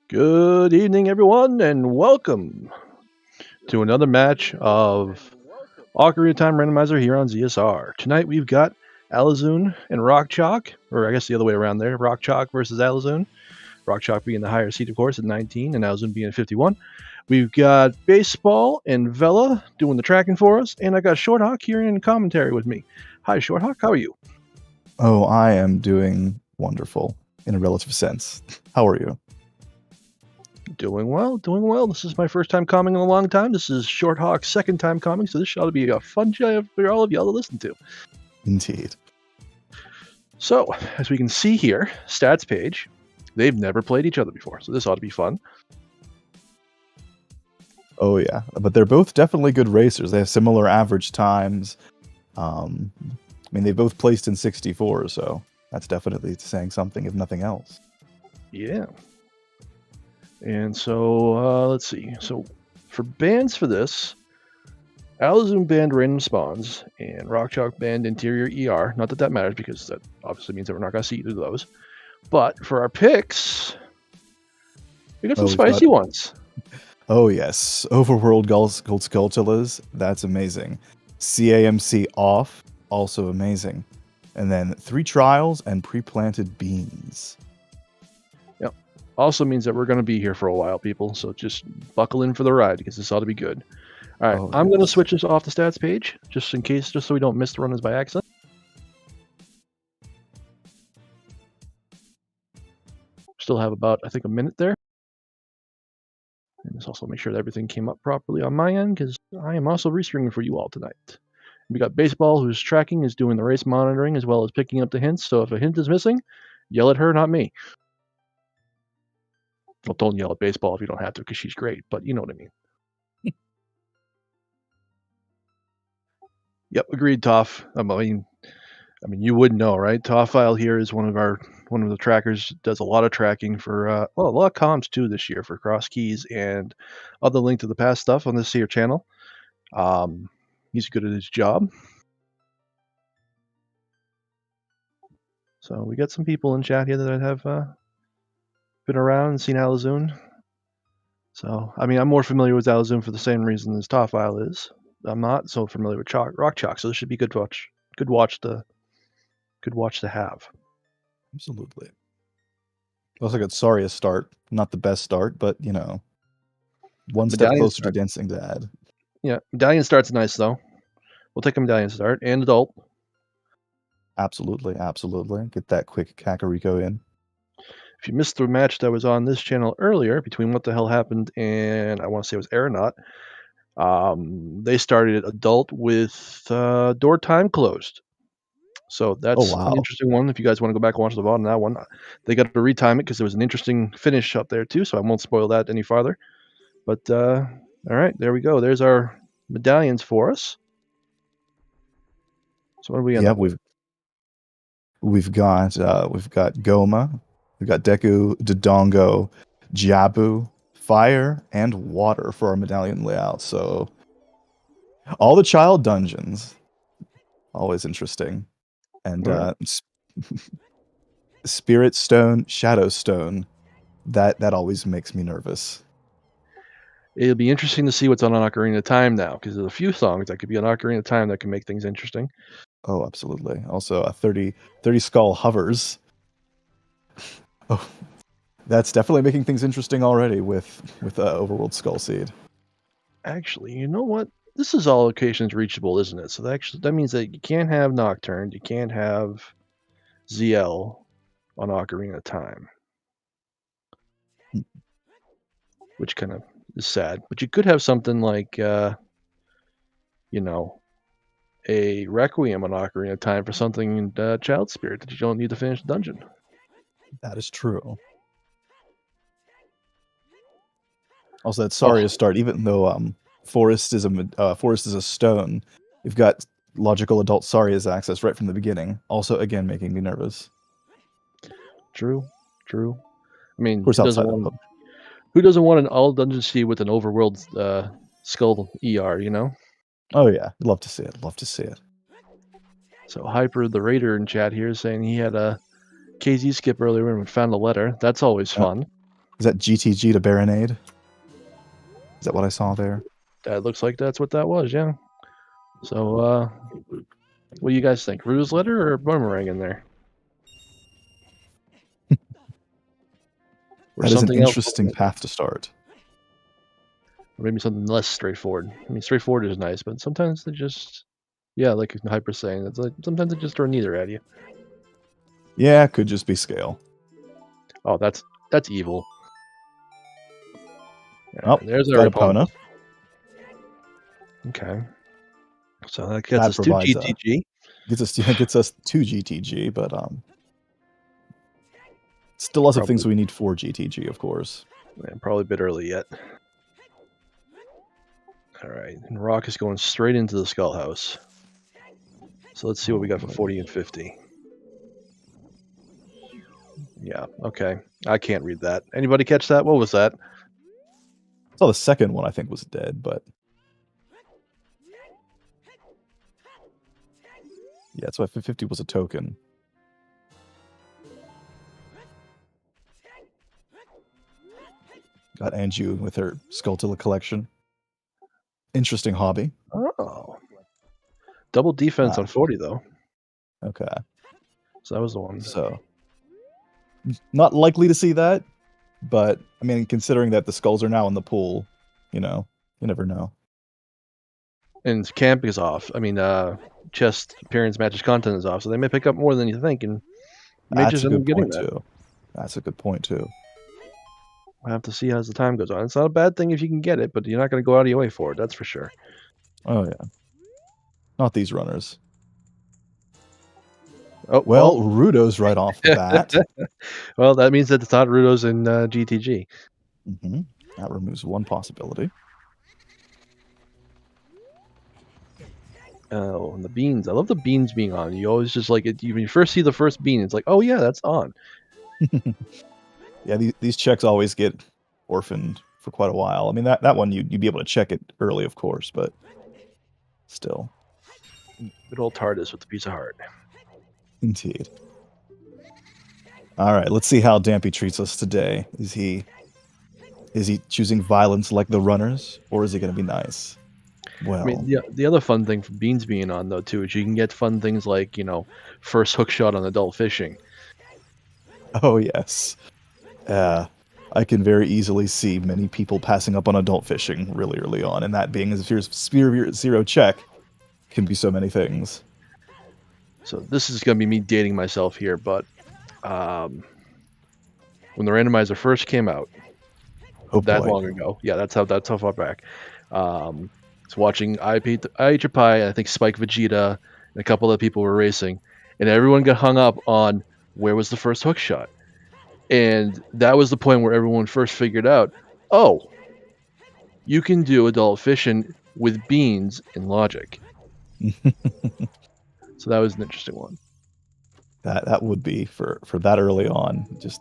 Good evening, everyone, and welcome to another match of Ocarina of Time Randomizer here on ZSR. Tonight we've got Alaszun and rockchalk, or I guess the other way around there, rockchalk versus Alaszun. rockchalk being the higher seed, of course, at 19, and Alaszun being at 51. We've got Baseball and Vela doing the tracking for us, and I got Shorthawk here in commentary with me. Hi, Shorthawk, how are you? Oh, I am doing wonderful in a relative sense. How are you? Doing well, doing well. This is my first time coming in a long time. This is Shorthawk's second time coming, so this ought to be a fun show for all of y'all to listen to. Indeed. So, as we can see here, stats page, they've never played each other before, so this ought to be fun. Oh yeah, but they're both definitely good racers. They have similar average times. I mean, they both placed in 64, so that's definitely saying something, if nothing else. Yeah. And so, let's see. So, for bans for this, Alaszun banned random spawns, and rockchalk banned interior ER. Not that that matters, because that obviously means that we're not going to see either of those. But for our picks, we got some spicy ones. Oh yes, Overworld Gold Skulltulas, that's amazing. CAMC off, also amazing. And then 3 trials and pre-planted beans. Yep. Also means that we're going to be here for a while, people. So just buckle in for the ride, because this ought to be good. All right, I'm going to switch this off the stats page, just in case, just so we don't miss the runners by accident. Still have about, I think, a minute there. And just also make sure that everything came up properly on my end, because I am also restringing for you all tonight. We got Baseball, who's tracking, is doing the race monitoring, as well as picking up the hints. So if a hint is missing, yell at her, not me. Well, don't yell at Baseball if you don't have to, because she's great, but you know what I mean. Yep, agreed, Toph. I mean, you would know, right? Toffile here is one of the trackers. Does a lot of tracking for a lot of comms too this year for cross keys and other Link to the Past stuff on this here channel. He's good at his job. So we got some people in chat here that have been around and seen Alaszun. So I mean, I'm more familiar with Alaszun for the same reason as Toffile is. I'm not so familiar with rockchalk, so this should be good watch. Good watch to have. Absolutely. Also got sorry a start. Not the best start, but you know, one step closer to dancing dad. Yeah, medallion start's nice though. We'll take a medallion start and adult. Absolutely, absolutely. Get that quick Kakariko in. If you missed the match that was on this channel earlier between What the Hell Happened and I want to say it was Aeronaut, they started adult with door time closed. So that's an interesting one. If you guys want to go back and watch the VOD on that one, they got to retime it because there was an interesting finish up there too. So I won't spoil that any farther. But all right, there we go. There's our medallions for us. So what do we end up with? We've got Goma, we've got Deku, Dodongo, Jabu, Fire, and Water for our medallion layout. So all the child dungeons, always interesting. And Spirit Stone, Shadow Stone, that always makes me nervous. It'll be interesting to see what's on Ocarina of Time now, because there's a few songs that could be on Ocarina of Time that can make things interesting. Oh, absolutely. Also, a 30 skull hovers. Oh, that's definitely making things interesting already with Overworld Skull Seed. Actually, you know what? This is all locations reachable, isn't it? So that means that you can't have Nocturne, you can't have ZL on Ocarina of Time, which kind of is sad. But you could have something like, you know, a Requiem on Ocarina of Time for something in Child Spirit that you don't need to finish the dungeon. That is true. Also, that's sorry to start. Even though Forest is a stone, we've got logical adult Saria's access right from the beginning. Also, again, making me nervous. True. I mean, of course, who doesn't want an all dungeon seed with an overworld skull ER? You know. Oh yeah, love to see it. So Hyper the Raider in chat here is saying he had a KZ skip earlier and found a letter. That's always fun. Is that GTG to Baronade? Is that what I saw there? That looks like that's what that was, yeah. So, what do you guys think? Rude's letter or boomerang in there? Or That is an something else? interesting path to start. Or maybe something less straightforward. I mean, straightforward is nice, but sometimes they just, yeah, like Hyper's saying, it's like sometimes they just throw neither at you. Yeah, could just be scale. Oh, that's evil. Oh, there's our got opponent. Epona. Okay. So that gets That us to provides GTG. gets us to GTG, but still lots of things we need for GTG, of course. Yeah, probably a bit early yet. All right, and Rock is going straight into the Skull House. So let's see what we got for 40 and 50. Yeah, okay. I can't read that. Anybody catch that? What was that? I saw the second one, I think, was dead, but yeah, that's why 50 was a token. Got Anju with her Skulltula collection. Interesting hobby. Oh. Double defense on 40, though. Okay. So that was the one. So, not likely to see that, but, I mean, considering that the skulls are now in the pool, you know, you never know. And camp is off. I mean, chest appearance matches content is off, so they may pick up more than you think, and you may just end up getting that. Too. That's a good point, too. We'll have to see as the time goes on. It's not a bad thing if you can get it, but you're not going to go out of your way for it, that's for sure. Oh, yeah. Not these runners. Oh, well, Rudo's right off the bat. Well, that means that it's not Rudo's in GTG. Mm-hmm. That removes one possibility. Oh, and the beans. I love the beans being on. You always just like it. When you first see the first bean, it's like, oh yeah, that's on. Yeah, these checks always get orphaned for quite a while. I mean, that one you'd be able to check it early, of course, but still. Good old TARDIS with the piece of heart. Indeed. All right, let's see how Dampy treats us today. Is he choosing violence like the runners, or is he going to be nice? Well, I mean, the other fun thing for beans being on though too is you can get fun things like first hook shot on adult fishing. Oh yes, I can very easily see many people passing up on adult fishing really early on, and that being if your Spear Zero check can be so many things. So this is going to be me dating myself here, but when the randomizer first came out, long ago, yeah, that's how far back. Was watching IHPI, I think Spike Vegeta, and a couple of people were racing, and everyone got hung up on where was the first hook shot. And that was the point where everyone first figured out, oh, you can do adult fishing with beans and logic. So that was an interesting one. That would be for that early on, just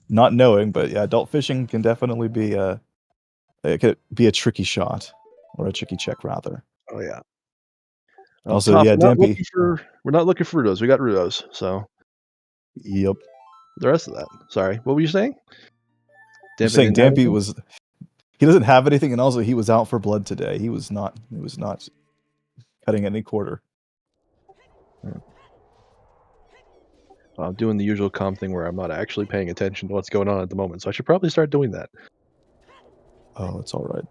not knowing, but yeah, adult fishing can definitely be it could be a tricky shot. Or a tricky check, rather. Oh, yeah. Also, Top, yeah, Dampy. We're not looking for Rudos. We got Rudos, so. Yep. The rest of that. Sorry, what were you saying? I'm saying Dampy was. He doesn't have anything, and also he was out for blood today. He was not cutting any quarter. I'm doing the usual calm thing where I'm not actually paying attention to what's going on at the moment, so I should probably start doing that. Oh, it's all right.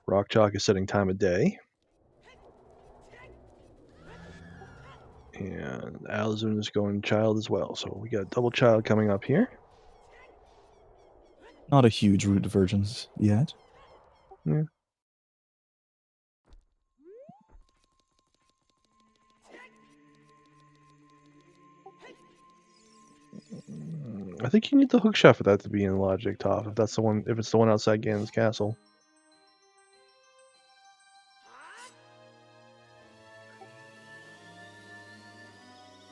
Rockchalk is setting time of day. And Alaszun is going child as well. So we got double child coming up here. Not a huge route divergence yet. Yeah. I think you need the hook shot for that to be in logic, Top. If that's the one, if it's the one outside Ganon's castle.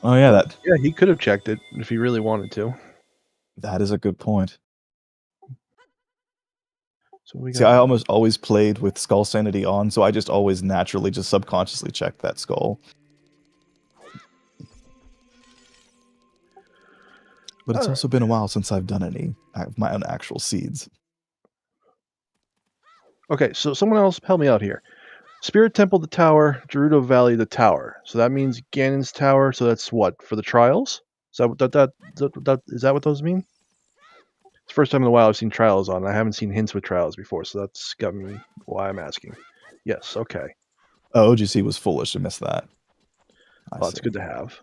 Oh yeah, yeah, he could have checked it if he really wanted to. That is a good point. So we got. See, I almost always played with Skull Sanity on, so I just always naturally, just subconsciously checked that skull. But it's All also been a while since I've done any of my own actual seeds. Okay, so someone else help me out here. Spirit Temple the tower, Gerudo Valley the tower. So that means Ganon's tower. So that's what for the trials? Is that what is that what those mean? It's the first time in a while I've seen trials on. I haven't seen hints with trials before, so that's got me why I'm asking. Yes, okay. Oh, OGC was foolish to miss that. Well, that's good to have.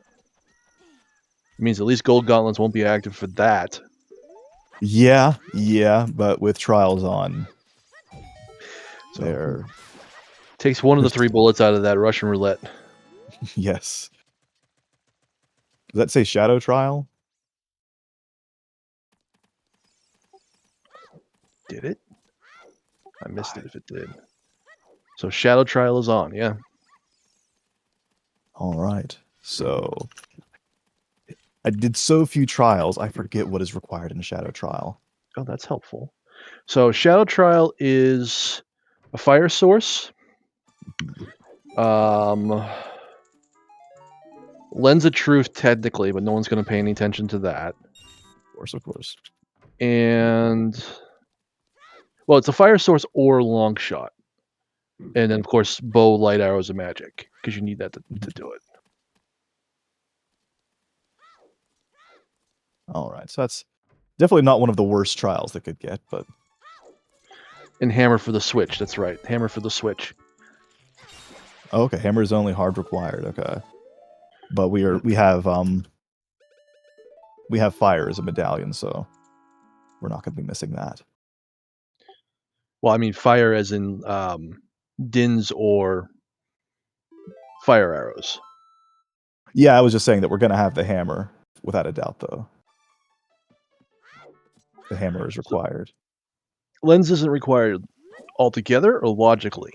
It means at least Gold Gauntlets won't be active for that. Yeah, but with trials on, So there. Takes one of the 3 bullets out of that Russian roulette. Yes. Does that say Shadow Trial? Did it? I missed it if it did. So Shadow Trial is on, yeah. All right. So I did so few trials, I forget what is required in a Shadow Trial. Oh, that's helpful. So Shadow Trial is a fire source. Lens of Truth, technically, but no one's going to pay any attention to that. Of course. And, well, it's a fire source or long shot. And then, of course, bow, light arrows, and magic, because you need that to do it. All right. So that's definitely not one of the worst trials they could get, but... And hammer for the switch, that's right. Hammer for the switch. Oh, okay, hammer is only hard required, okay. But we have fire as a medallion, so we're not going to be missing that. Well, I mean fire as in dins or fire arrows. Yeah, I was just saying that we're going to have the hammer, without a doubt, though. The hammer is required. Lens isn't required altogether or logically?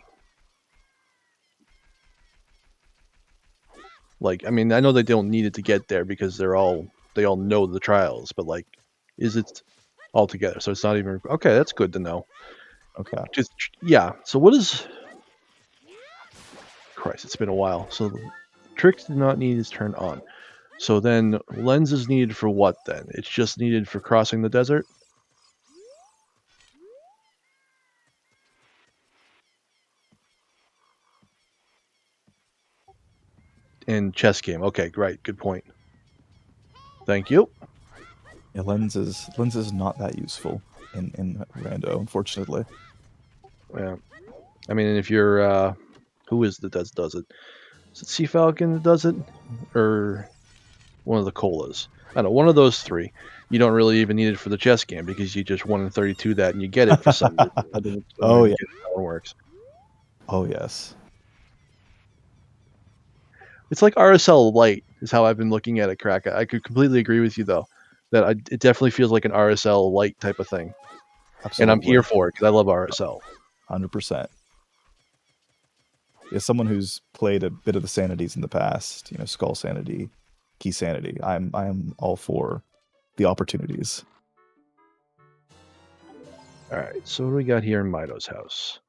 Like, I mean, I know they don't need it to get there because they all know the trials, but like, is it all together? So it's not even okay. That's good to know. Okay. Just yeah. So what is? Christ, it's been a while. So tricks do not need is turned on. So then lens is needed for what then? It's just needed for crossing the desert. And chess game. Okay, great. Good point. Thank you. Yeah, lens is not that useful in Rando, unfortunately. Yeah. I mean, if you're who is that does it? Is it Sea Falcon that does it, or one of the colas? I don't know. One of those 3. You don't really even need it for the chess game because you just 1 in 32 that and you get it for some reason. Oh yeah. How it works. Oh yes. It's like RSL Lite is how I've been looking at it, Crack. I could completely agree with you though. That it definitely feels like an RSL Lite type of thing. Absolutely. And I'm here for it because I love RSL. 100%. As someone who's played a bit of the sanities in the past, Skull Sanity, Key Sanity, I am all for the opportunities. All right, so what do we got here in Mido's house?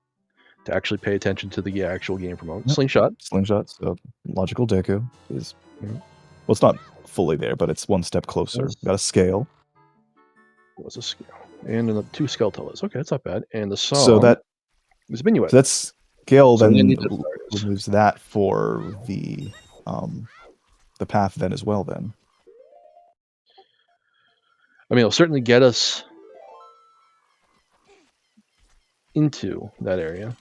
To actually pay attention to the actual game promote. Yep. Slingshot. So Logical Deku is, well, it's not fully there, but it's one step closer. Got a scale. What's a scale? And 2 Skeletolas. Okay, that's not bad. And the song. So that is Minuet. So that's scale then removes that for the path then as well then. I mean, it'll certainly get us into that area,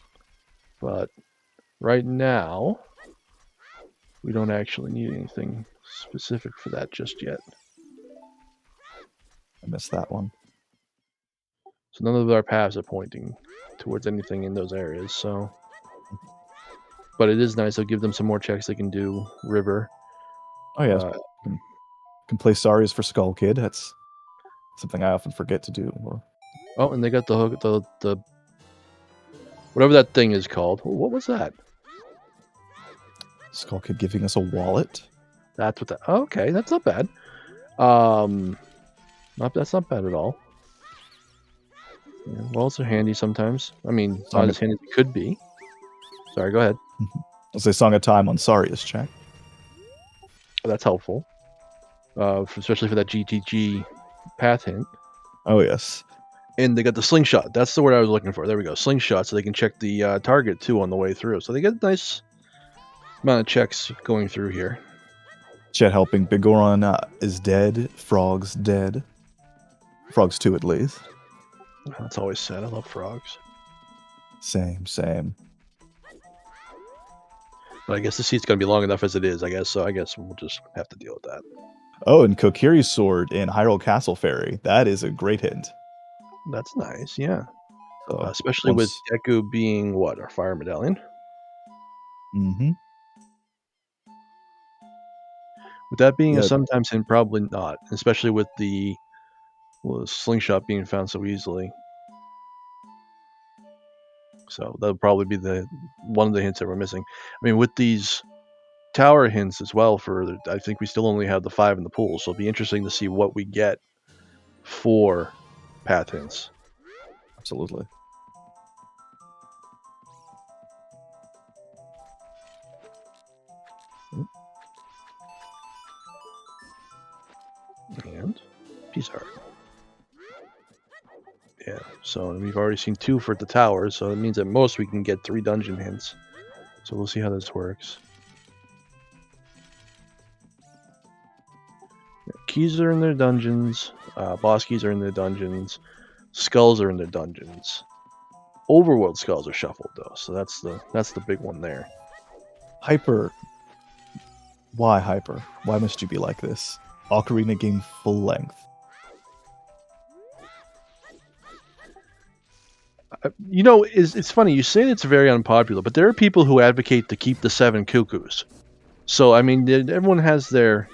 but right now we don't actually need anything specific for that just yet. I missed that one. So none of our paths are pointing towards anything in those areas, so. But it is nice. I'll give them some more checks they can do. River. Oh yes. Can play Sarias for Skull Kid. That's something I often forget to do. Oh, and they got the hook, the whatever that thing is called. What was that? Skull Kid giving us a wallet. That's what that. Oh, okay, that's not bad. That's not bad at all. Yeah, wallets are handy sometimes. I mean, not as handy as it could be. Sorry, go ahead. I'll say Song of Time on Sarias check. That's helpful. especially for that GTG path hint. Oh, yes. And they got the slingshot. That's the word I was looking for. There we go. Slingshot, so they can check the target too on the way through. So they get a nice amount of checks going through here. Chet helping. Bigoron is dead. Frog's dead. Frog's 2 at least. That's always sad. I love frogs. Same. But I guess the seat's going to be long enough as it is, I guess. So I guess we'll just have to deal with that. Oh, and Kokiri's sword in Hyrule Castle Fairy. That is a great hint. That's nice, yeah. So, especially with Deku being, what, our fire medallion? Mm-hmm. With that being a sometimes hint, probably not. Especially with the slingshot being found so easily. So that'll probably be one of the hints that we're missing. I mean, with these tower hints as well, I think we still only have the 5 in the pool, so it'll be interesting to see what we get for path hints. Absolutely. And peace art. Yeah, so we've already seen 2 for the towers, so it means at most we can get 3 dungeon hints. So we'll see how this works. Keys are in their dungeons, boss keys are in their dungeons, skulls are in their dungeons. Overworld skulls are shuffled though, so that's the big one there. Hyper. Why Hyper? Why must you be like this? Ocarina game full length. You know, it's funny, you say it's very unpopular, but there are people who advocate to keep the 7 cuckoos. So, I mean, everyone has their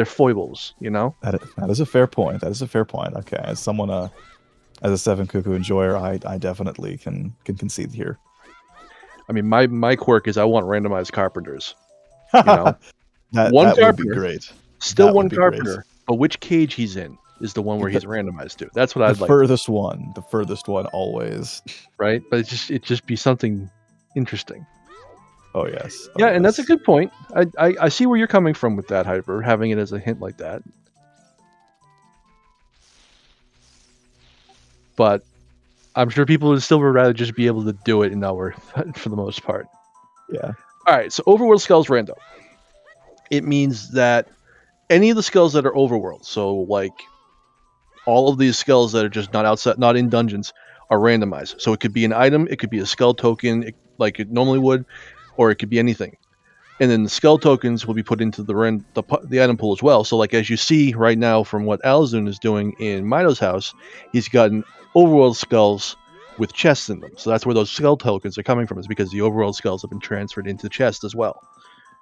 foibles, you know? That is a fair point. Okay, as someone, as a 7 cuckoo enjoyer, I definitely can concede here. I mean, my quirk is I want randomized carpenters. You know? that would be great. Still one carpenter, but which cage he's in is the one where he's randomized to. That's what I'd like. The furthest one always. Right? But it just be something interesting. Oh yes. Yeah, and that's a good point. I see where you're coming from with that, Hyper, having it as a hint like that. But I'm sure people would still rather just be able to do it and not worry for the most part. Yeah. Alright, so Overworld Skulls random. It means that any of the skulls that are Overworld, so like all of these skulls that are just not outside, not in dungeons, are randomized. So it could be an item, it could be a skull token, like it normally would, or it could be anything. And then the skull tokens will be put into the item pool as well. So like as you see right now from what Alaszun is doing in Mido's house, he's gotten Overworld skulls with chests in them. So that's where those skull tokens are coming from, is because the Overworld skulls have been transferred into the chest as well.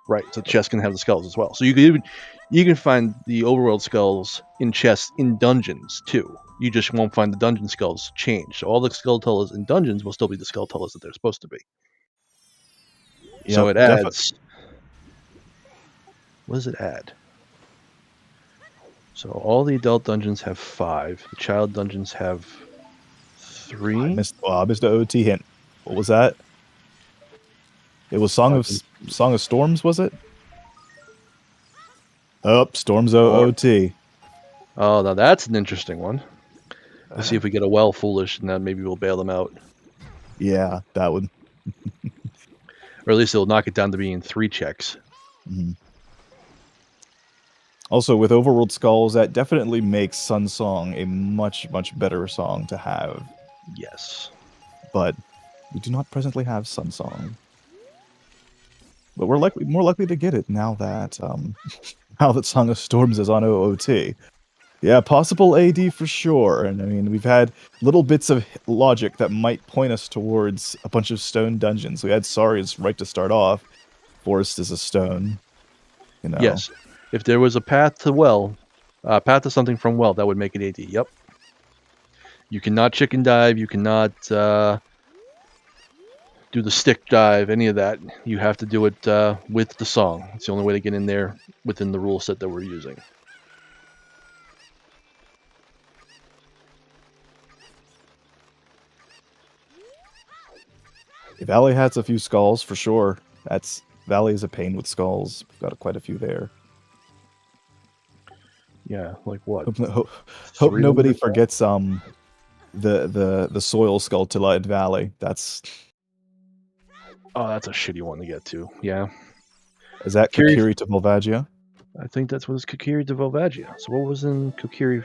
Right, so the chest can have the skulls as well. So you can find the Overworld skulls in chests in dungeons too. You just won't find the dungeon skulls changed. So all the skulltulas in dungeons will still be the skulltulas that they're supposed to be. Yep, so it adds. What does it add? So all the adult dungeons have 5. The child dungeons have 3. I missed the OT hint. What was that? It was Song of Storms, was it? Oh, Storms OT. Oh, now that's an interesting one. Let's see if we get a well foolish, and then maybe we'll bail them out. Yeah, that would. Or at least it'll knock it down to being 3 checks. Mm-hmm. Also, with Overworld Skulls, that definitely makes Sun Song a much, much better song to have. Yes. But we do not presently have Sun Song. But we're more likely to get it now that Song of Storms is on OOT. Yeah, possible AD for sure. And I mean, we've had little bits of logic that might point us towards a bunch of stone dungeons. We had Sari's right to start off. Forest is a stone. You know. Yes. If there was a path to path to something from well, that would make it AD. Yep. You cannot chicken dive. You cannot do the stick dive, any of that. You have to do it with the song. It's the only way to get in there within the rule set that we're using. Valley has a few skulls for sure. Valley is a pain with skulls. We've got quite a few there. Yeah, like what? Hope 300 nobody tall? forgets the soil skull to Light Valley. That's Oh, that's a shitty one to get to. Yeah. is that Kokiri, Kokiri to Volvagia? I think that's what was Kokiri to Volvagia. So what was in Kokiri?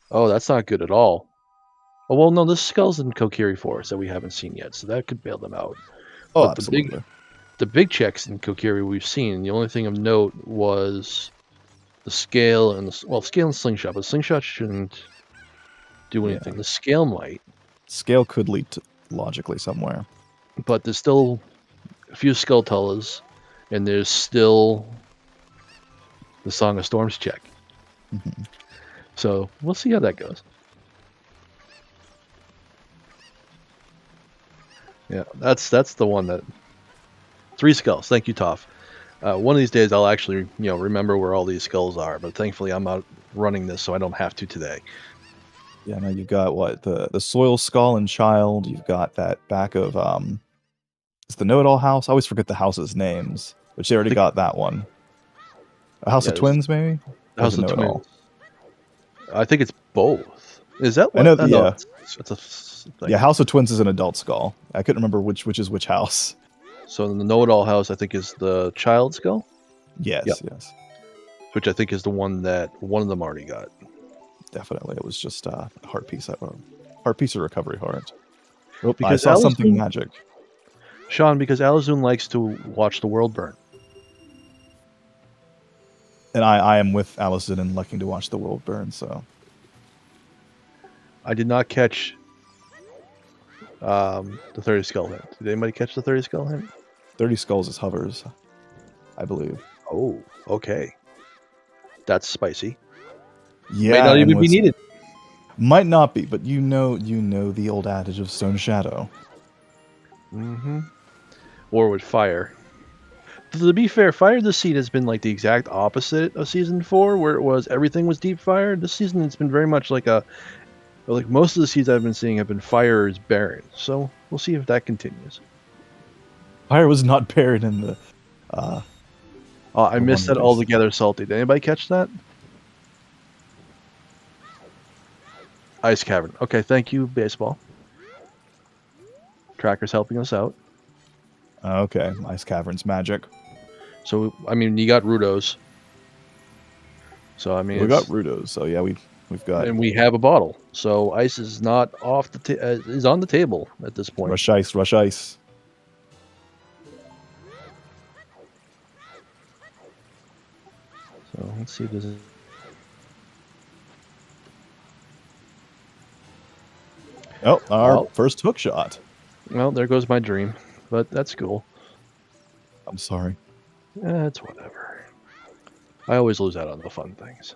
Oh, that's not good at all. Oh, well, no, this skull's in Kokiri Forest that we haven't seen yet, so that could bail them out. Oh, But absolutely. the big checks in Kokiri we've seen. The only thing of note was the scale and scale and slingshot. But slingshot shouldn't do anything. Yeah. The scale might, Scale could lead to logically somewhere. but there's still a few skulltulas, and there's still the Song of Storms check. Mhm. So we'll see how that goes. Yeah, that's the one that 3 skulls. Thank you, Toph. One of these days I'll actually remember where all these skulls are, but thankfully I'm out running this, so I don't have to today. Yeah, now you've got what the soil skull and child. You've got that back of it's the know-it-all house. I always forget the house's names, which they already got that one. A house of twins, maybe. The House of Twins. I think it's both. Is that what? I know. No, Yeah, it's a thing. yeah. House of Twins is an adult skull. I couldn't remember which is which house. So the know-it-all house, I think, is the child skull. Yes, Yep. yes. Which I think is the one that one of them already got. Definitely, it was just a heart piece. Heart piece of recovery heart. Oh, I Because saw something Alaszun- magic. Sean, because Alaszun likes to watch the world burn. And I am with Alaszun and liking to watch the world burn. So I did not catch the 30 skull hint. Did anybody catch the 30 skull hint? 30 skulls is hovers, I believe. Oh, okay. That's spicy. Yeah, May not and even be needed. Might not be, but you know the old adage of stone shadow. Mm-hmm. Or with fire. To be fair, Fire this season has been like the exact opposite of season 4, where it was everything was deep fire. This season it's been very much like most of the seeds I've been seeing have been fire is barren. So we'll see if that continues. Fire was not buried in the. I missed that Wonder altogether. Salty. Did anybody catch that? Ice Cavern. Okay, thank you, baseball. Tracker's helping us out. Okay, Ice Cavern's magic. So I mean, you got Rudos. So I mean, We got Rudos, so yeah, we've got. and we have a bottle. So ice is not off the is on the table at this point. Rush ice, rush ice. So let's see if this is. Oh, our first hook shot. Well, there goes my dream, but that's cool. I'm sorry. It's whatever. I always lose out on the fun things.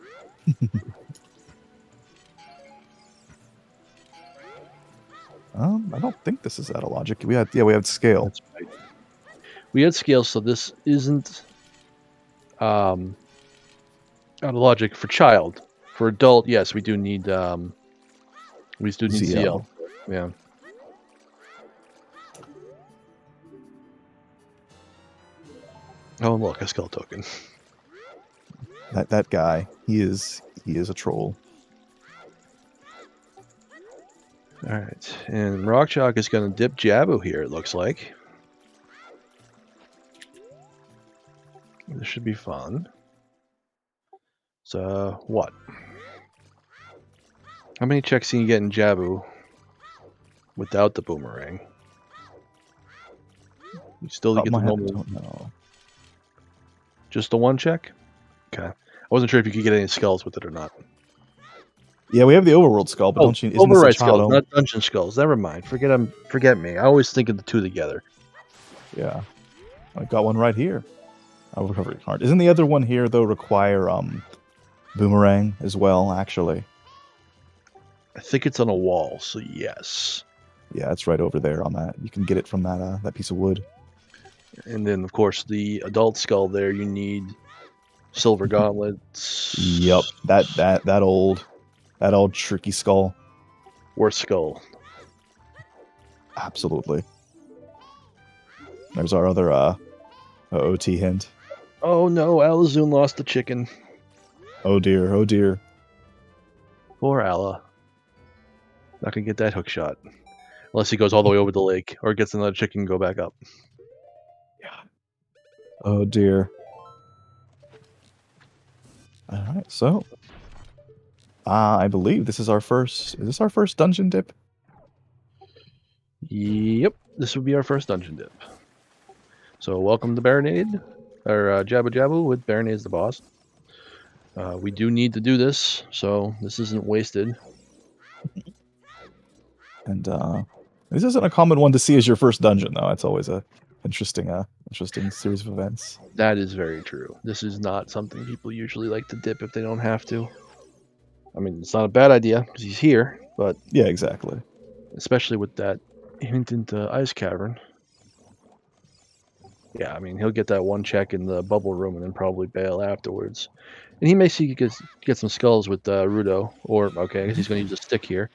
I don't think this is out of logic. We had scale. That's right. We had scale, so this isn't out of logic for child. For adult, yes, we do need ZL. Yeah. Oh, look, a skull token. That guy, he is a troll. All right, and rockchalk is going to dip Jabu here. It looks like this should be fun. So what? How many checks can you get in Jabu without the boomerang? You still get the normal. I don't know. Just the one check? Okay. I wasn't sure if you could get any skulls with it or not. Yeah, we have the overworld skull, but don't you? Isn't Override this a child skulls, not dungeon skulls. Never mind. Forget me. I always think of the two together. Yeah, I got one right here. I'll recover it hard. Isn't the other one here though require boomerang as well? Actually, I think it's on a wall, so yes. Yeah, it's right over there on that. You can get it from that piece of wood. And then, of course, the adult skull there, you need silver gauntlets. Yep, that old tricky skull. Worth skull. Absolutely. There's our other OT hint. Oh no, Alaszun lost the chicken. Oh dear, oh dear. Poor Ala. Not gonna get that hook shot. Unless he goes all the way over the lake, or gets another chicken and go back up. Yeah. Oh dear. Alright, so I believe this is our first. Is this our first dungeon dip? Yep, this would be our first dungeon dip. So welcome to Baronade, or Jabba Jabba with Baronade as the boss. We do need to do this, so this isn't wasted. And this isn't a common one to see as your first dungeon, though. It's always a interesting series of events. That is very true. This is not something people usually like to dip if they don't have to. I mean, it's not a bad idea because he's here, but Yeah, exactly. especially with that hint into Ice Cavern. Yeah, I mean, he'll get that one check in the bubble room and then probably bail afterwards. And he may see he get some skulls with Rudo, or okay, I guess he's going to use a stick here.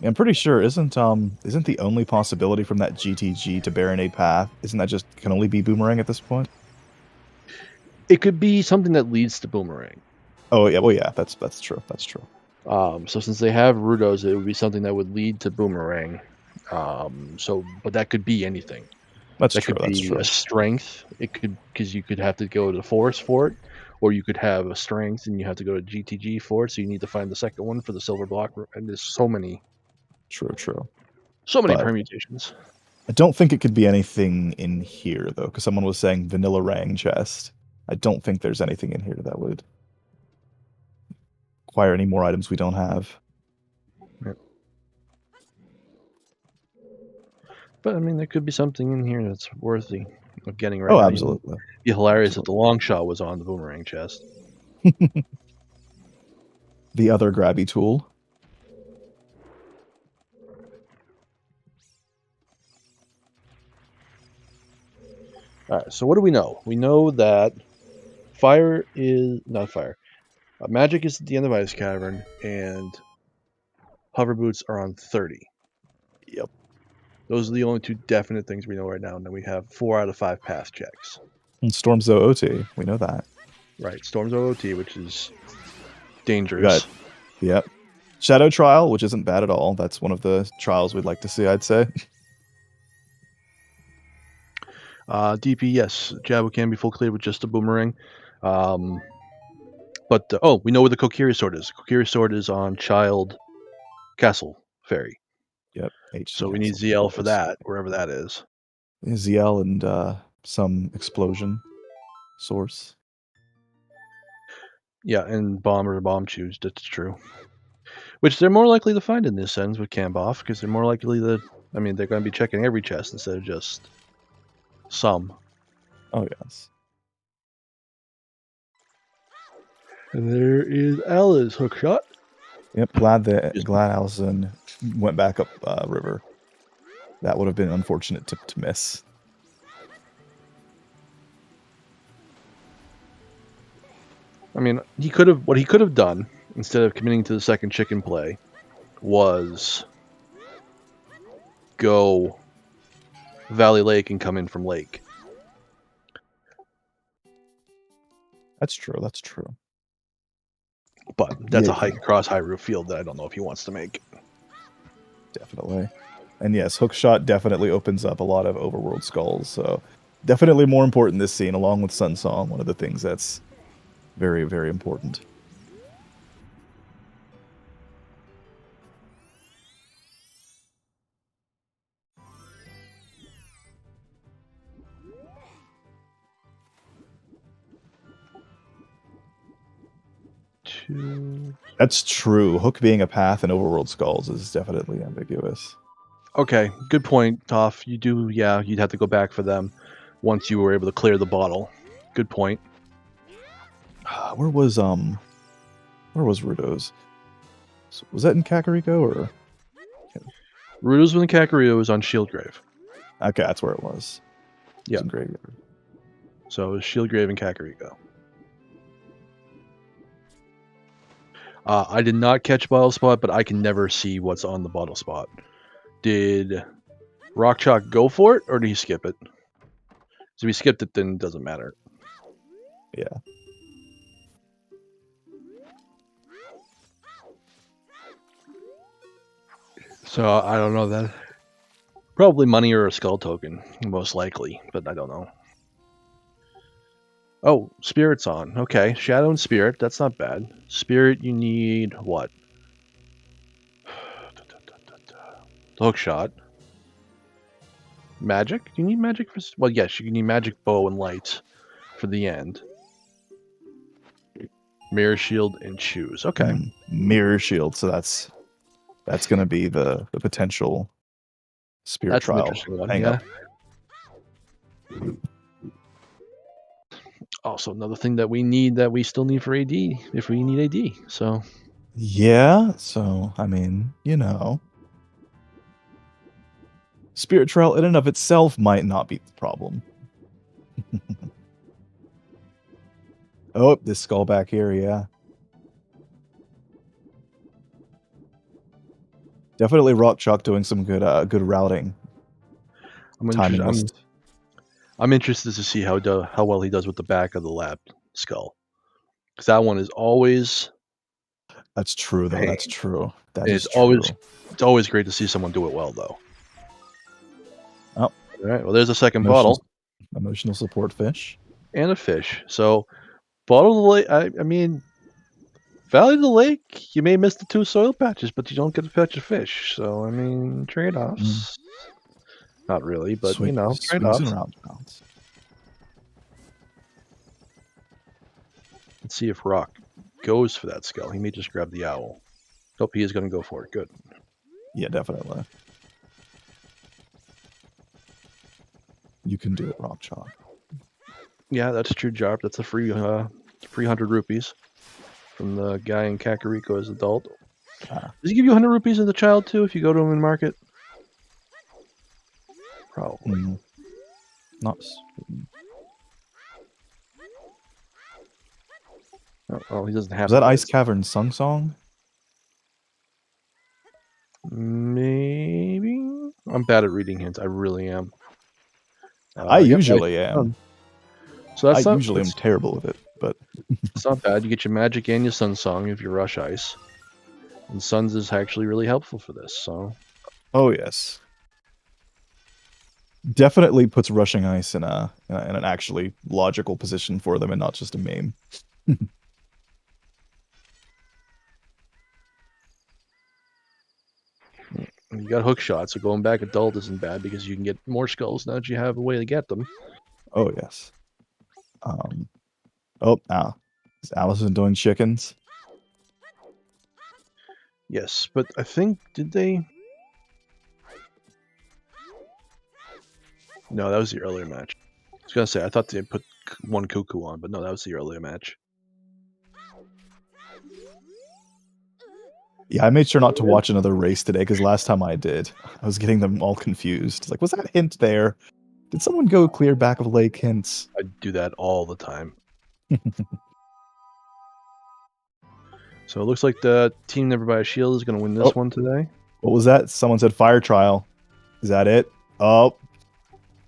I'm pretty sure isn't the only possibility from that GTG to Baronade path, isn't that just can only be Boomerang at this point? It could be something that leads to Boomerang. Oh yeah, well yeah, that's true. That's true. So since they have Rudos, it would be something that would lead to Boomerang. But that could be anything. That could be a strength. It could, because you could have to go to Force for it, or you could have a strength and you have to go to GTG for it. So you need to find the second one for the silver block. And there's so many. True. So many But permutations. I don't think it could be anything in here though, because someone was saying vanilla rang chest. I don't think there's anything in here that would acquire any more items we don't have. Yep. But I mean, there could be something in here that's worthy of getting right. Oh, absolutely. It'd be hilarious if the long shot was on the Boomerang chest. The other grabby tool. Alright, so what do we know? We know that fire is not fire. Magic is at the end of Ice Cavern, and hover boots are on 30. Yep. Those are the only two definite things we know right now, and then we have 4 out of 5 pass checks. And Storm's OOT, we know that. Right, Storm's OOT, which is dangerous. Yep. Shadow Trial, which isn't bad at all. That's one of the trials we'd like to see, I'd say. DP, yes, Jabu can be full clear with just a Boomerang. We know where the Kokiri sword is. Kokiri sword is on Child Castle Ferry. Yep. So we need ZL for that, wherever that is. ZL and some explosion source. Yeah, and bomb chews, that's true. Which they're more likely to find in this sense with Camboff, because they're more likely to, they're going to be checking every chest instead of just some. Oh, yes. And there is Ala's hookshot. Yep, glad Alaszun went back up river. That would have been unfortunate to miss. I mean, what he could have done instead of committing to the second chicken play was go Valley Lake and come in from Lake. That's true. But that's a hike across Hyrule Field that I don't know if he wants to make. Definitely. And yes, hookshot definitely opens up a lot of overworld skulls, so definitely more important this scene, along with Sun Song, one of the things that's very, very important. That's true. Hook being a path in overworld skulls is definitely ambiguous. Okay, good point, Toph. You'd have to go back for them once you were able to clear the bottle. Good point. Where was Rudo's? Was that in Kakariko or? Rudo's in Kakariko was on Shieldgrave. Okay, that's where it was. Yeah. Graveyard. So it was Shieldgrave and Kakariko. I did not catch bottle spot, but I can never see what's on the bottle spot. Did rockchalk go for it, or did he skip it? So if he skipped it, then it doesn't matter. Yeah. So I don't know that. Probably money or a skull token, most likely, but I don't know. Oh, spirit's on. Okay, shadow and spirit. That's not bad. Spirit, you need what? Hook shot. Magic? Do you need magic for? Well, yes, you need magic bow and light for the end. Mirror shield and shoes. Okay. Mirror shield. So that's going to be the potential spirit That's trial. an interesting one. Hang Yeah. up. Also, another thing that we need that we still need for AD if we need AD. So Yeah. So I mean, spirit trial in and of itself might not be the problem. Oh, this skull back here, yeah. Definitely rockchalk doing some good routing. I'm interested to see how well he does with the back of the lab skull, because that one is always. That's true, though. Pain. That's true. It's always great to see someone do it well, though. Oh, all right. Well, there's a second bottle. Emotional support fish and a fish. So, bottle of the lake. I mean, Valley of the Lake. You may miss the 2 soil patches, but you don't get to catch a fish. So, I mean, trade-offs. Not really, but trade-offs. And roundabouts. Let's see if Rock goes for that skull. He may just grab the owl. Nope, he is going to go for it. Good. Yeah, definitely. You can do it, rockchalk. Yeah, that's true, Jarp. That's a free 100 rupees from the guy in Kakariko as adult. Does he give you 100 rupees as a child too if you go to him in market? Probably. Not. Oh, he doesn't have. Is that Ice Cavern song? Maybe. I'm bad at reading hints. I really am. I usually am. So that's I'm terrible with it, but it's not bad. You get your magic and your sun song if you rush ice, and suns is actually really helpful for this. So. Oh yes. Definitely puts rushing ice in an actually logical position for them and not just a meme. You got hook shots, so going back adult isn't bad because you can get more skulls now that you have a way to get them. Oh yes. Is Alaszun doing chickens? Yes, but I think did they? No, that was the earlier match. I was gonna say I thought they put one cuckoo on, but no, that was the earlier match. Yeah, I made sure not to watch another race today because last time I did, I was getting them all confused. It's like, was that hint there? Did someone go clear back of lake hints? I do that all the time. So it looks like the team never buy a shield is going to win this one today. What was that? Someone said fire trial. Is that it? Oh.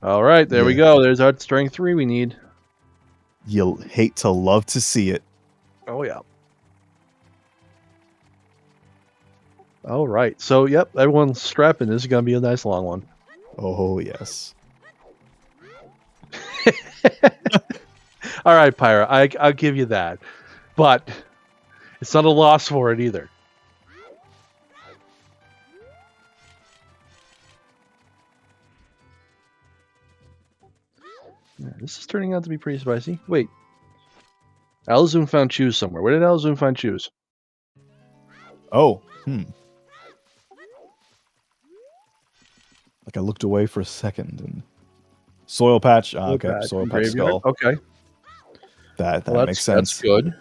All right, there we go. There's our strength 3 we need. You'll hate to love to see it. Oh, yeah. All right. So, yep, everyone's strapping. This is going to be a nice long one. Oh, yes. All right, Pyra, I'll give you that. But it's not a loss for it either. Yeah, this is turning out to be pretty spicy. Wait. Alaszun found shoes somewhere. Where did Alaszun find shoes? Oh, Like I looked away for a second and soil patch. Okay, soil patch skull. Okay, that makes sense. That's good.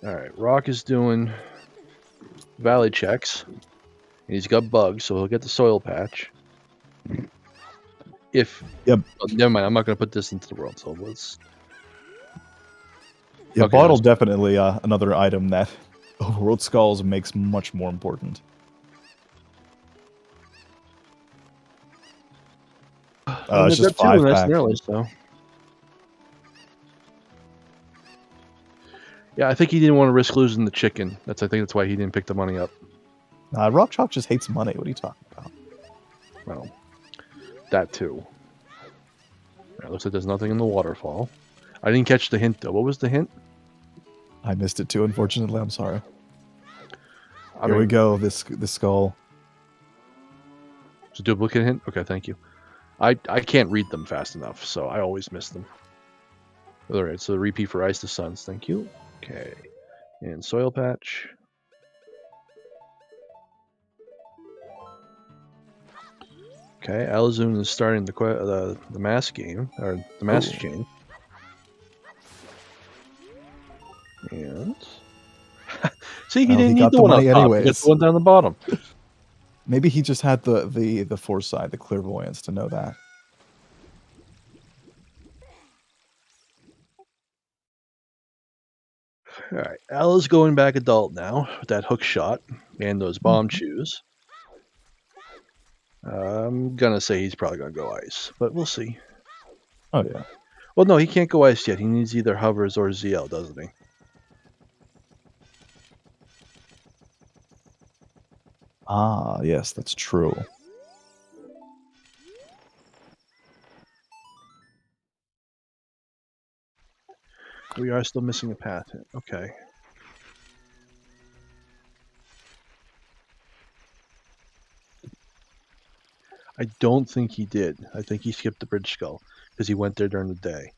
All right, Rock is doing valley checks, and he's got bugs, so he'll get the soil patch. Never mind. I'm not going to put this into the world. So let's. Yeah, okay, bottle definitely another item that Overworld Skulls makes much more important. It's just 5 pack. Nearly, so. Yeah, I think he didn't want to risk losing the chicken. I think that's why he didn't pick the money up. Rockchalk just hates money. What are you talking about? Well, that too. It looks like there's nothing in the waterfall. I didn't catch the hint though. What was the hint? I missed it too, unfortunately. I'm sorry. I Here we mean, go. This skull. it's a duplicate hint? Okay, thank you. I can't read them fast enough, so I always miss them. Alright, so repeat for Ice to Suns, thank you. Okay. And Soil Patch. Okay, Alaszun is starting the mask game, or the mask chain. And see, he didn't need the one up top. He got the one down the bottom. Maybe he just had the foresight, the clairvoyance to know that. All right, Al is going back adult now with that hook shot and those bomb chews. I'm gonna say he's probably gonna go ice, but we'll see. Oh yeah. Well, no, he can't go ice yet. He needs either hovers or ZL, doesn't he? Ah, yes, that's true. We are still missing a path. Okay. I don't think he did. I think he skipped the bridge skull because he went there during the day.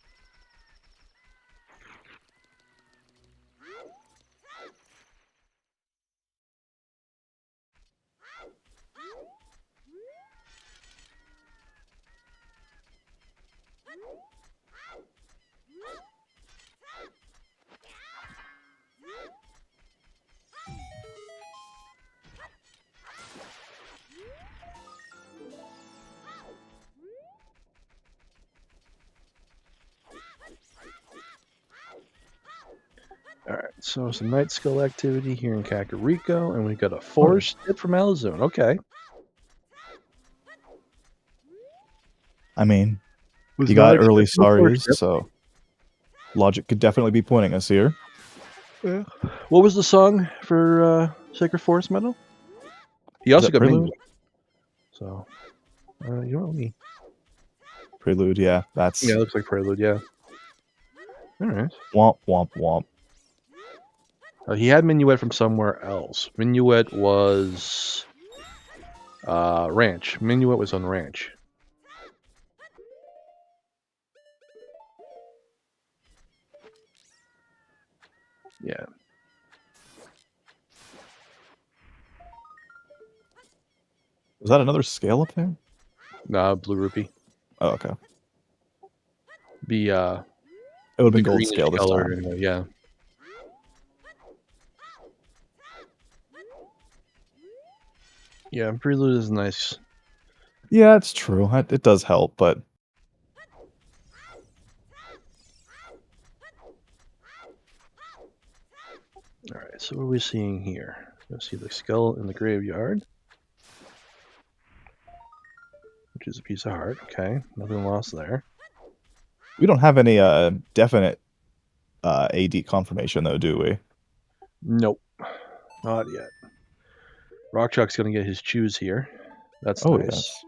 Alright, so some night skill activity here in Kakariko, and we've got a forced hit from Alaszun. Okay. I mean, you got early Saris, so logic could definitely be pointing us here. Yeah. What was the song for Sacred Forest Meadow? He also got Prelude. So, you know what I mean. Prelude, yeah. That's... Yeah, it looks like Prelude, yeah. Alright. Womp, womp, womp. He had Minuet from somewhere else. Minuet was Ranch. Minuet was on Ranch. Yeah. Was that another scale up there? Nah, Blue Rupee. Oh, okay. It would have been gold scale this time. Anyway, yeah. Yeah, Prelude is nice. Yeah, it's true. It does help, but... Alright, so what are we seeing here? You'll see the skull in the graveyard. Which is a piece of heart. Okay, nothing lost there. We don't have any definite AD confirmation, though, do we? Nope. Not yet. Rockchalk's going to get his chews here. That's nice.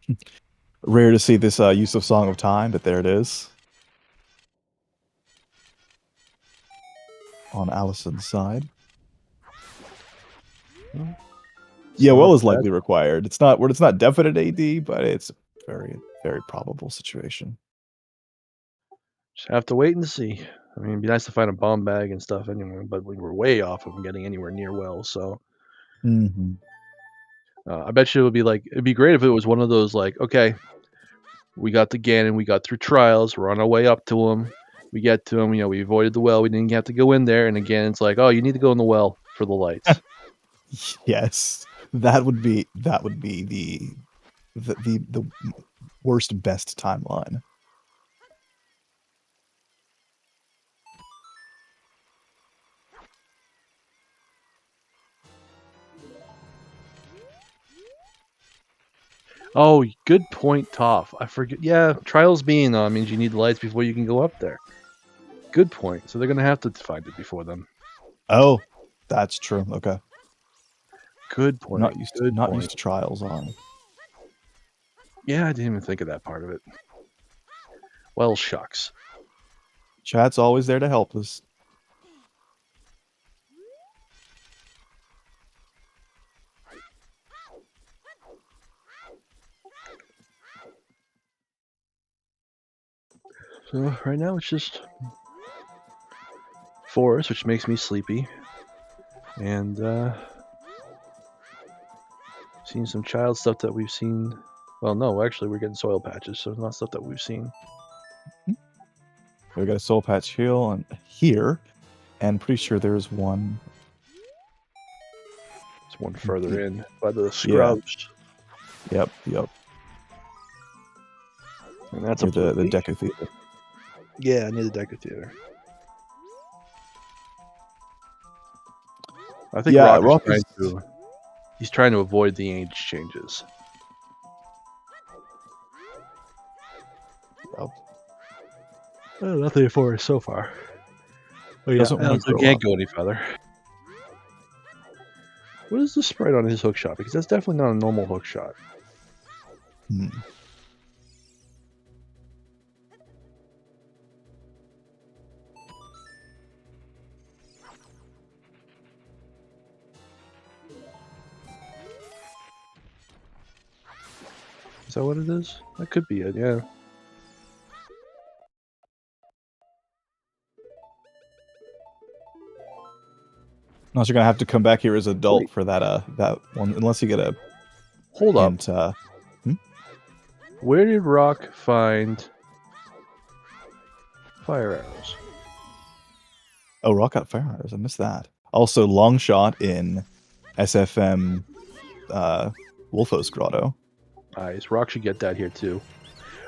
Yes. Rare to see this use of Song of Time, but there it is. On Alaszun's side. Yeah, well is likely required. It's not definite AD, but it's a very, very probable situation. Just have to wait and see. I mean, it'd be nice to find a bomb bag and stuff anyway, but we were way off of getting anywhere near well, so... I bet you it'd be great if it was one of those, like, okay, we got the Ganon, we got through trials, we're on our way up to him, we get to him, we avoided the well, we didn't have to go in there, and again, it's like, oh, you need to go in the well for the lights. Yes, that would be the worst best timeline. Oh, good point, Toph. I forget. Yeah, trials being on means you need the lights before you can go up there. Good point. So they're going to have to find it before them. Oh, That's true. Okay. Good point. Not used Good to trials on. Yeah, I didn't even think of that part of it. Well, shucks. Chat's always there to help us. So right now it's just forest, which makes me sleepy, and seeing some child stuff that we've seen. Well, no, actually, we're getting soil patches, so it's not stuff that we've seen. We got a soul patch here, and pretty sure there's one. It's one further in by the scrubs. Yep. And that's near the Deco Theater. Yeah, near the Deco Theater. I think he's trying to avoid the age changes. Yep. Nothing for us so far. Oh yeah, I can't go any further. What is the sprite on his hook shot? Because that's definitely not a normal hook shot. Is that what it is? That could be it, yeah. Unless you're gonna have to come back here as adult for that that one, unless you get a hint. Up. Where did Rock find fire arrows? Oh, Rock got fire arrows. I missed that. Also, long shot in SFM Wolfos Grotto. Nice. Rock should get that here too.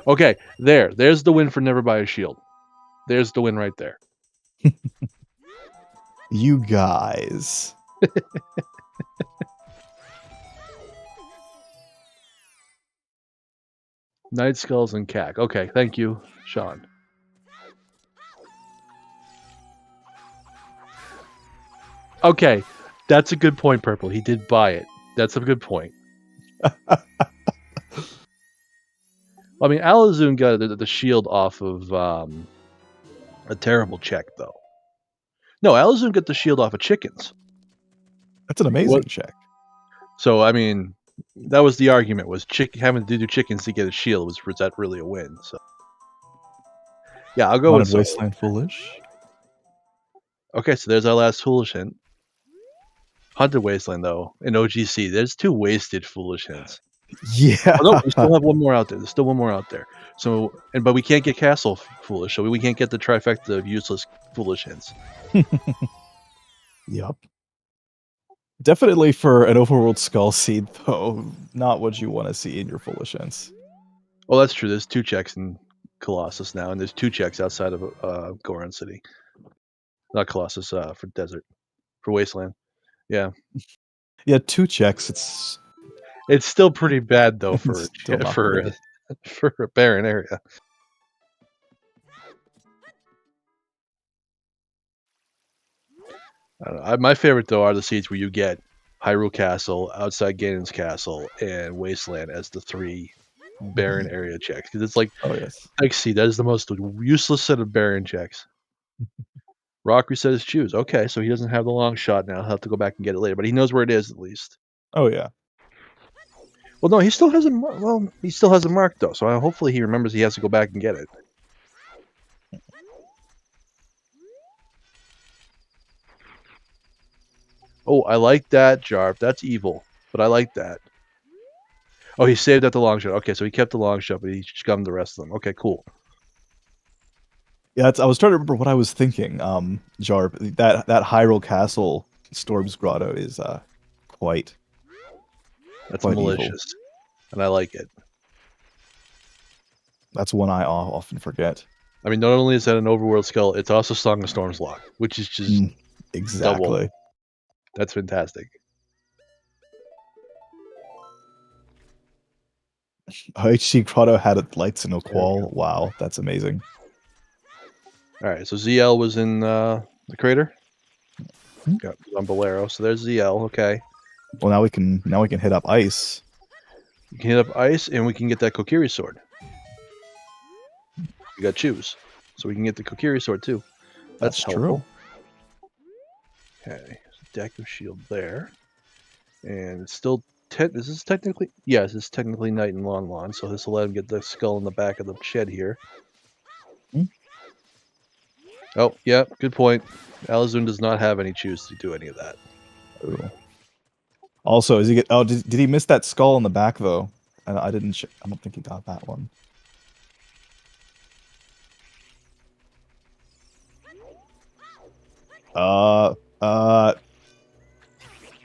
Okay, there's the win for Never Buy a Shield. There's the win right there. You guys. Night Skulls and Cack. Okay, thank you, Sean. Okay, that's a good point, Purple. He did buy it. That's a good point. I mean, Alaszun got the shield off of a terrible check, though. No, Alaszun got the shield off of chickens. That's an amazing check. So, I mean, that was the argument, was having to do chickens to get a shield. Was that really a win? So, yeah, I'll go with Wasteland Foolish. Okay, so there's our last foolish hint. Haunted Wasteland, though, in OGC, there's 2 wasted foolish hints. Yeah. Oh, no, we still have one more out there. There's still one more out there. So, but we can't get Castle Foolish, so we can't get the trifecta of useless foolish hints. Yep. Definitely for an overworld skull seed, though, not what you want to see in your foolish hints. Oh, that's true. There's 2 checks in Colossus now, and there's 2 checks outside of Goron City. Not Colossus, for Desert. For Wasteland. Yeah. Yeah, 2 checks. It's still pretty bad, though, for a barren area. I don't know. My favorite, though, are the seeds where you get Hyrule Castle, outside Ganon's Castle, and Wasteland as the 3 barren area checks. Because it's like, oh yes, XC, that is the most useless set of barren checks. Rock reset his shoes. Okay, so he doesn't have the long shot now. He'll have to go back and get it later, but he knows where it is at least. Oh yeah. Well, no, he still hasn't. Well, he still hasn't marked though, so hopefully he remembers he has to go back and get it. Oh, I like that, Jarv. That's evil, but I like that. Oh, he saved at the long shot. Okay, so he kept the long shot, but he scummed the rest of them. Okay, cool. Yeah, I was trying to remember what I was thinking. Jarv, that Hyrule Castle Storm's Grotto is quite. That's quite malicious, evil. And I like it. That's one I often forget. I mean, not only is that an overworld skull, it's also Song of Storms lock, which is just exactly. Double. That's fantastic. HC Grotto had lights in a qual. Wow, that's amazing. All right, so ZL was in the crater. Got on Bolero. So there's ZL. Okay. Well, now we can hit up ice. We can hit up ice, and we can get that Kokiri sword. We got choose, so we can get the Kokiri sword too. That's helpful. True. Okay, deck of shield there, and it's still this is technically this is technically night in Lon Lon, so this will let him get the skull in the back of the shed here. Oh yeah, good point. Alaszun does not have any choose to do any of that. Ooh. Also, is he get? Oh, did he miss that skull in the back though? I didn't. I don't think he got that one.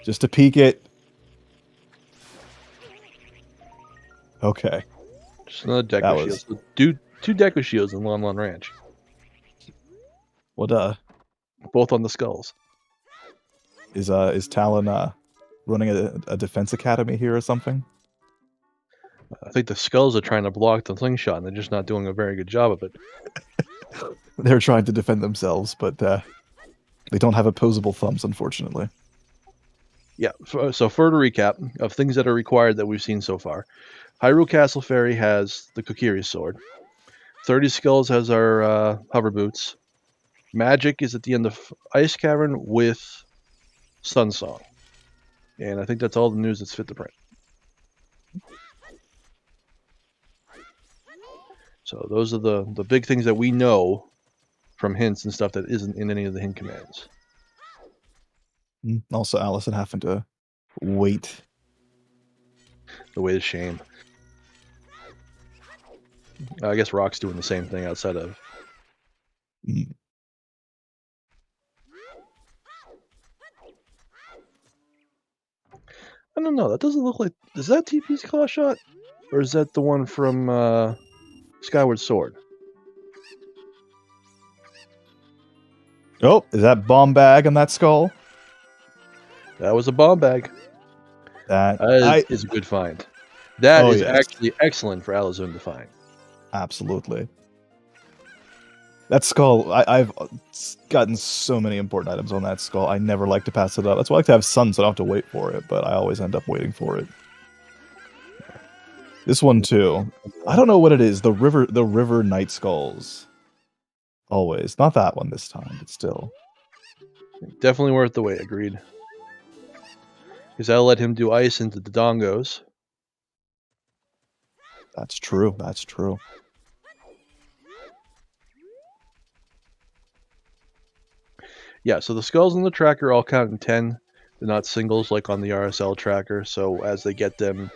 Just to peek it. Okay. Just another deck of shields. So two deck of shields in Lon Lon Ranch. What both on the skulls. Is Talon running a defense academy here or something? I think the skulls are trying to block the slingshot, and they're just not doing a very good job of it. They're trying to defend themselves, but they don't have opposable thumbs, unfortunately. Yeah, so further recap of things that are required that we've seen so far. Hyrule Castle Fairy has the Kokiri sword. 30 Skulls has our hover boots. Magic is at the end of Ice Cavern with Sun Song. And I think that's all the news that's fit to print. So those are the big things that we know from hints and stuff that isn't in any of the hint commands. Also, Alaszun having to wait. The way of shame. I guess Rock's doing the same thing outside of. I don't know. That doesn't look like. Is that TP's claw shot, or is that the one from Skyward Sword? Oh, is that bomb bag on that skull? That was a bomb bag. That is a good find. That is actually excellent for Alaszun to find. Absolutely. That skull, I've gotten so many important items on that skull. I never like to pass it up. That's why I like to have Sun, so I don't have to wait for it, but I always end up waiting for it. This one too. I don't know what it is. The river night skulls. Always. Not that one this time, but still. Definitely worth the wait, agreed. Because that'll let him do ice into the dongos. That's true. That's true. Yeah, so the skulls on the tracker all count in 10. They're not singles like on the RSL tracker, so as they get them,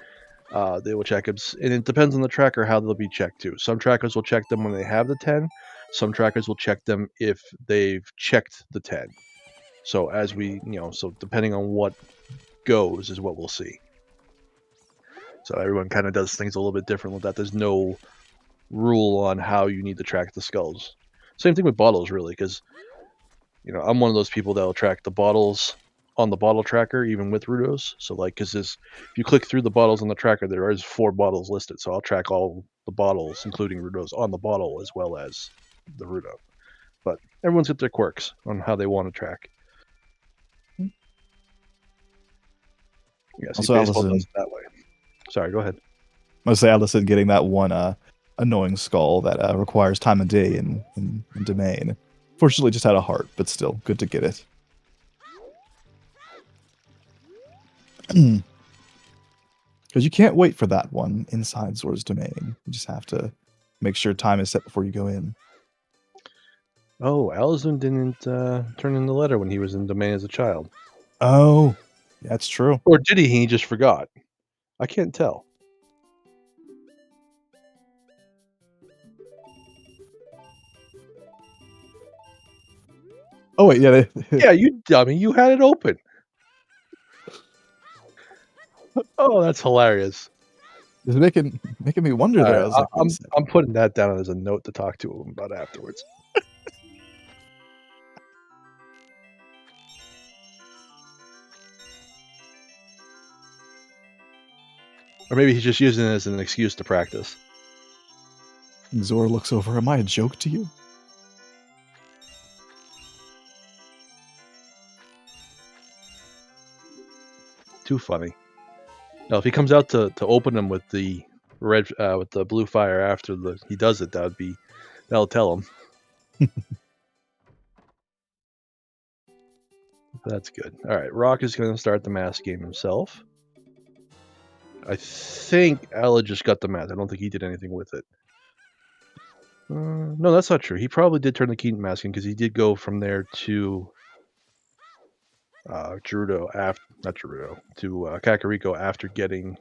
they will check them. And it depends on the tracker how they'll be checked too. Some trackers will check them when they have the 10. Some trackers will check them if they've checked the 10. So as we, so depending on what goes is what we'll see. So everyone kind of does things a little bit different with that. There's no rule on how you need to track the skulls. Same thing with bottles, really, because I'm one of those people that will track the bottles on the bottle tracker, even with Rudos. So because if you click through the bottles on the tracker, there is 4 bottles listed. So I'll track all the bottles, including Rudos, on the bottle as well as the Rudo. But everyone's got their quirks on how they want to track. Yes, also, baseball does it that way. Sorry, go ahead. I was say Alaszun getting that one annoying skull that requires time of day in domain. Fortunately, just had a heart, but still good to get it. Because you can't wait for that one inside Zora's domain. You just have to make sure time is set before you go in. Oh, Alaszun didn't turn in the letter when he was in domain as a child. Oh, that's true. Or did he? He just forgot. I can't tell. Oh wait, yeah. Yeah, you dummy! You had it open. Oh, that's hilarious. It's making me wonder there. I was like, I'm putting that down as a note to talk to him about afterwards. Or maybe he's just using it as an excuse to practice. Zora looks over. Am I a joke to you? too funny. Now, if he comes out to open them with the red with the blue fire after he does it, that'll tell him. That's good. All right, Rock is going to start the mask game himself. I think Ella just got the mask. I don't think he did anything with it. No, that's not true. He probably did turn the Keaton mask in because he did go from there to Kakariko after getting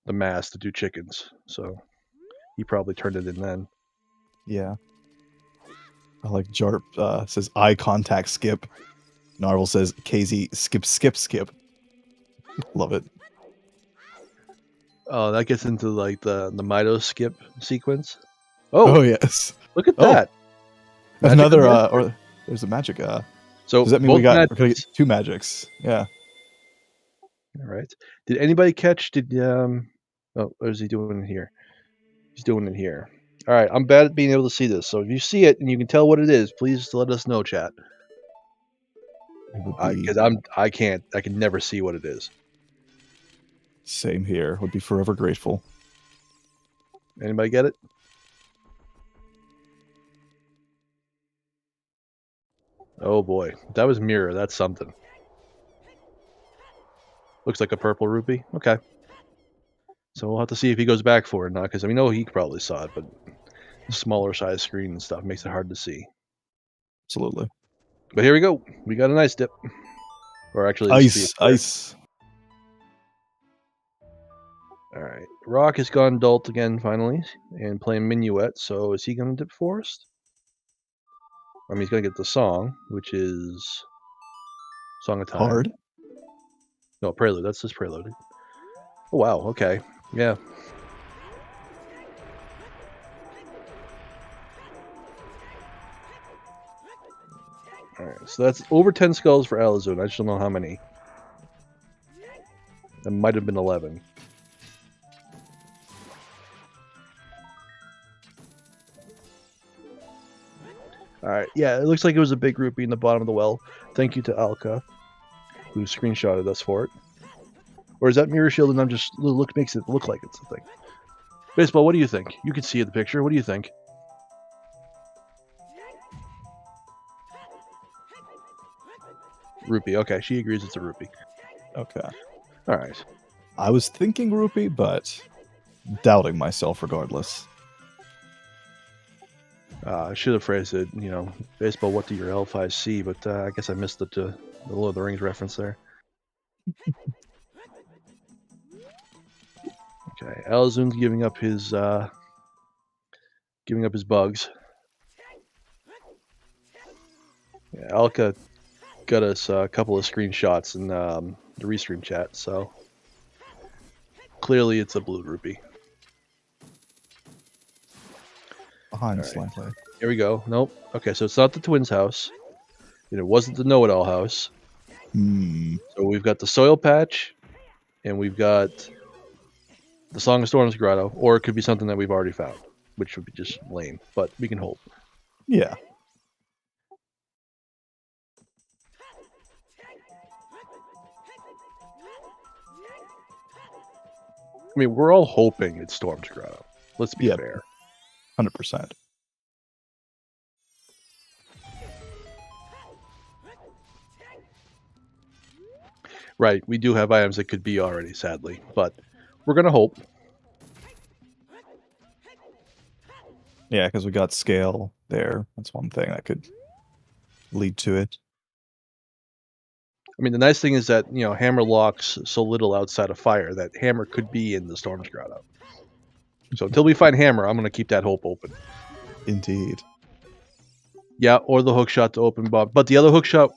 the mask to do chickens. So he probably turned it in then. Yeah. I like Jarp says eye contact skip. Narvel says KZ skip. Love it. Oh, that gets into like the Mido skip sequence. Oh yes. Look at that. Magic another or there's a magic so does that mean we got two magics? Yeah. All right. Did anybody catch oh, what is he doing in here? He's doing it here. All right, I'm bad at being able to see this. So if you see it and you can tell what it is, please let us know, chat. Because I can never see what it is. Same here. Would be forever grateful. Anybody get it? Oh boy, that was mirror. That's something. Looks like a purple rupee. Okay. So we'll have to see if he goes back for it or not, because we know he probably saw it, but the smaller size screen and stuff makes it hard to see. Absolutely. But here we go. We got an ice dip. Or actually, ice. All right. Rock has gone adult again finally and playing Minuet. So is he going to dip forest? I mean, he's going to get the song, which is Song of Time. Hard. No, Prelude. That's his Prelude. Oh, wow. Okay. Yeah. All right. So that's over 10 skulls for Alaszun. I just don't know how many. That might have been 11. All right. Yeah, it looks like it was a big rupee in the bottom of the well. Thank you to Alka, who screenshotted us for it. Or is that mirror shield and I'm just makes it look like it's a thing? Baseball, what do you think? You can see in the picture. What do you think? Rupee. Okay, she agrees it's a rupee. Okay. All right. I was thinking rupee, but doubting myself regardless. I should have phrased it, baseball, what do your elf eyes see? But I guess I missed the Lord of the Rings reference there. Okay, Alaszun's giving up his bugs. Yeah, Alka got us a couple of screenshots in the restream chat, so clearly it's a blue rupee. Behind slightly. Here we go. Nope. Okay, so it's not the twins' house. And it wasn't the know-it-all house. So we've got the soil patch, and we've got the Song of Storms grotto, or it could be something that we've already found, which would be just lame, but we can hope. Yeah. I mean, we're all hoping it's Storms grotto. Let's be fair. 100%. Right, we do have items that could be already, sadly, but we're going to hope. Yeah, because we got scale there. That's one thing that could lead to it. I mean, the nice thing is that, Hammer locks so little outside of fire that Hammer could be in the Storms grotto. So until we find Hammer, I'm going to keep that hope open. Indeed. Yeah, or the hook shot to open bomb. But the other hook shot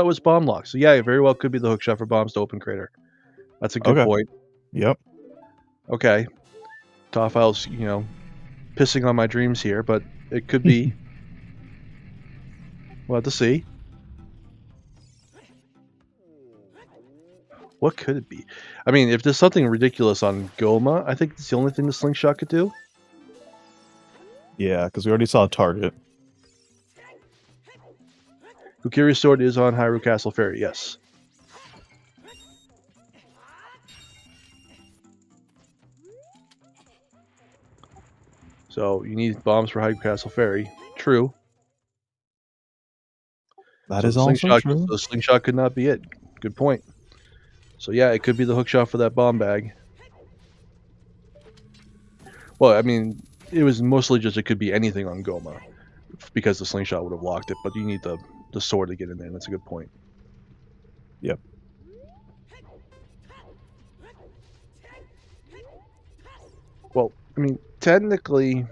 was bomb lock. So yeah, it very well could be the hook shot for bombs to open crater. That's a good point. Yep. Okay. Tophile's, pissing on my dreams here, but it could be. We'll have to see. What could it be? I mean, if there's something ridiculous on Goma, I think it's the only thing the slingshot could do. Yeah, because we already saw a target. Kukiri's sword is on Hyrule Castle Ferry, yes. So you need bombs for High Castle Ferry. True. That is also true. The slingshot could not be it. Good point. So yeah, it could be the hookshot for that bomb bag. Well, I mean, it was mostly just it could be anything on Goma, because the slingshot would have locked it. But you need the sword to get in there. That's a good point. Yep. Well, I mean, technically,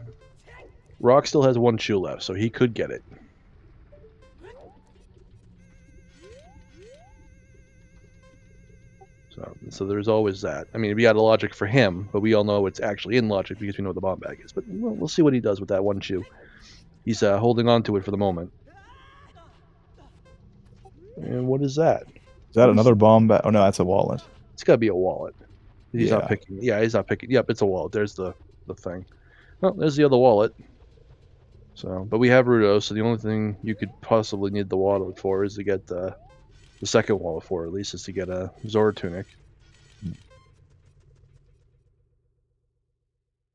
Rock still has one shoe left, so he could get it. So there's always that. I mean, it'd be out of logic for him, but we all know it's actually in logic because we know what the bomb bag is. But we'll see what he does with that one shoe. He's holding on to it for the moment. And what is that? Is that another bomb bag? Oh no, that's a wallet. It's got to be a wallet. He's Yeah. not picking. Yeah, he's not picking. Yep, it's a wallet. There's the thing. Oh, there's the other wallet. So, but we have Rudo, so the only thing you could possibly need the wallet for is to get the second wallet for, at least, is to get a Zora tunic.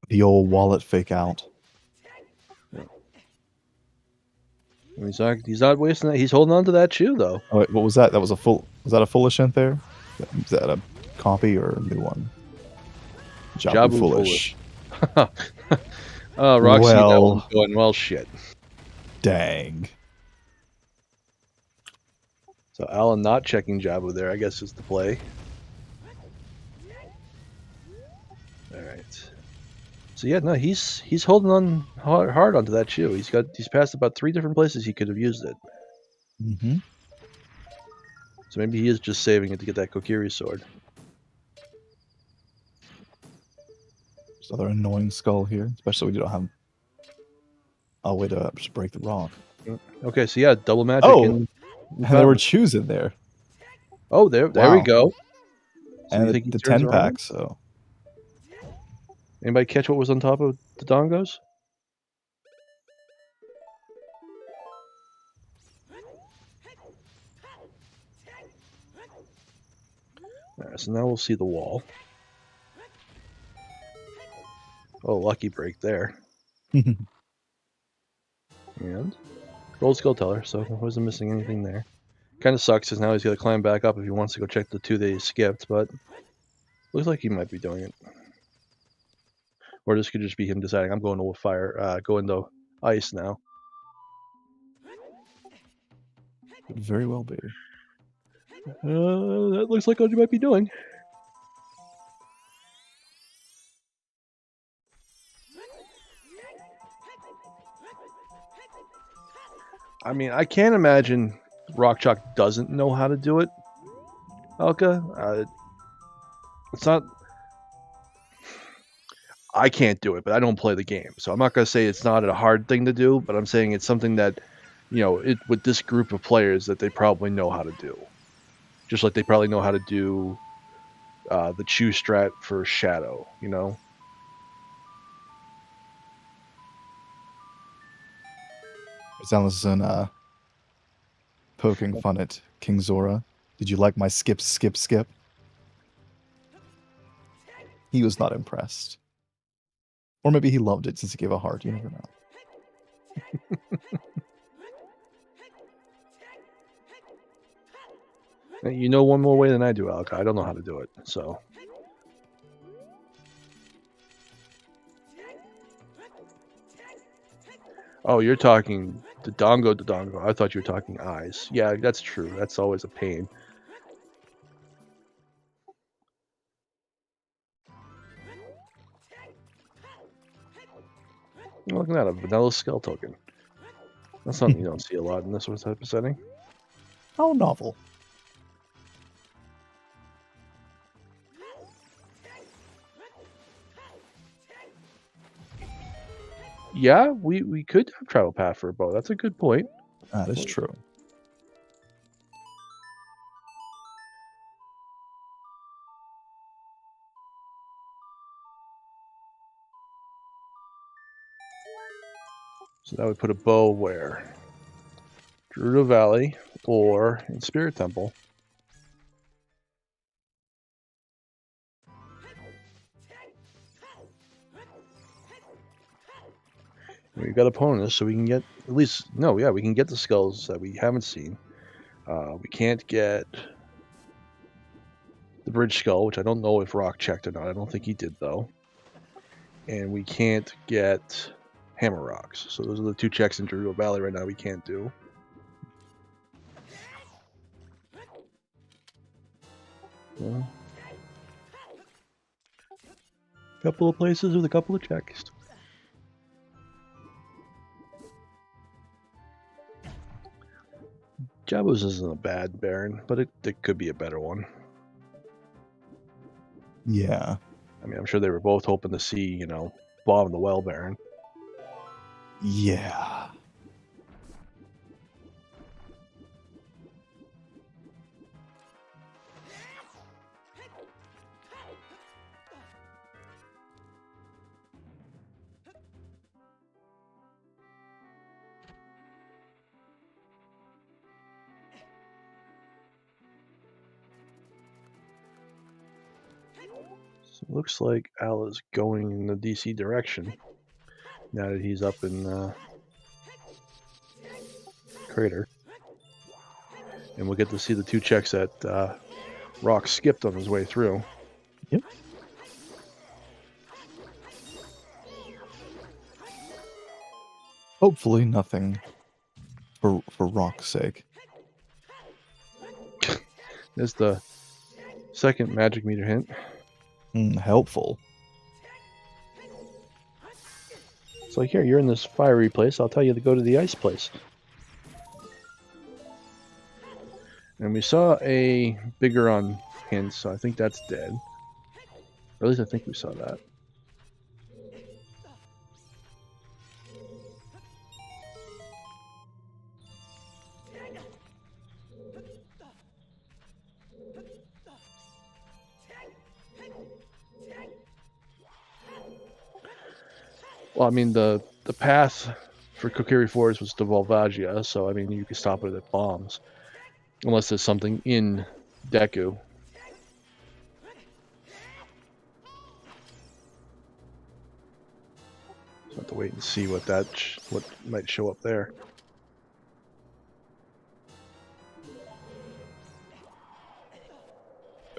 The old wallet fake out. Yeah. He's not wasting that. He's holding on to that shoe though. Oh wait, what was that? That was a full. Was that a foolish ent there? Is that a copy or a new one? Jabu foolish. Roxy, that Well. one's going well. Shit. Dang. So Alan not checking Jabu there, I guess, is the play. All right. So yeah, no, he's holding on hard onto that shoe. He's passed about 3 different places he could have used it. Mm-hmm. So maybe he is just saving it to get that Kokiri sword. There's another annoying skull here, especially when you don't have a way to just break the rock. Okay, so yeah, double magic. Oh, and there were shoes in there. Oh, there Wow. we go. So And you think he the turns 10 around? pack, so. Anybody catch what was on top of the dongos? Alright, so now we'll see the wall. Oh, lucky break there. And gold skill teller, so I wasn't missing anything there. Kind of sucks because now he's got to climb back up if he wants to go check the 2 that he skipped, but looks like he might be doing it. Or this could just be him deciding, I'm going to fire, going to ice now. Could very well be. That looks like what you might be doing. I mean, I can't imagine rockchalk doesn't know how to do it, Alka. It's not... I can't do it, but I don't play the game. So I'm not going to say it's not a hard thing to do, but I'm saying it's something that, you know, with this group of players that they probably know how to do. Just like they probably know how to do the chew strat for Shadow, you know? It's Alaszun poking fun at King Zora. Did you like my skip, skip, skip? He was not impressed. Or maybe he loved it since he gave a heart. You never know. You know one more way than I do, Alka. I don't know how to do it, so... Oh, you're talking the dongo. I thought you were talking eyes. Yeah, that's true. That's always a pain. I'm looking at a vanilla skull token. That's something you don't see a lot in this sort of type of setting. How novel. Yeah, we could have travel path for a bow. That's a good point. That is true. So that would put a bow where? Gerudo Valley or in Spirit Temple. We've got opponents, so we can get at least we can get the skulls that we haven't seen. We can't get the bridge skull, which I don't know if Rock checked or not. I don't think he did though. And we can't get hammer rocks. So those are the two checks in Gerudo Valley right now we can't do. Yeah. Couple of places with a couple of checks. Jabos isn't a bad Baron, but it could be a better one. Yeah. I mean, I'm sure they were both hoping to see, Bomb the Well Baron. Yeah. So it looks like Al is going in the DC direction now that he's up in Crater. And we'll get to see the two checks that Rock skipped on his way through. Yep. Hopefully nothing for Rock's sake. There's the second magic meter hint. Helpful. It's like, here, you're in this fiery place. I'll tell you to go to the ice place. And we saw a bigger on hint, so I think that's dead. Or at least I think we saw that. Well, I mean, the path for Kokiri Forest was to Volvagia, so I mean, you could stop it at bombs. Unless there's something in Deku. So I have to wait and see what might show up there.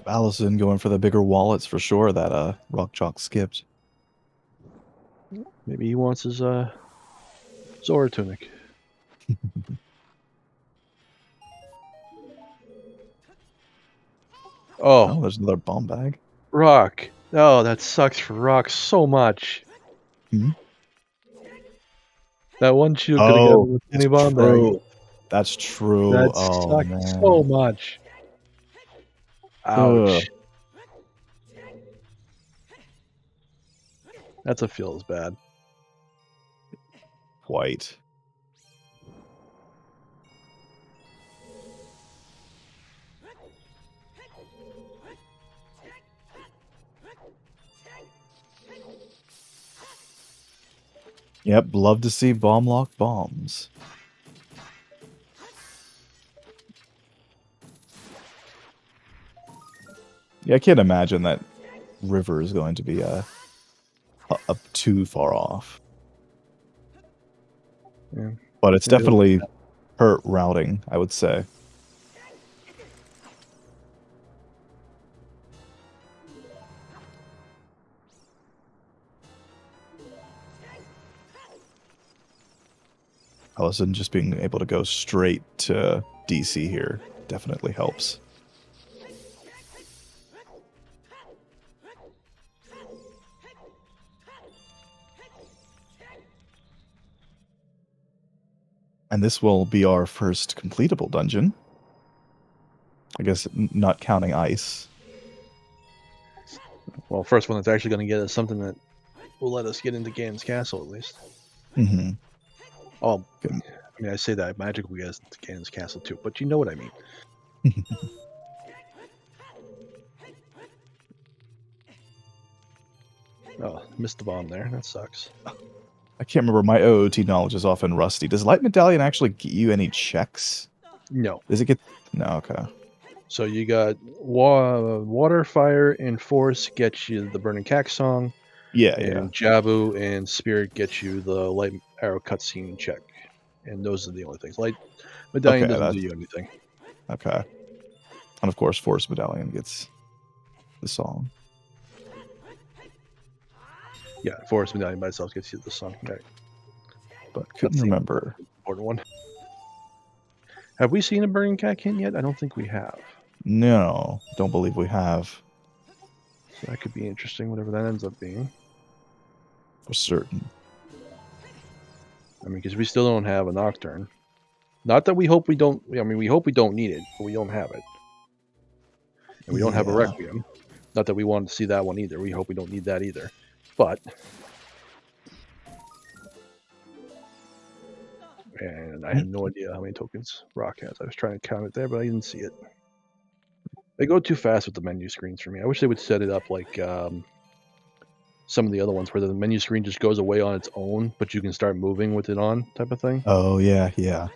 Alaszun going for the bigger wallets for sure that rockchalk skipped. Maybe he wants his Zora tunic. Oh, there's another bomb bag. Rock. Oh, that sucks for Rock so much. Hmm? That one shield could have gotten any bomb bag. That's true. That sucks sucks so much. Ouch. That's a feels bad. Quite. Yep, love to see bomb lock bombs. Yeah, I can't imagine that river is going to be up too far off. Yeah. But it's definitely hurt routing, I would say. Alaszun just being able to go straight to DC here definitely helps. And this will be our first completable dungeon. I guess not counting ice. Well, first one that's actually going to get us something that will let us get into Ganon's castle at least. Mm-hmm. Oh, I mean, I say that magic will get us into Ganon's castle too, but you know what I mean. Oh, missed the bomb there. That sucks. I can't remember. My OOT knowledge is often rusty. Does Light Medallion actually get you any checks? No. Does it get... No, okay. So you got water, fire, and force get you the Burning Cack song. Yeah, And Jabu and Spirit get you the light arrow cutscene check. And those are the only things. Light Medallion doesn't do you anything. Okay. And of course, Force Medallion gets the song. Yeah, Force Medallion by itself gets you the song. Right. But couldn't remember. Important one. Have we seen a Burning Cat hint yet? I don't think we have. No, don't believe we have. So that could be interesting, whatever that ends up being. For certain. I mean, because we still don't have a Nocturne. Not that we hope we don't. I mean, we hope we don't need it, but we don't have it. And we don't have a Requiem. Not that we wanted to see that one either. We hope we don't need that either. But. And I have no idea how many tokens Rock has. I was trying to count it there, but I didn't see it. They go too fast with the menu screens for me. I wish they would set it up like some of the other ones where the menu screen just goes away on its own, but you can start moving with it on type of thing. Oh, yeah, yeah.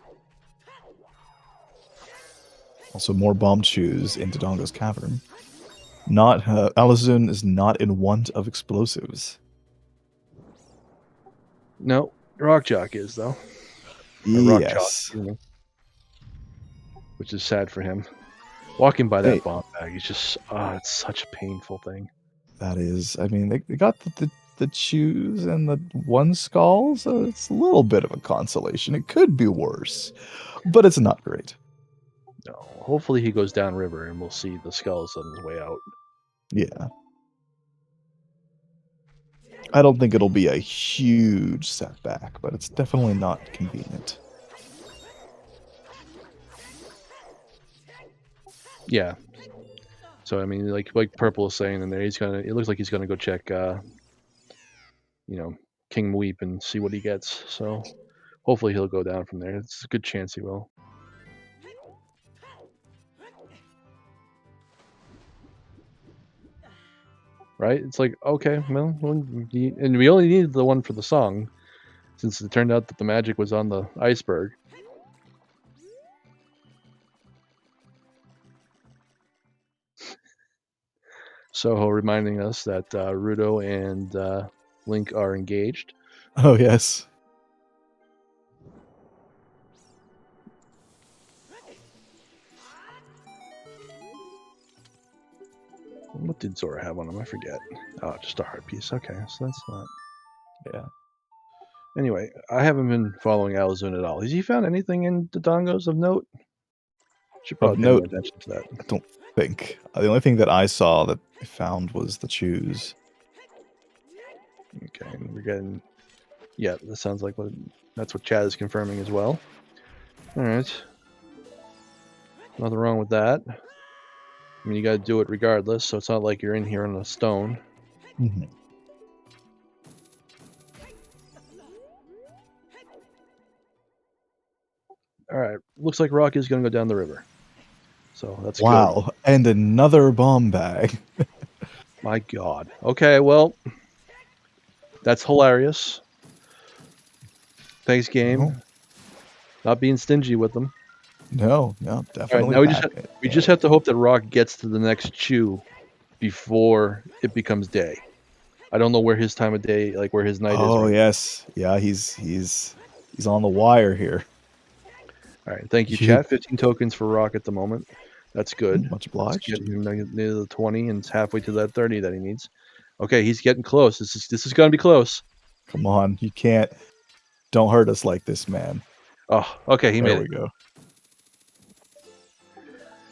Also, more bomb shoes in Dodongo's cavern. Not Alaszun is not in want of explosives. No, Rockchalk is though. Yes. Rockchalk, which is sad for him. Walking by that bomb bag is just it's such a painful thing. That is. I mean, they got the shoes and the one skull, so it's a little bit of a consolation. It could be worse, but it's not great. No, hopefully he goes downriver and we'll see the skulls on his way out. Yeah. I don't think it'll be a huge setback, but it's definitely not convenient. Yeah. So I mean, like Purple is saying in there, it looks like he's gonna go check, King Weep and see what he gets. So hopefully he'll go down from there. It's a good chance he will. Right? It's like, okay, well, and we only needed the one for the song, since it turned out that the magic was on the iceberg. Soho reminding us that Rudo and Link are engaged. Oh, yes. What did Zora have on him? I forget. Oh, just a heart piece. Okay, so that's not. Yeah. Anyway, I haven't been following Alaszun at all. Has he found anything in the Dongos of note? Should probably pay more attention to that. I don't think. The only thing that I saw that I found was the shoes. Okay, we're getting. Yeah, this sounds like that's what Chad is confirming as well. All right. Nothing wrong with that. I mean, you got to do it regardless, so it's not like you're in here on a stone. Mm-hmm. All right, looks like Rock is going to go down the river. So that's wow, good. And another bomb bag. My God. Okay, well, that's hilarious. Thanks, game. Oh. Not being stingy with them. No, definitely. All right, now we just have to hope that Rock gets to the next chew before it becomes day. I don't know where his time of day, like where his night is. Oh yes, yeah, he's on the wire here. All right, thank you, chat. 15 tokens for Rock at the moment. That's good. Much obliged. He's getting near the 20 and it's halfway to that 30 that he needs. Okay, he's getting close. This is going to be close. Come on, you can't. Don't hurt us like this, man. Oh, okay, he made it. There we go.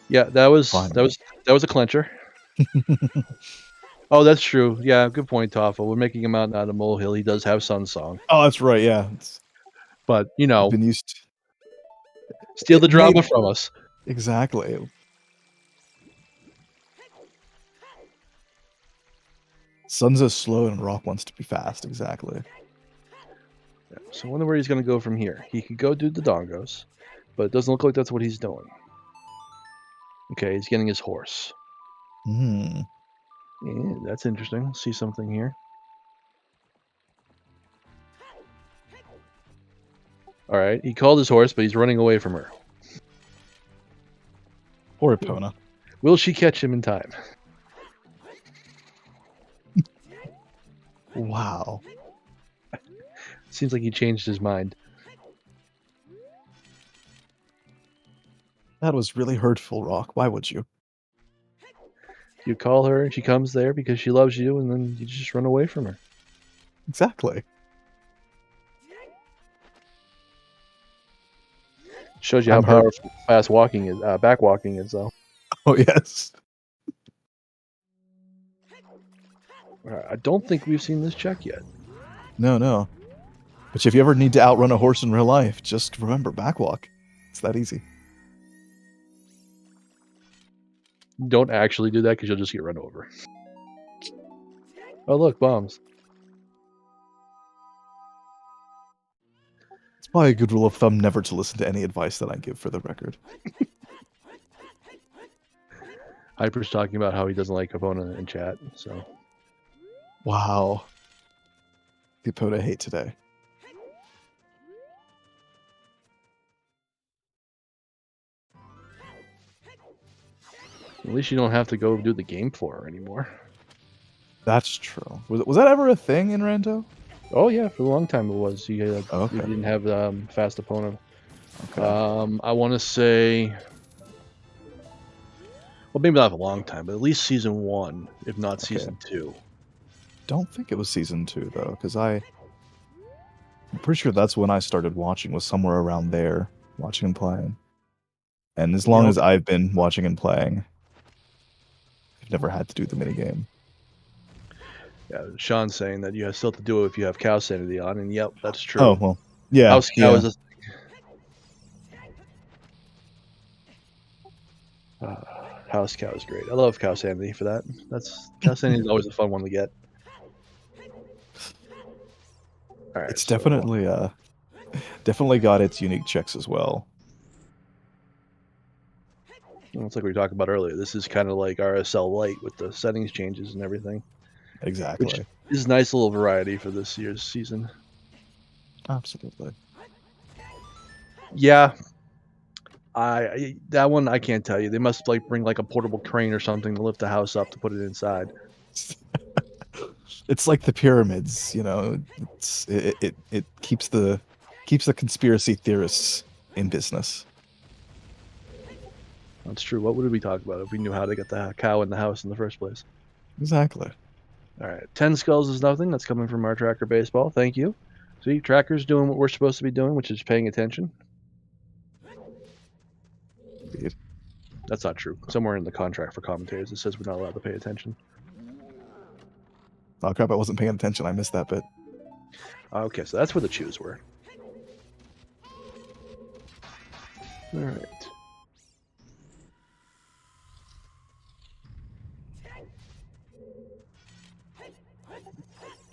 Yeah, that was a clincher. Oh, that's true. Yeah, good point, Toffa. We're making him out of molehill. He does have Sun Song. Oh, that's right. Yeah, but been used to... steal the drama from us. Exactly. Sun's is slow and Rock wants to be fast. Exactly. Yeah, so I wonder where he's going to go from here. He could go do the Dongos, but it doesn't look like that's what he's doing. Okay, he's getting his horse. Hmm. Yeah, that's interesting. Let's see something here. All right, he called his horse, but he's running away from her. Poor Epona. Will she catch him in time? Wow. Seems like he changed his mind. That was really hurtful, Rock. Why would you? You call her and she comes there because she loves you, and then you just run away from her. Exactly. Shows you how powerful fast walking is, back walking is, though. Oh, yes. I don't think we've seen this check yet. No. But if you ever need to outrun a horse in real life, just remember backwalk. It's that easy. Don't actually do that because you'll just get run over. Oh, look, bombs. It's probably a good rule of thumb never to listen to any advice that I give, for the record. Hyper's talking about how he doesn't like Capona in chat, so. Wow. Capona hate today. At least you don't have to go do the game for her anymore. That's true. Was that ever a thing in Rando? Oh yeah, for a long time it was. You Okay. didn't have fast opponent. Okay. I want to say, well, maybe not a long time, but at least season 1, if not season 2. Don't think it was season 2 though, because I'm pretty sure that's when I started watching. Was somewhere around there, watching and playing. And as long as I've been watching and playing, I've never had to do the minigame. Yeah, Sean's saying that you still have to do it if you have cow sanity on, and yep, that's true. Oh well, yeah. House cow is House cow is great. I love cow sanity for that. Cow sanity is always a fun one to get. All right, it's definitely got its unique checks as well. It's like we talked about earlier. This is kind of like RSL Lite with the settings changes and everything. Exactly. Which is a nice little variety for this year's season. Absolutely. Yeah. That one I can't tell you. They must bring a portable crane or something to lift the house up to put it inside. It's like the pyramids, you know. It keeps the conspiracy theorists in business. That's true. What would we talk about if we knew how to get the cow in the house in the first place? Exactly. All right. 10 skulls is nothing. That's coming from our tracker baseball. Thank you. See, tracker's doing what we're supposed to be doing, which is paying attention. Indeed. That's not true. Somewhere in the contract for commentators it says we're not allowed to pay attention. Oh crap, I wasn't paying attention. I missed that bit. Okay, so that's where the chews were. All right.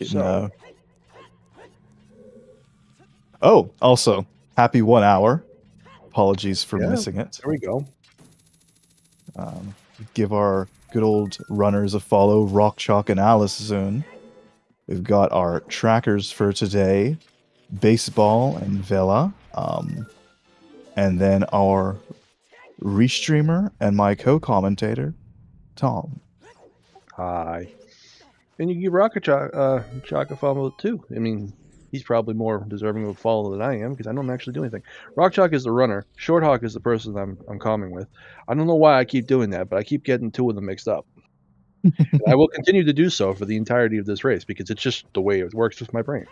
So. Oh, also, happy 1 hour. Apologies for missing it. There we go. Give our good old runners a follow, rockchalk and Alaszun. We've got our trackers for today, baseball and Vela. And then our restreamer and my co-commentator, Tom. Hi. And you can give rockchalk a follow too. I mean, he's probably more deserving of a follow than I am because I don't actually do anything. Rockchalk is the runner. Shorthawk is the person I'm calming with. I don't know why I keep doing that, but I keep getting two of them mixed up. I will continue to do so for the entirety of this race because it's just the way it works with my brain.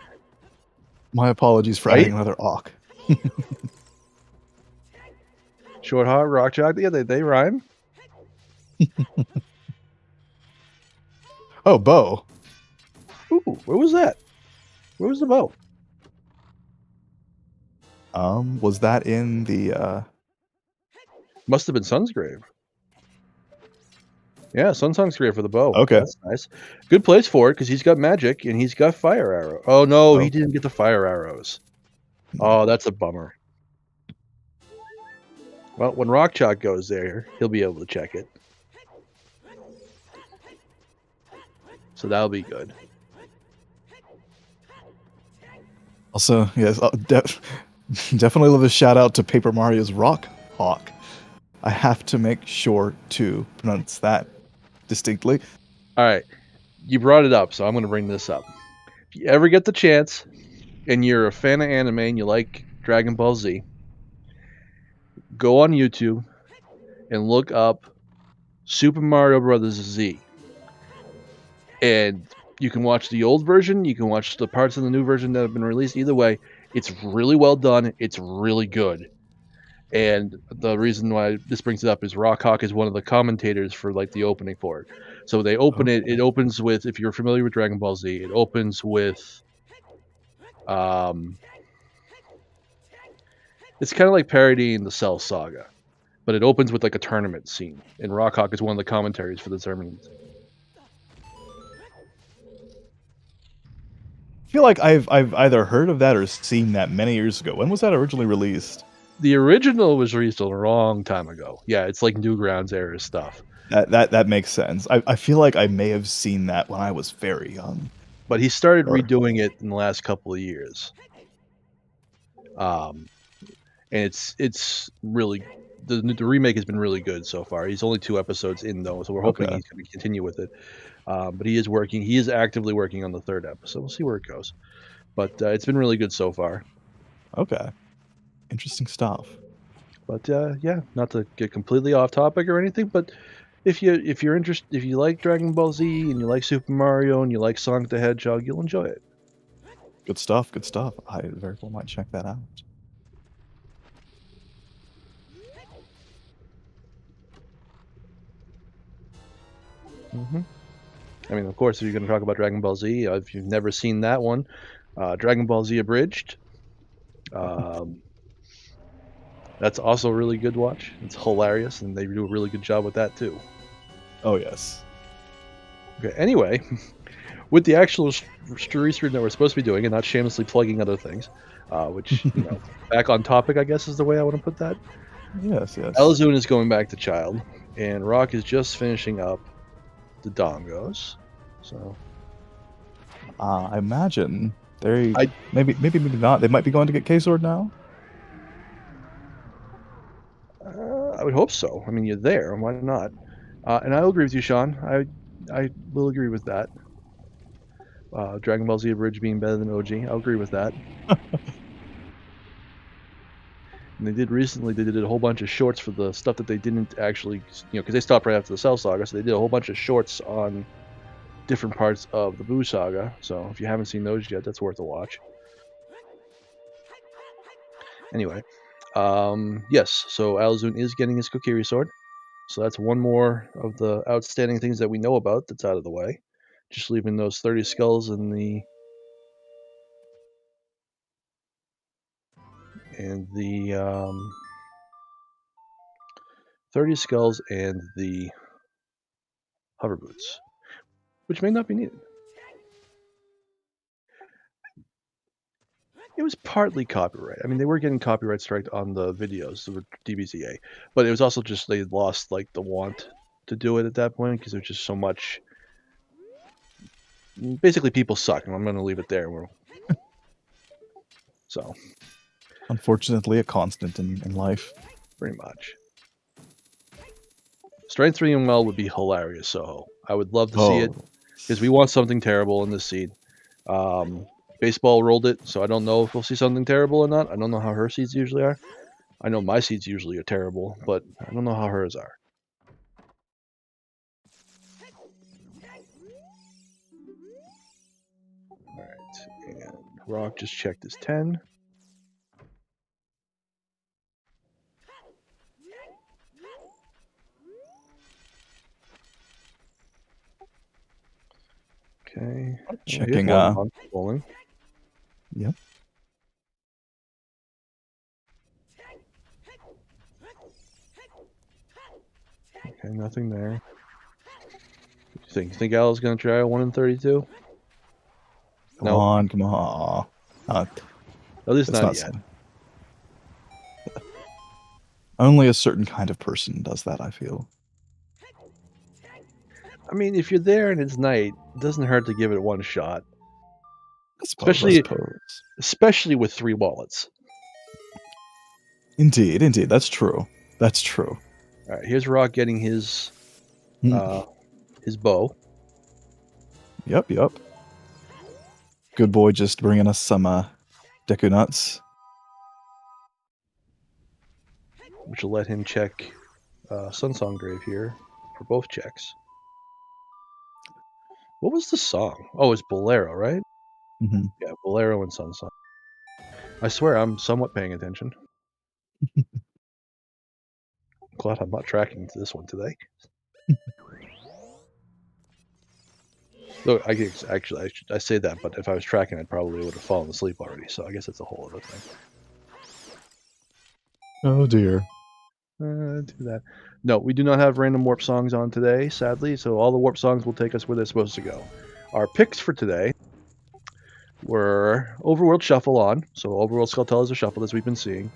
My apologies for adding another awk. Shorthawk, rockchalk, yeah, they rhyme. Oh, bow. Ooh, where was that? Where was the bow? Was that in the Must have been Sunsgrave. Yeah, Sunsgrave for the bow. Okay. That's nice. Good place for it because he's got magic and he's got fire arrow. Oh no, he didn't get the fire arrows. Oh, that's a bummer. Well, when Rockchalk goes there, he'll be able to check it. So that'll be good. Also, yes, definitely love a shout out to Paper Mario's Rock Hawk. I have to make sure to pronounce that distinctly. All right, you brought it up, so I'm going to bring this up. If you ever get the chance and you're a fan of anime and you like Dragon Ball Z, go on YouTube and look up Super Mario Brothers Z. And you can watch the old version, you can watch the parts of the new version that have been released. Either way, it's really well done. It's really good. And the reason why this brings it up is Rockhawk is one of the commentators for like the opening for it. So they open it. It opens with, if you're familiar with Dragon Ball Z, it opens with, it's kind of like parodying the Cell Saga, but it opens with like a tournament scene, and Rockhawk is one of the commentaries for the tournament. I feel like I've either heard of that or seen that many years ago. When was that originally released? The original was released a long time ago. Yeah, it's like Newgrounds era stuff. That makes sense. I feel like I may have seen that when I was very young. But he started redoing it in the last couple of years. And it's really the remake has been really good so far. He's only 2 episodes in though, so we're hoping he's going to continue with it. But he is actively working on the 3rd episode. We'll see where it goes. But it's been really good so far. Okay. Interesting stuff. But yeah, not to get completely off topic or anything, but if you're interested, if you like Dragon Ball Z and you like Super Mario and you like Sonic the Hedgehog, you'll enjoy it. Good stuff. Good stuff. I very well might check that out. Mm-hmm. I mean, of course, if you're going to talk about Dragon Ball Z, if you've never seen that one, Dragon Ball Z Abridged. That's also a really good watch. It's hilarious, and they do a really good job with that too. Oh yes. Okay. Anyway, with the actual stream that we're supposed to be doing, and not shamelessly plugging other things, which back on topic, I guess is the way I want to put that. Yes, yes. Alaszun is going back to Child, and Rock is just finishing up the Dongos. So, I imagine maybe not. They might be going to get K-Sword now. I would hope so. I mean, you're there. Why not? And I'll agree with you, Sean. I will agree with that. Dragon Ball Z Abridged being better than OG. I'll agree with that. And they did a whole bunch of shorts for the stuff that they didn't actually, because they stopped right after the Cell Saga, so they did a whole bunch of shorts on different parts of the Boo Saga. So if you haven't seen those yet, that's worth a watch. Anyway, yes, so Alaszun is getting his Kokiri sword. So that's one more of the outstanding things that we know about that's out of the way. Just leaving those 30 skulls and the 30 skulls and the hover boots, which may not be needed. It was partly copyright. I mean, they were getting copyright strike on the videos, the DBZA, but it was also just they lost like the want to do it at that point because there's just so much. Basically, people suck, and I'm going to leave it there. So, unfortunately, a constant in life. Pretty much. Strength 3 and Well would be hilarious, Soho. I would love to see it because we want something terrible in this seed. Baseball rolled it, so I don't know if we'll see something terrible or not. I don't know how her seeds usually are. I know my seeds usually are terrible, but I don't know how hers are. Alright, and Rock just checked his 10. Okay. Checking rolling. Yep. Okay, nothing there. You think Al's gonna try a 1 in 32? Come on. At least not yet. Only a certain kind of person does that, I feel. I mean, if you're there and it's night, it doesn't hurt to give it one shot. Especially with 3 wallets. Indeed. That's true. All right, here's Rock getting his bow. Yep. Good boy just bringing us some Deku Nuts. Which will let him check Sunsong Grave here for both checks. What was the song? Oh, it's Bolero, right? Mhm. Yeah, Bolero and Sunsong. I swear I'm somewhat paying attention. Glad I'm not tracking this one today. Though I say that, but if I was tracking, I probably would have fallen asleep already. So I guess that's a whole other thing. Oh dear. Do that. No, we do not have random warp songs on today, sadly. So all the warp songs will take us where they're supposed to go. Our picks for today were Overworld Shuffle on. So Overworld Skulltell is a shuffle as we've been seeing.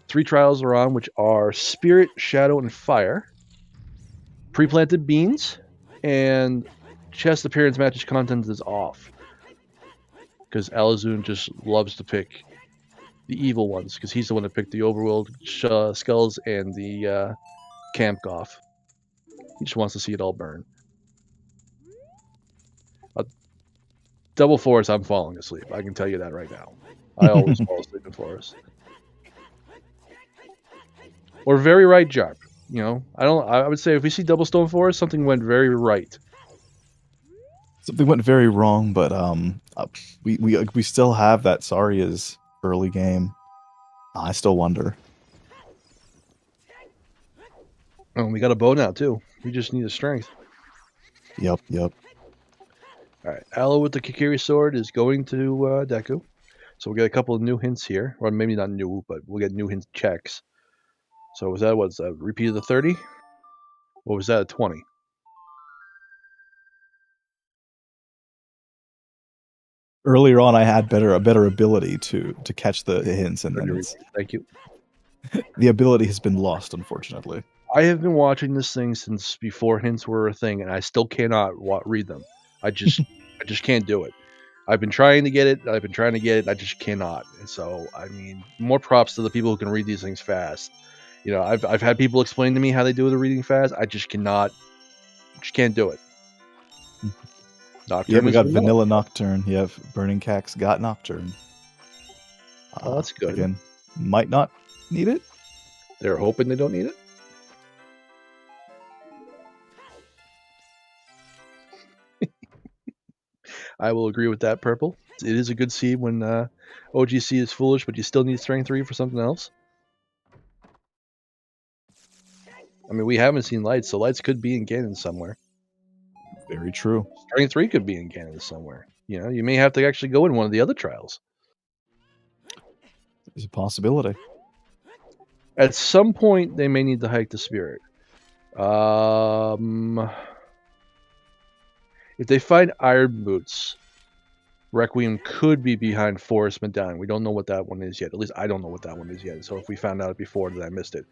3 trials are on, which are Spirit, Shadow, and Fire. Pre-planted beans, and chest appearance matches content is off. Because Alaszun just loves to pick the evil ones, because he's the one that picked the Overworld Skulls and the Camp Goth. He just wants to see it all burn. Double Forest, I'm falling asleep. I can tell you that right now. I always fall asleep in Forest. Or very right Jarp. You know, I would say if we see Double Stone Forest, something went very right. Something went very wrong, but we still have that Saria's early game. I still wonder. Oh, we got a bow now too. We just need a strength. Yep. All right, Aloe with the Kikiri sword is going to Deku. So we'll get a couple of new hints here, or maybe not new, but we'll get new hint checks. So was that what's a repeat of the 30? Or was that a 20? Earlier on, I had a better ability to catch the hints, and then Thank you. The ability has been lost, unfortunately. I have been watching this thing since before hints were a thing, and I still cannot read them. I just can't do it. I've been trying to get it. I just cannot. And so, I mean, more props to the people who can read these things fast. You know, I've had people explain to me how they do the reading fast. I just cannot. Just can't do it. Nocturne. Yeah, we got Vanilla Nocturne. You have Burning Cax got Nocturne. Oh, that's good. Again, might not need it. They're hoping they don't need it. I will agree with that, Purple. It is a good seed when OGC is foolish, but you still need Strength 3 for something else. I mean, we haven't seen Lights, so Lights could be in Ganon somewhere. Very true. Strength 3 could be in Ganon somewhere. You know, you may have to actually go in one of the other trials. There's a possibility. At some point, they may need to hike the Spirit. If they find Iron Boots, Requiem could be behind Forest Medallion. We don't know what that one is yet. At least I don't know what that one is yet. So if we found out before, then I missed it.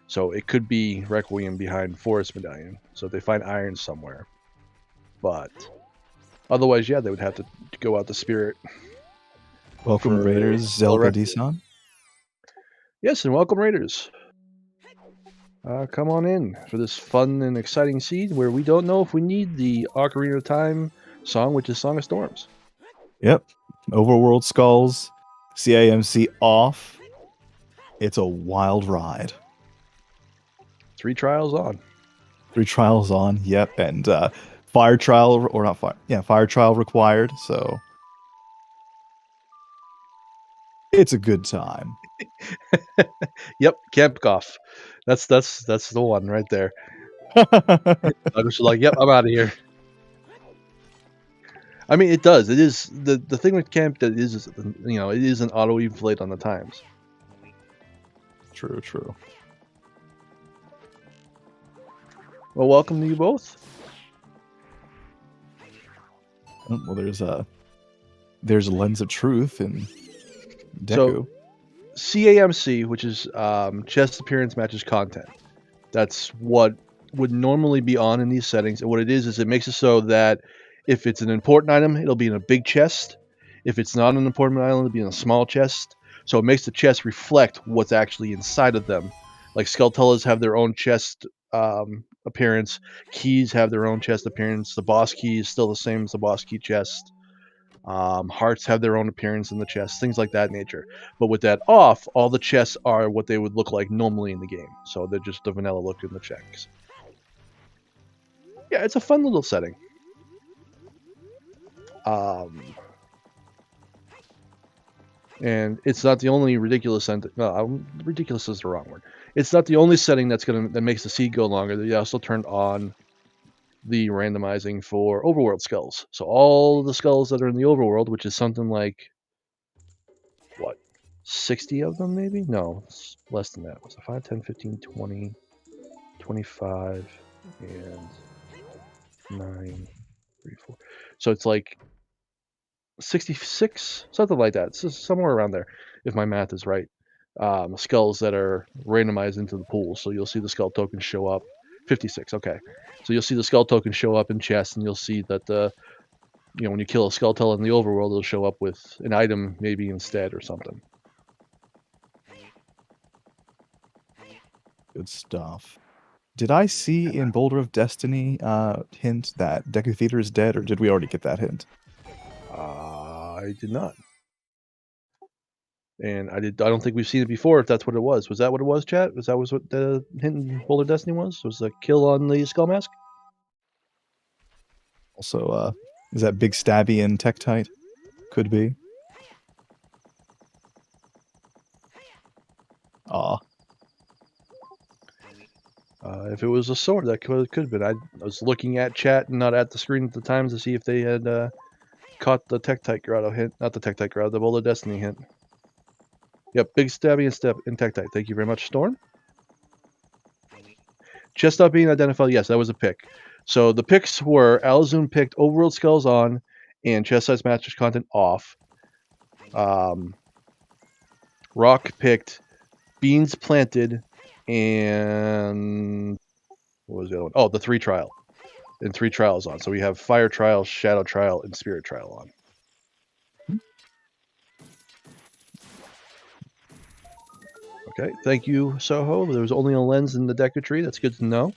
So it could be Requiem behind Forest Medallion. So if they find Iron somewhere. But otherwise, yeah, they would have to go out the Spirit. Welcome, Raiders. Zelda Desan. Yes, and welcome, Raiders. Come on in for this fun and exciting seed where we don't know if we need the Ocarina of Time song, which is Song of Storms. Yep. Overworld Skulls, CAMC off. It's a wild ride. 3 trials on. 3 trials on, yep. And fire trial, or not fire. Yeah, fire trial required, so it's a good time. Yep, Camp Goff. That's the one right there. I was like, yep, I'm out of here. I mean, it does. It is the thing with Camp that is, you know, it is an auto inflate on the times. True. Well, welcome to you both. Well, there's a lens of truth in Deku. So, CAMC, which is chest appearance matches content. That's what would normally be on in these settings. And what it is it makes it so that if it's an important item, it'll be in a big chest. If it's not an important item, it'll be in a small chest. So it makes the chest reflect what's actually inside of them. Like Skulltulas have their own chest appearance. Keys have their own chest appearance. The boss key is still the same as the boss key chest. Hearts have their own appearance in the chest, things like that nature. But with that off, all the chests are what they would look like normally in the game. So they're just the vanilla look in the checks. Yeah, it's a fun little setting. And it's not the only ridiculous ridiculous is the wrong word. It's not the only setting that makes the seed go longer. They also turned on the randomizing for overworld skulls. So all the skulls that are in the overworld, which is something like, what, 60 of them maybe? No, it's less than that. Was it 5, 10, 15, 20, 25, and 9, 3, 4. So it's like 66, something like that. It's just somewhere around there, if my math is right. Skulls that are randomized into the pool. So you'll see the skull tokens show up. 56, okay. So you'll see the skull tokens show up in chests, and you'll see that when you kill a skulltula in the overworld, it'll show up with an item maybe instead or something. Good stuff. Did I see in Boulder of Destiny hint that Deku Theater is dead, or did we already get that hint? I did not. And I don't think we've seen it before, if that's what it was. Was that what it was, chat? Was what the hint in Boulder Destiny was? Was a kill on the Skull Mask? Also, is that Big Stabby and Tektite? Could be. Aw. If it was a sword, that could have been. I was looking at chat and not at the screen at the time to see if they had caught the Tektite Grotto hint. Not the Tektite Grotto, the Boulder Destiny hint. Yep, Big Stabby and Tektite. Thank you very much, Storm. Chest not being identified. Yes, that was a pick. So the picks were Alaszun picked Overworld Skulls on and Chest Size Matches content off. Rock picked Beans Planted and what was the other one? Oh, the 3 Trial. And 3 Trials on. So we have Fire Trial, Shadow Trial, and Spirit Trial on. Okay, thank you, Soho. There was only a lens in the Deku tree. That's good to know.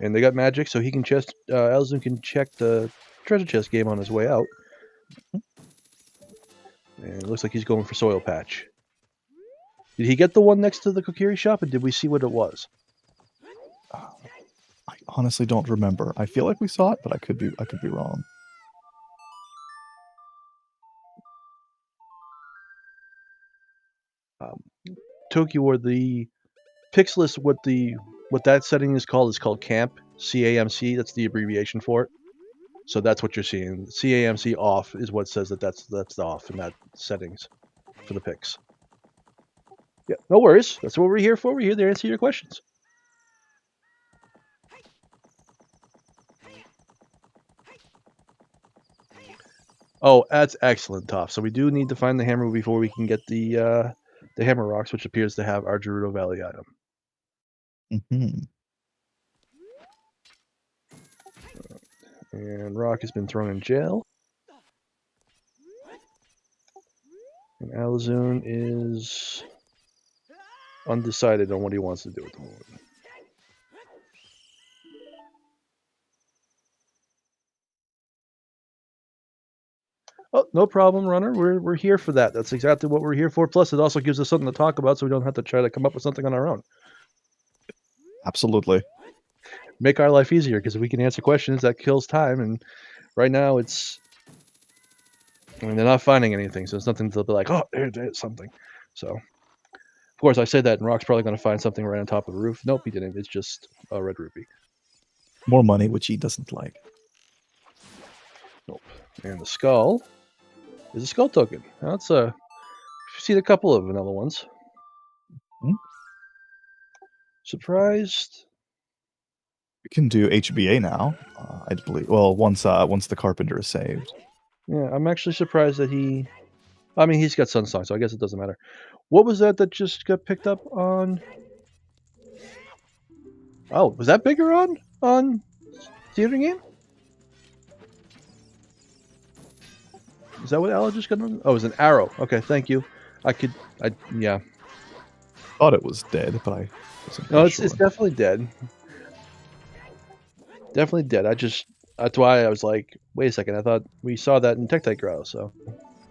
And they got magic, so he can Alaszun can check the treasure chest game on his way out. And it looks like he's going for Soil Patch. Did he get the one next to the Kokiri shop, and did we see what it was? I honestly don't remember. I feel like we saw it, but I could be wrong. Tokyo, the pix list, what that setting is called camp, CAMC. That's the abbreviation for it. So that's what you're seeing. CAMC off is what says that's off in that settings for the picks. Yeah, no worries. That's what we're here for. We're here to answer your questions. Oh, that's excellent, Toph. So we do need to find the hammer before we can get the hammer rocks, which appears to have our Gerudo Valley item. Mm-hmm. And Rock has been thrown in jail. And Alaszun is undecided on what he wants to do at the moment. Oh, no problem, Runner. We're here for that. That's exactly what we're here for. Plus, it also gives us something to talk about, so we don't have to try to come up with something on our own. Absolutely. Make our life easier, because if we can answer questions, that kills time. And right now, they're not finding anything, so it's nothing to be like, oh, there's something. So, of course, I say that, and Rock's probably going to find something right on top of the roof. Nope, he didn't. It's just a red rupee. More money, which he doesn't like. Nope. And the skull is a skull token. That's I've seen a couple of vanilla ones. Hmm? Surprised. We can do HBA now, I believe. Well, once the carpenter is saved. Yeah, I'm actually surprised that he's got Sunsong, so I guess it doesn't matter. What was that just got picked up on? Oh, was that bigger on theater game? Is that what Ella just got on? Oh, it was an arrow. Okay, thank you. Yeah. Thought it was dead, but it's definitely dead. Definitely dead. That's why I was like, wait a second. I thought we saw that in Tectite Grow. So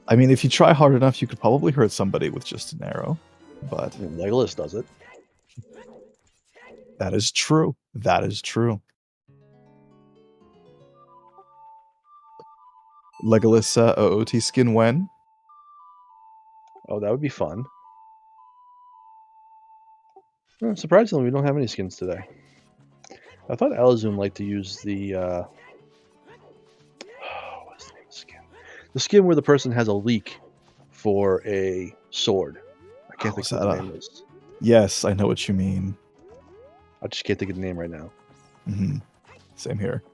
I mean, if you try hard enough, you could probably hurt somebody with just an arrow. But Legolas does it. that is true. That is true. Legolas OOT skin when? Oh, that would be fun. Surprisingly, we don't have any skins today. I thought Alaszun liked to use the what's the name of the skin? The skin where the person has a leak for a sword. I can't think of what the name is. Yes, I know what you mean. I just can't think of the name right now. Mm-hmm. Same here.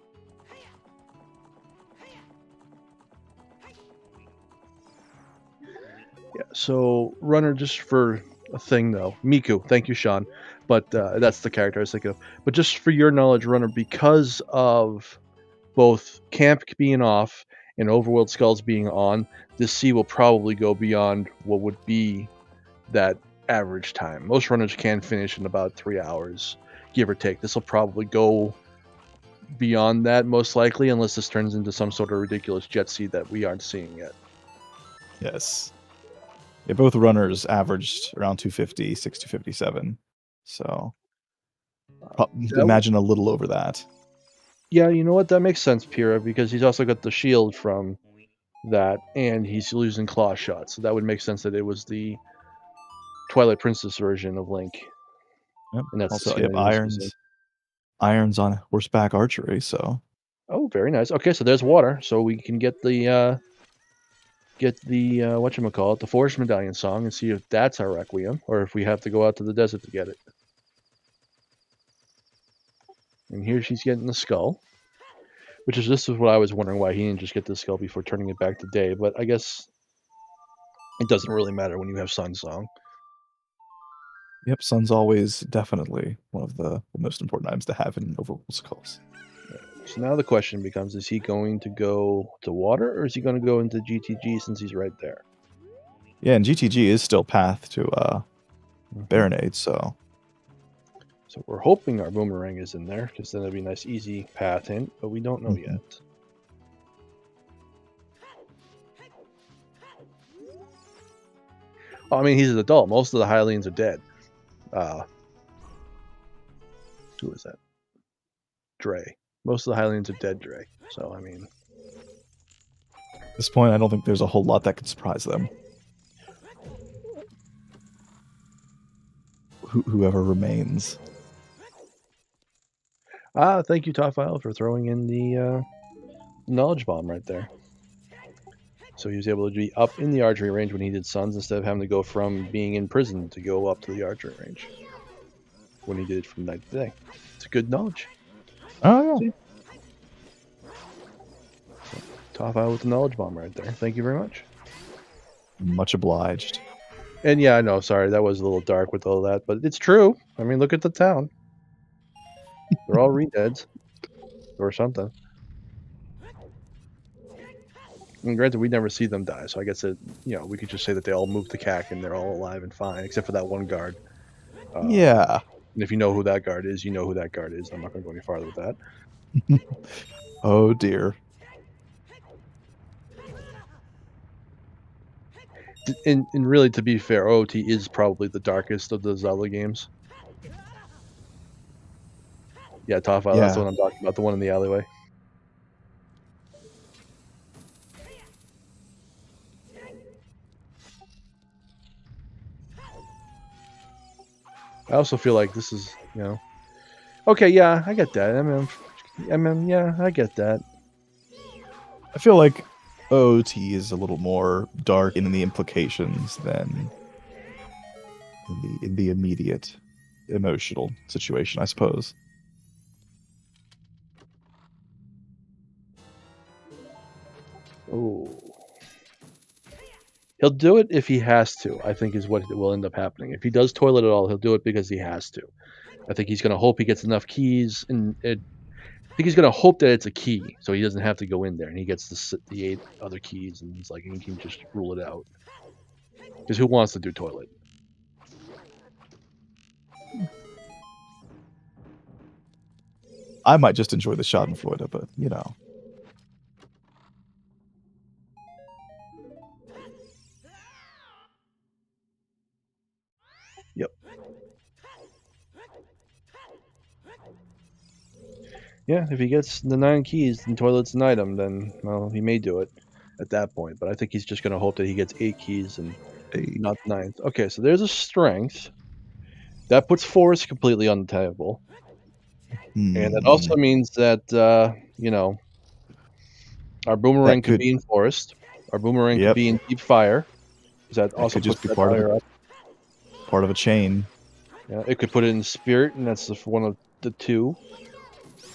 Yeah. So runner, just for a thing though, Miku. Thank you, Sean. But that's the character I was thinking of. But just for your knowledge, runner, because of both camp being off and overworld skulls being on, this sea will probably go beyond what would be that average time. Most runners can finish in about 3 hours, give or take. This will probably go beyond that, most likely, unless this turns into some sort of ridiculous jet sea that we aren't seeing yet. Yes. Yeah, both runners averaged around 250, 6 to 57. So imagine a little over that. Yeah, you know what? That makes sense, Pyrrha, because he's also got the shield from that, and he's losing claw shots. So that would make sense that it was the Twilight Princess version of Link. Yep. And that's Also, the skin yep, irons on horseback archery. So. Oh, very nice. Okay, so there's water, so we can get the whatchamacallit, the Forest Medallion song, and see if that's our Requiem, or if we have to go out to the desert to get it. And here she's getting the skull, this is what I was wondering, why he didn't just get the skull before turning it back to day, but I guess it doesn't really matter when you have Sun Song. Yep, Sun's always definitely one of the most important items to have in overworld skulls. So now the question becomes, is he going to go to water, or is he going to go into GTG since he's right there? Yeah, and GTG is still path to Baronade, so we're hoping our boomerang is in there, because then it'd be a nice easy path hint, but we don't know yet. I mean, he's an adult. Most of the Hylians are dead. Who is that? Dre. Most of the Hylians are dead, Dre. So, I mean... At this point, I don't think there's a whole lot that could surprise them. Whoever remains. Thank you, Topfile, for throwing in the knowledge bomb right there. So he was able to be up in the archery range when he did Suns, instead of having to go from being in prison to go up to the archery range when he did it from night to day. It's a good knowledge. Oh, yeah. So, Topfile with the knowledge bomb right there. Thank you very much. Much obliged. And yeah, I know, sorry, that was a little dark with all that, but it's true. I mean, look at the town. They're all redeads. Or something. And granted, we never see them die, so I guess that, we could just say that they all moved to CAC and they're all alive and fine, except for that one guard. Yeah. And if you know who that guard is, you know who that guard is. I'm not going to go any farther with that. Oh, dear. And really, to be fair, OOT is probably the darkest of the Zelda games. Yeah, Topfile, that's the one I'm talking about, the one in the alleyway. I also feel like this is, okay, yeah, I get that. Yeah, I get that. I feel like OOT is a little more dark in the implications than in the immediate emotional situation, I suppose. Oh. He'll do it if he has to, I think, is what will end up happening. If he does toilet at all, he'll do it because he has to. I think he's going to hope he gets enough keys, and I think he's going to hope that it's a key, so he doesn't have to go in there, and he gets the 8 other keys, and he's like, he can just rule it out. Because who wants to do toilet? I might just enjoy the Schadenfreude, but you know. Yep. Yeah, if he gets the 9 keys and toilet's an item, then, well, he may do it at that point. But I think he's just going to hope that he gets 8 keys and not 9. Okay, so there's a strength. That puts forest completely on the table. And that also means that, you know, our boomerang could be in forest. Our boomerang could be in deep fire. That also could just puts be that higher up. Part of a chain. Yeah, it could put it in spirit, and that's one of the 2.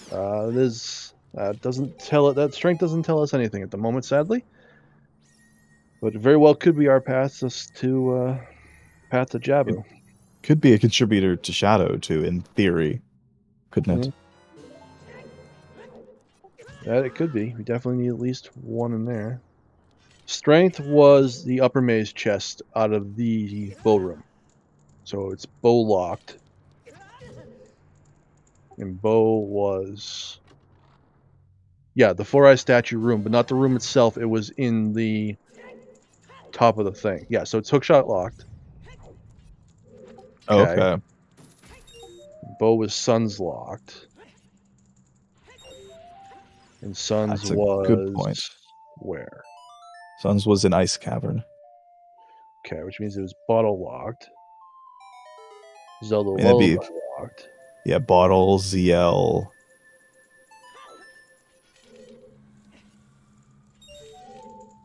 Doesn't tell it. That strength doesn't tell us anything at the moment, sadly. But it very well could be our path to Jabu. It could be a contributor to Shadow too, in theory, couldn't it? That it could be. We definitely need at least one in there. Strength was the upper maze chest out of the bow room, so it's bow locked. And bow was, yeah, the 4-eye statue room, but not the room itself. It was in the top of the thing. Yeah, so it's hookshot locked. Okay. Bow was Sun's locked. And Sun's was good point. Where? Sun's was in Ice Cavern. Okay, which means it was bottle locked. Zelda locked. Yeah, bottle, ZL.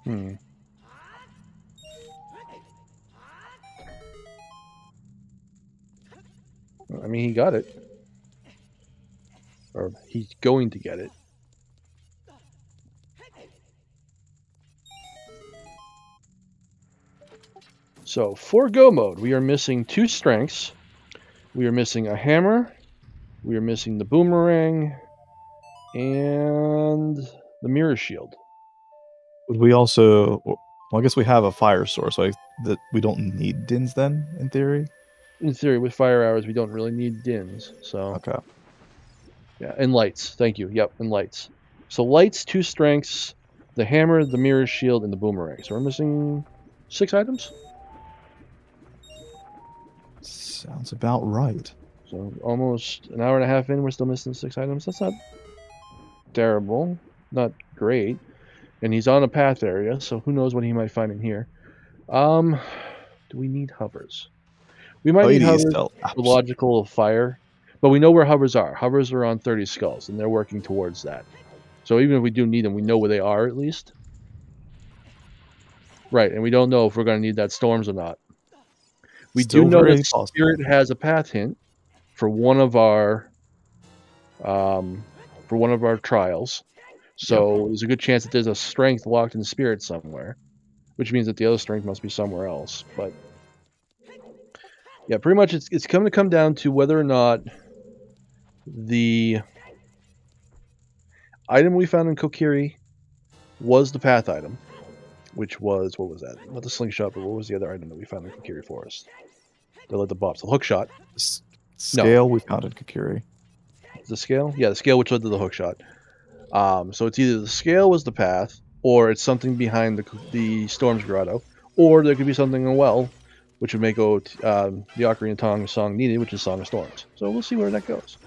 I mean, he got it. Or he's going to get it. So, for go mode, we are missing 2 strengths. We are missing a hammer. We are missing the boomerang. And the mirror shield. Would we also... Well, I guess we have a fire source, so that we don't need dins then, in theory? In theory, with fire arrows, we don't really need dins. So, okay. Yeah, and lights. Thank you. Yep, and lights. So lights, 2 strengths, the hammer, the mirror shield, and the boomerang. So we're missing 6 items? Sounds about right. So almost an hour and a half in, we're still missing 6 items. That's not terrible. Not great. And he's on a path area, so who knows what he might find in here. Do we need hovers? We might need hovers for logical fire, but we know where hovers are. Hovers are on 30 skulls, and they're working towards that. So even if we do need them, we know where they are at least. Right, and we don't know if we're going to need that storms or not. We do know that Spirit has a path hint for one of our trials. So there's a good chance that there's a strength locked in Spirit somewhere, which means that the other strength must be somewhere else. But yeah, pretty much it's going to come down to whether or not the item we found in Kokiri was the path item, which was, what was that? Not the slingshot, but what was the other item that we found in Kokiri Forest? The bops, the hookshot. Scale we found in Kokiri. The scale? Yeah, the scale which led to the hookshot. So it's either the scale was the path, or it's something behind the Storm's Grotto, or there could be something in a well, which would make the Ocarina of Time song needed, which is Song of Storms. So we'll see where that goes.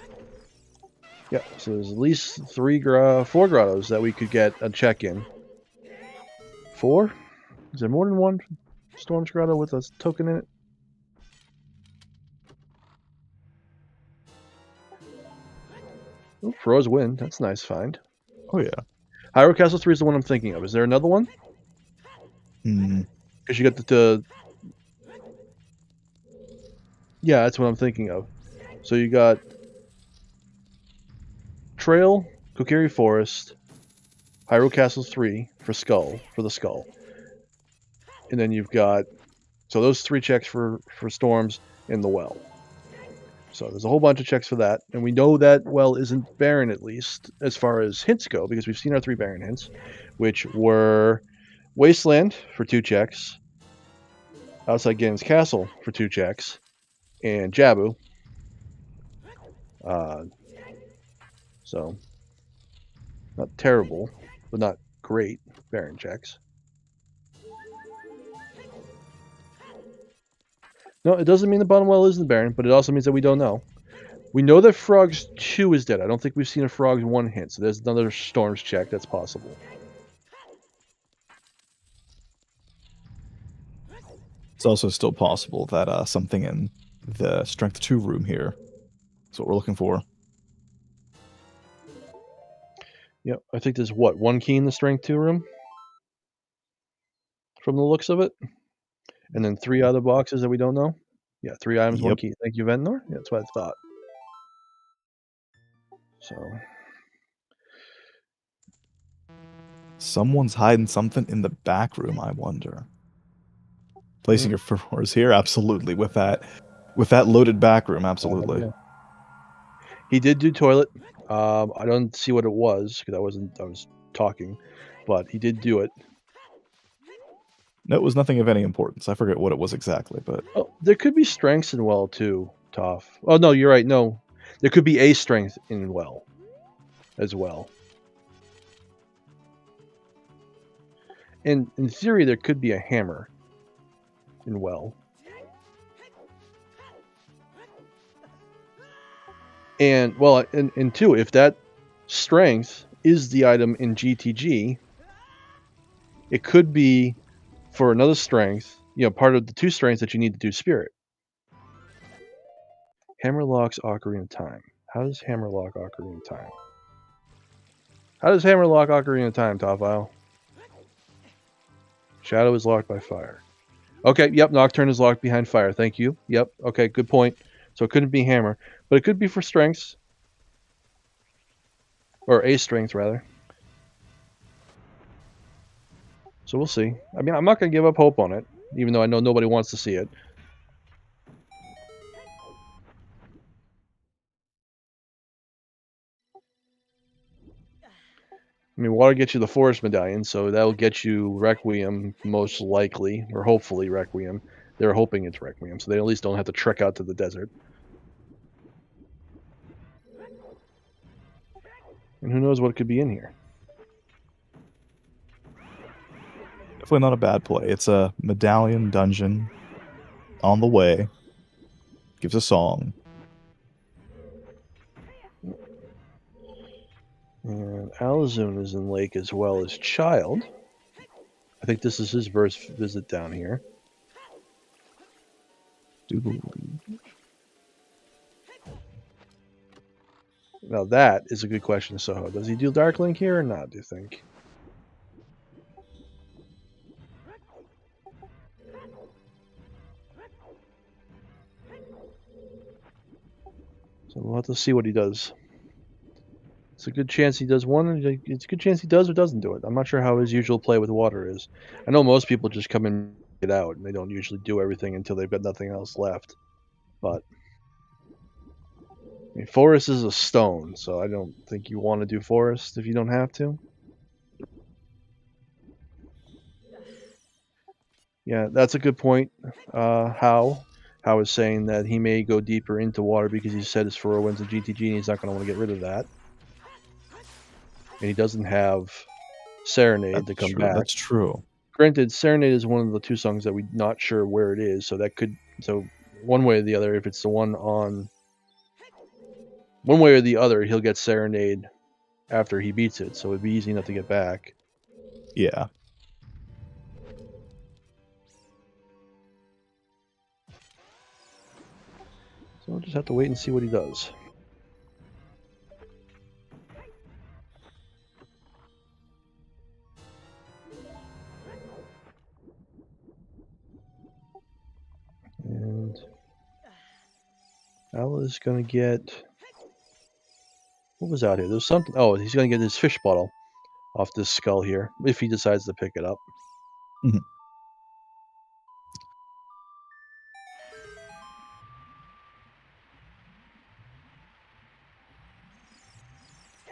Yeah, so there's at least 4 grottos that we could get a check in. 4? Is there more than one Storm's Grotto with a token in it? Oh, Froze Wind. That's a nice find. Oh, yeah. Hyrule Castle 3 is the one I'm thinking of. Is there another one? Because you got the... Yeah, that's what I'm thinking of. So you got Trail, Kokiri Forest, Hyrule Castle 3 for the skull. And then you've got... So those 3 checks for storms in the well. So there's a whole bunch of checks for that. And we know that well isn't barren, at least, as far as hints go, because we've seen our 3 barren hints, which were Wasteland for 2 checks, Outside Ganon's Castle for 2 checks, and Jabu. So, not terrible, but not great Baron checks. No, it doesn't mean the bottom well is the Baron, but it also means that we don't know. We know that Frogs 2 is dead. I don't think we've seen a Frogs 1 hit, so there's another Storms check that's possible. It's also still possible that something in the Strength 2 room here is what we're looking for. Yep, I think there's what, 1 key in the Strength 2 room? From the looks of it? And then 3 other boxes that we don't know? Yeah, 3 items, 1 Yep. key. Thank you, Ventnor. Yeah, that's what I thought. So, Someone's hiding something in the back room, I wonder. Placing your fours here, absolutely. With that loaded back room, absolutely. He did do toilet. I don't see what it was because I was talking, but he did do it. No, it was nothing of any importance. I forget what it was exactly, but Oh, there could be strengths in well too, Toph. Oh no, you're right. No, there could be a strength in well as well. And in theory, there could be a hammer in well. And well, and two, if that strength is the item in GTG, it could be for another strength, part of the 2 strengths that you need to do spirit. Hammerlock's Ocarina of Time. How does Hammerlock Ocarina of Time? How does Hammerlock Ocarina of Time, Topfile? Shadow is locked by fire. Okay, yep, Nocturne is locked behind fire. Thank you. Yep, okay, good point. So it couldn't be hammer, but it could be for strengths. Or a strength, rather. So we'll see. I mean, I'm not going to give up hope on it, even though I know nobody wants to see it. I mean, water gets you the Forest Medallion, so that'll get you Requiem, most likely, or hopefully Requiem. They're hoping it's Requiem, so they at least don't have to trek out to the desert. And who knows what could be in here. definitely not a bad play. It's a medallion dungeon on the way. Gives a song. And Alaszun is in Lake as well as Child. I think this is his first visit down here. Now that is a good question, Soho. Does he do Dark Link here or not, do you think? So we'll have to see what he does. It's a good chance he does one, and it's a good chance he does or doesn't do it. I'm not sure how his usual play with water is. I know most people just come in and get out, and they don't usually do everything until they've got nothing else left. But I mean, forest is a stone, so I don't think you want to do forest if you don't have to. Yeah, that's a good point. How is saying that he may go deeper into water because he said his Whirlwinds and GTG, and he's not going to want to get rid of that. And he doesn't have Serenade to come back. That's true. Granted, Serenade is one of the 2 songs that we're not sure where it is, so that could... So, one way or the other, if it's the one on... One way or the other, he'll get Serenade after he beats it, so it'd be easy enough to get back. Yeah. So we'll just have to wait and see what he does. And Ala's gonna get... What was out here? There's something... Oh, he's gonna get his fish bottle off this skull here, if he decides to pick it up. Mm-hmm.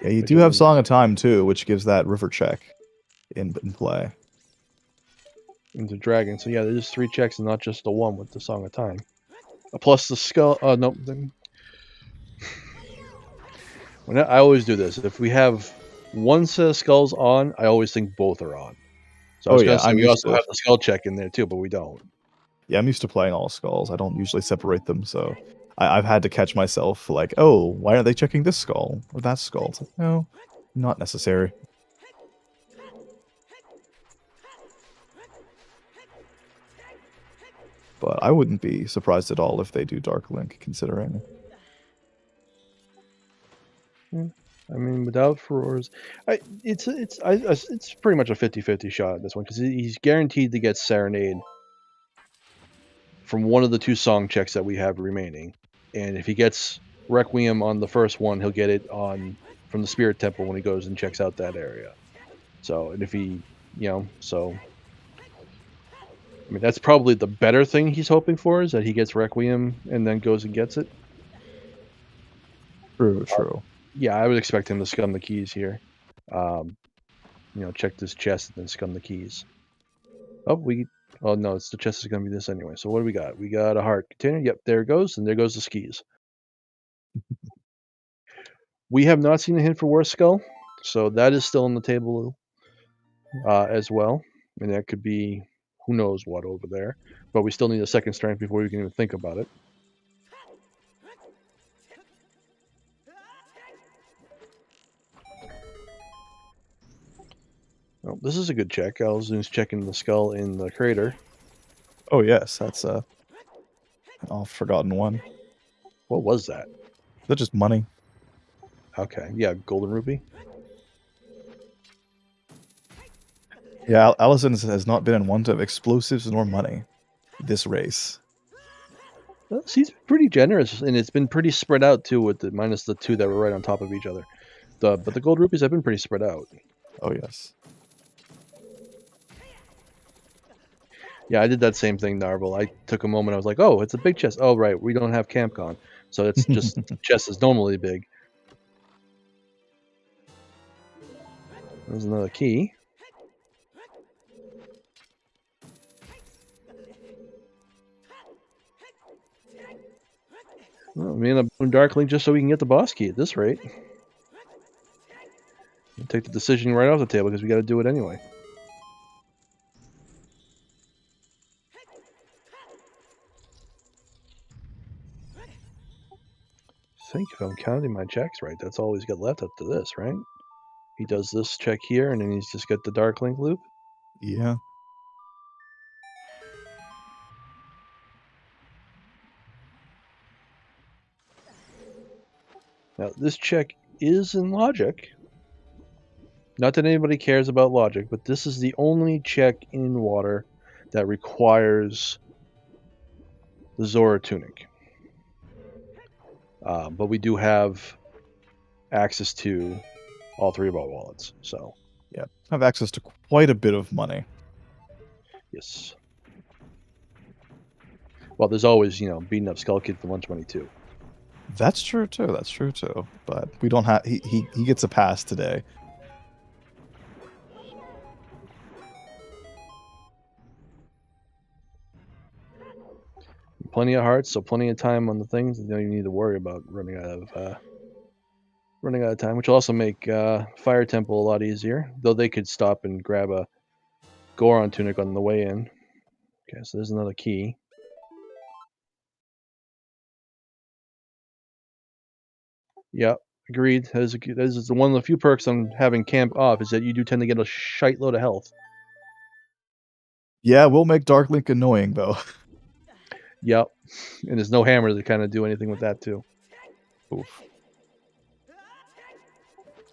Yeah, you do have Song of Time too, which gives that river check in play. Into Dragon. So yeah, there's 3 checks and not just the one with the Song of Time. Plus the skull... no. I always do this. If we have one set of skulls on, I always think both are on. So I Oh was yeah, gonna say I'm we used also to. have the skull check in there too, but we don't. Yeah, I'm used to playing all skulls. I don't usually separate them, so I've had to catch myself like, oh, why are they checking this skull or that skull? It's like, no, not necessary. But I wouldn't be surprised at all if they do Dark Link, considering. I mean, without Furores, it's pretty much a 50-50 shot at this one because he's guaranteed to get Serenade from one of the two song checks that we have remaining, and if he gets Requiem on the first one, he'll get it on from the Spirit Temple when he goes and checks out that area. So, and if he, so I mean, that's probably the better thing he's hoping for is that he gets Requiem and then goes and gets it. True. Yeah, I would expect him to scum the keys here. Check this chest and then scum the keys. Oh no, it's the chest is going to be this anyway. So what do we got? We got a heart container. Yep, there it goes, and there goes the skis. We have not seen a hint for Worst Skull, so that is still on the table as well. And that could be who knows what over there. But we still need a second strength before we can even think about it. Well, this is a good check. Alaszun's checking the skull in the crater. Oh yes, that's an oft-forgotten one. What was that? Is that just money? Okay, yeah, golden rupee. Yeah, Alaszun has not been in want of explosives nor money this race. Well, he's pretty generous, and it's been pretty spread out too, with the minus the two that were right on top of each other. But the gold rupees have been pretty spread out. Oh yes. Yeah, I did that same thing, Narvel. I took a moment. I was like, "Oh, it's a big chest." Oh, right, we don't have CampCon, so it's just chest is normally big. There's another key. Well, me and a Darkling just so we can get the boss key at this rate. We'll take the decision right off the table because we got to do it anyway. I think if I'm counting my checks right, that's all he's got left up to this, right? He does this check here, and then he's just got the Darkling loop. Yeah. Now, this check is in logic. Not that anybody cares about logic, but this is the only check in water that requires the Zora tunic. But we do have access to all three of our wallets. So, yeah, have access to quite a bit of money. yes. Well, there's always, beating up Skull Kid for lunch money too. That's true too. But we don't have. He gets a pass today. Plenty of hearts, so plenty of time on the things. You don't even need to worry about running out of time, which will also make Fire Temple a lot easier. Though they could stop and grab a Goron tunic on the way in. Okay, so there's another key. Yeah, agreed. That is one of the few perks on having camp off is that you do tend to get a shite load of health. Yeah, we'll make Dark Link annoying though. Yep, and there's no hammer to kind of do anything with that too. Oof.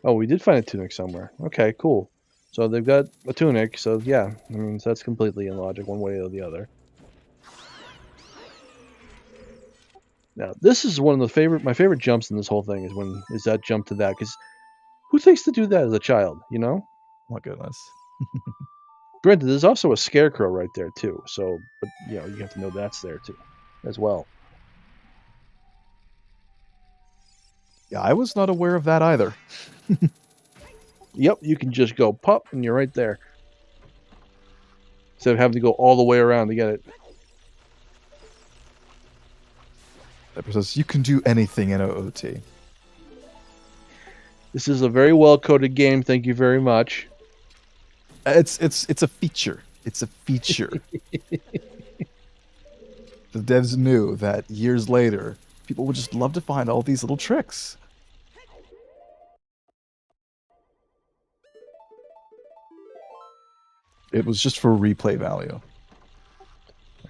Oh, we did find a tunic somewhere. Okay, cool. So they've got a tunic. So yeah, I mean so that's completely illogic one way or the other. Now this is one of my favorite jumps in this whole thing is that jump to that because who thinks to do that as a child? Oh my goodness. Granted, there's also a scarecrow right there too. So, but you have to know that's there too, as well. Yeah, I was not aware of that either. Yep, you can just go pop and you're right there. Instead of having to go all the way around to get it. That says you can do anything in OOT. This is a very well-coded game. Thank you very much. It's a feature. It's a feature. The devs knew that years later, people would just love to find all these little tricks. It was just for replay value.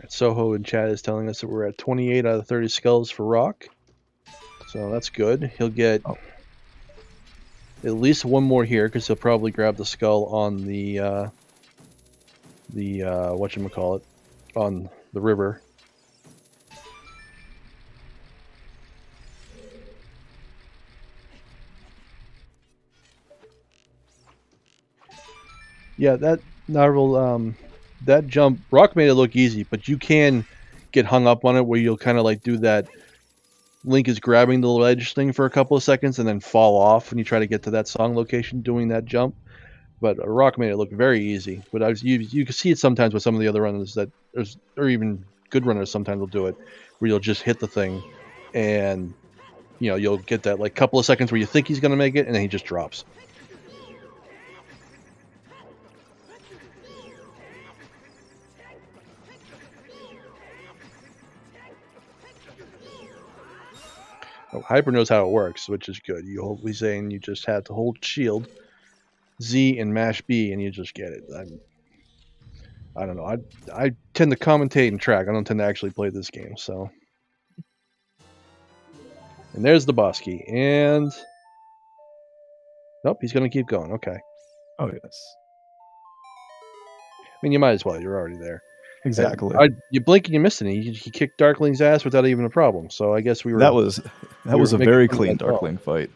Soho in chat is telling us that we're at 28 out of 30 skulls for Rock. So that's good. He'll get at least one more here because he'll probably grab the skull on the whatchamacallit, on the river. Yeah, that Narvel, that jump, Rock made it look easy, but you can get hung up on it where you'll kind of like do that. Link is grabbing the ledge thing for a couple of seconds and then fall off when you try to get to that song location doing that jump. But Rock made it look very easy. But you can see it sometimes with some of the other runners that or even good runners sometimes will do it, where you'll just hit the thing, and you'll get that like couple of seconds where you think he's going to make it, and then he just drops. Oh, Hyper knows how it works, which is good. You hopefully saying you just have to hold shield, Z, and mash B, and you just get it. I don't know. I tend to commentate and track. I don't tend to actually play this game, so. And there's the boss key, and nope, he's going to keep going. Okay. Oh yes. I mean, you might as well. You're already there. Exactly. You blink and you missed it. He kicked Darkling's ass without even a problem. So I guess we were. That was a very clean Darkling fight.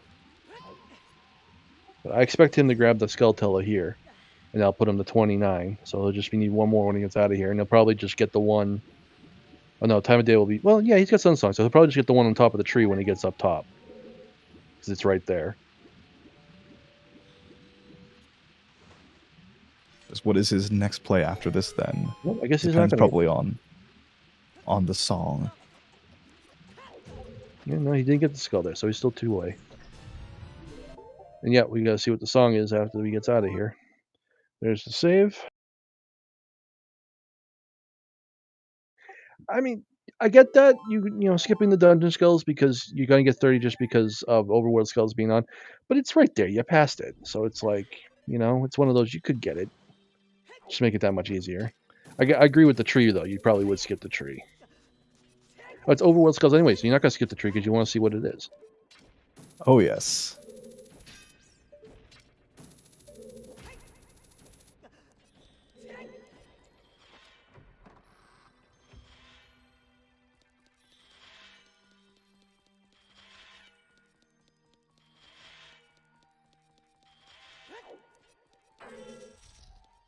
But I expect him to grab the Skulltella here, and I'll put him to 29. So he'll just need one more when he gets out of here, and he'll probably just get the one. Oh no, time of day will be. Well, yeah, he's got Sunsong, so he'll probably just get the one on top of the tree when he gets up top, because it's right there. What is his next play after this then? Well, I guess he's Depends not going probably on the song. Yeah, no, he didn't get the skull there, so he's still 2 away. And yeah, we got to see what the song is after he gets out of here. There's the save. I mean, I get that skipping the dungeon skulls because you're going to get 30 just because of overworld skulls being on, but it's right there. You passed it, so it's like it's one of those you could get it. Just make it that much easier. I agree with the tree though. You probably would skip the tree. Oh, it's overworld skulls anyway, so you're not going to skip the tree because you want to see what it is. Oh yes.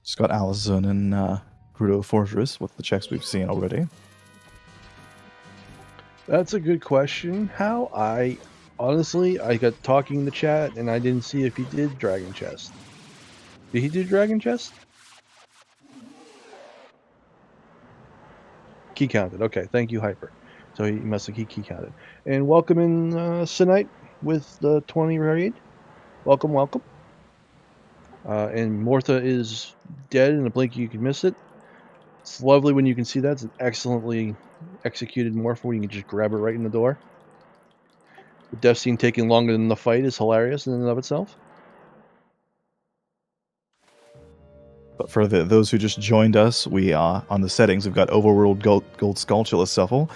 Just got Alaszun and Grudo Fortress with the checks we've seen already. That's a good question. How I got talking in the chat and I didn't see if he did Dragon Chest. Did he do Dragon Chest? Key counted. Okay, thank you, Hyper. So he must have key counted. And welcome in Sinite with the 20 raid. Welcome, welcome. And Mortha is dead in a blink you can miss it. It's lovely when you can see that. It's an excellently executed morph where you can just grab it right in the door. The death scene taking longer than the fight is hilarious in and of itself. But for those who just joined us, we on the settings, we've got Overworld Gold Skulltula Shuffle.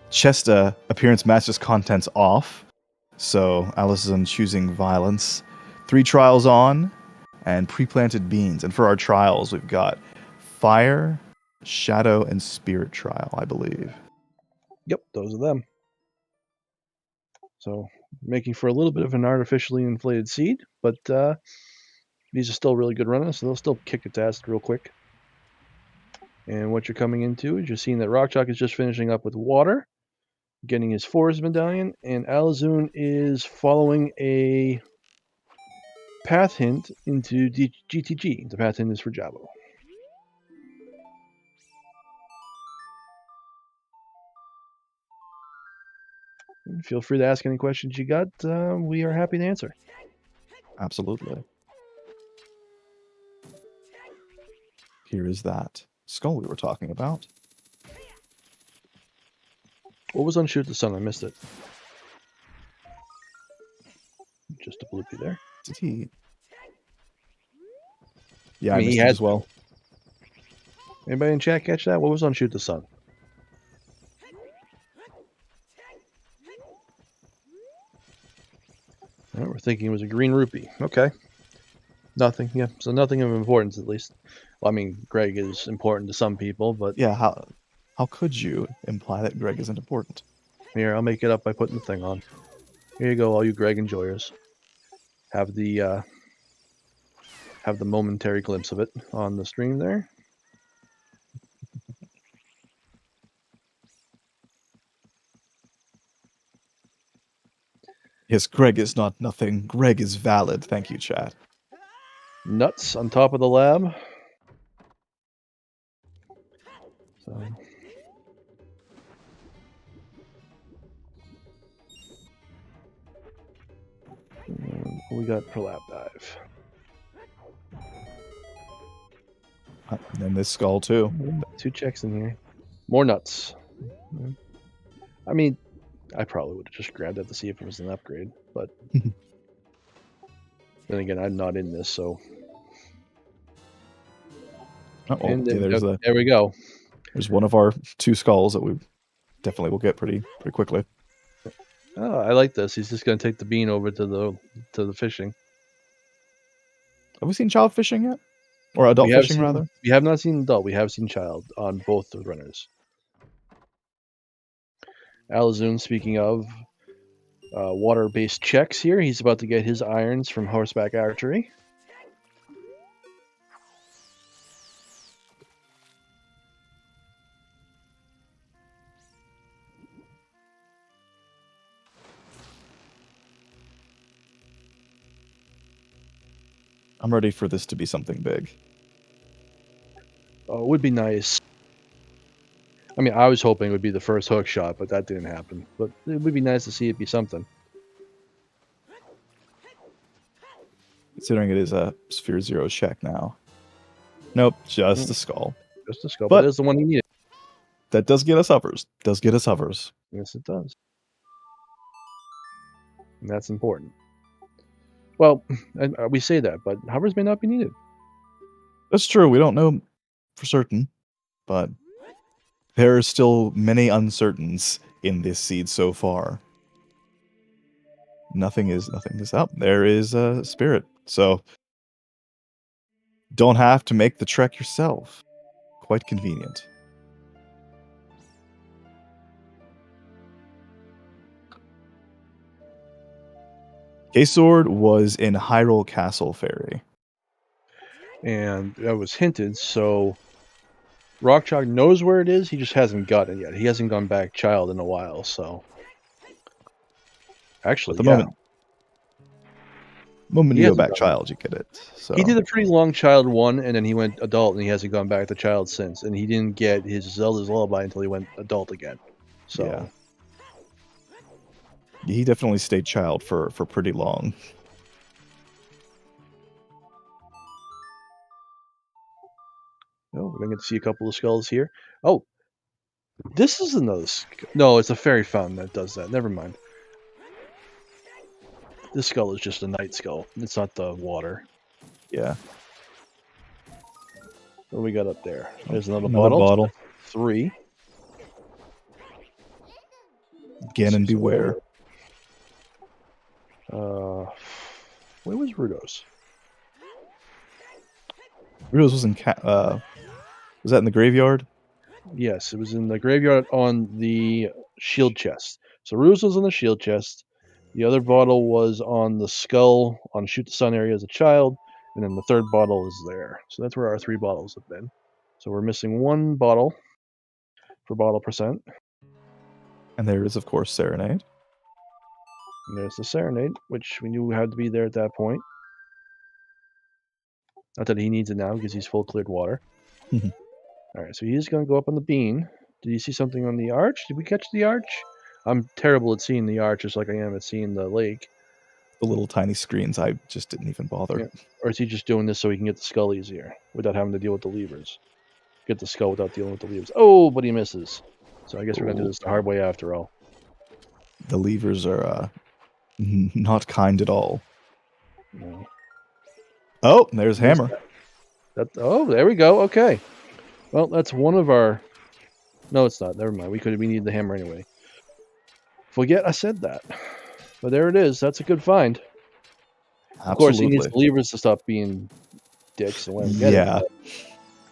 Chest appearance matches contents off. So Alaszun choosing violence. 3 trials on, and pre-planted beans. And for our trials, we've got fire, shadow, and spirit trial, I believe. Yep, those are them. So making for a little bit of an artificially inflated seed, but these are still really good runners, so they'll still kick its ass real quick. And what you're coming into is you're seeing that rockchalk is just finishing up with water, getting his forest medallion, and Alaszun is following a path hint into GTG. The path hint is for Jabo. Feel free to ask any questions you got. We are happy to answer. Absolutely. Here is that skull we were talking about. What was on Shoot the Sun? I missed it. Just a bloopy there. Did he? Yeah, I I mean, he missed it had as well. Anybody in chat catch that? What was on Shoot the Sun? Oh, we're thinking it was a green rupee. Okay. Nothing. Yeah. So nothing of importance, at least. Well, I mean, Greg is important to some people, but Yeah, how could you imply that Greg isn't important? here, I'll make it up by putting the thing on. Here you go, all you Greg enjoyers. Have the momentary glimpse of it on the stream there. Yes, Greg is not nothing. Greg is valid. Thank you, chat. Nuts on top of the lab. So. What we got for lab dive? And this skull too. 2 checks in here. More nuts. I mean, I probably would have just grabbed that to see if it was an upgrade, but then again, I'm not in this, so. And yeah, there we go. There's one of our 2 skulls that we definitely will get pretty quickly. Oh, I like this. He's just gonna take the bean over to the fishing. Have we seen child fishing yet? Or adult fishing, rather? We have not seen adult. We have seen child on both the runners. Alaszun, speaking of water-based checks here, he's about to get his irons from horseback archery. I'm ready for this to be something big. Oh, it would be nice. I mean, I was hoping it would be the first hook shot, but that didn't happen. But it would be nice to see it be something. Considering it is a Sphere Zero check now. Nope, just the skull. Just the skull, but it's the one he needed. That does get us hovers. Yes, it does. And that's important. Well, we say that, but hovers may not be needed. That's true. We don't know for certain, but there are still many uncertains in this seed so far. Nothing is up. There is a spirit, so don't have to make the trek yourself. Quite convenient. K-Sword was in Hyrule Castle Fairy. And that was hinted, so rockchalk knows where it is, he just hasn't gotten it yet. He hasn't gone back child in a while, so. Actually, at the moment you go back child, you get it. So he did a pretty long child one, and then he went adult, and he hasn't gone back to child since. And he didn't get his Zelda's Lullaby until he went adult again. So yeah. He definitely stayed child for pretty long. Oh, we're gonna get to see a couple of skulls here. Oh, this is another. No, it's a fairy fountain that does that. Never mind. This skull is just a night skull. It's not the water. Yeah. What do we got up there? There's another bottle. bottle. 3. Ganon beware. Where was Rudos? Rudos was in was that in the graveyard? Yes, it was in the graveyard on the shield chest. So Rudos was on the shield chest. The other bottle was on the skull on Shoot the Sun area as a child, and then the third bottle is there. So that's where our 3 bottles have been. So we're missing 1 bottle for bottle percent. And there is, of course, Serenade. And there's the Serenade, which we knew had to be there at that point. Not that he needs it now because he's full cleared water. Alright, so he's going to go up on the bean. Did you see something on the arch? Did we catch the arch? I'm terrible at seeing the arch just like I am at seeing the lake. the little tiny screens. I just didn't even bother. Yeah. Or is he just doing this so he can get the skull easier without having to deal with the levers? Get the skull without dealing with the levers. Oh, but he misses. So I guess we're going to do this the hard way after all. The levers are not kind at all. No. Oh, there's Hammer. Oh, there we go. Okay. Well, that's one of our... No, it's not. Never mind. We need the hammer anyway. Forget I said that. But there it is. That's a good find. Absolutely. Of course, he needs the levers to stop being dicks and let him get it.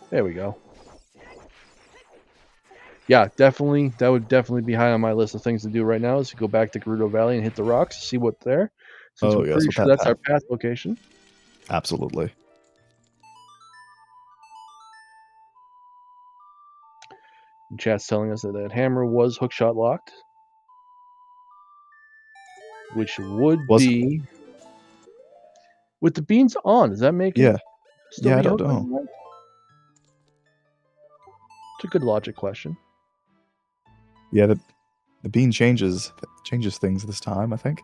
There we go. Yeah, definitely. That would definitely be high on my list of things to do right now is to go back to Gerudo Valley and hit the rocks, see what's there. Since we're pretty sure that's our path location. Absolutely. And chat's telling us that that hammer was hookshot locked. Which would be... With the beans on, does that make it? Yeah, I don't know. It's a good logic question. Yeah, the bean changes things this time, I think.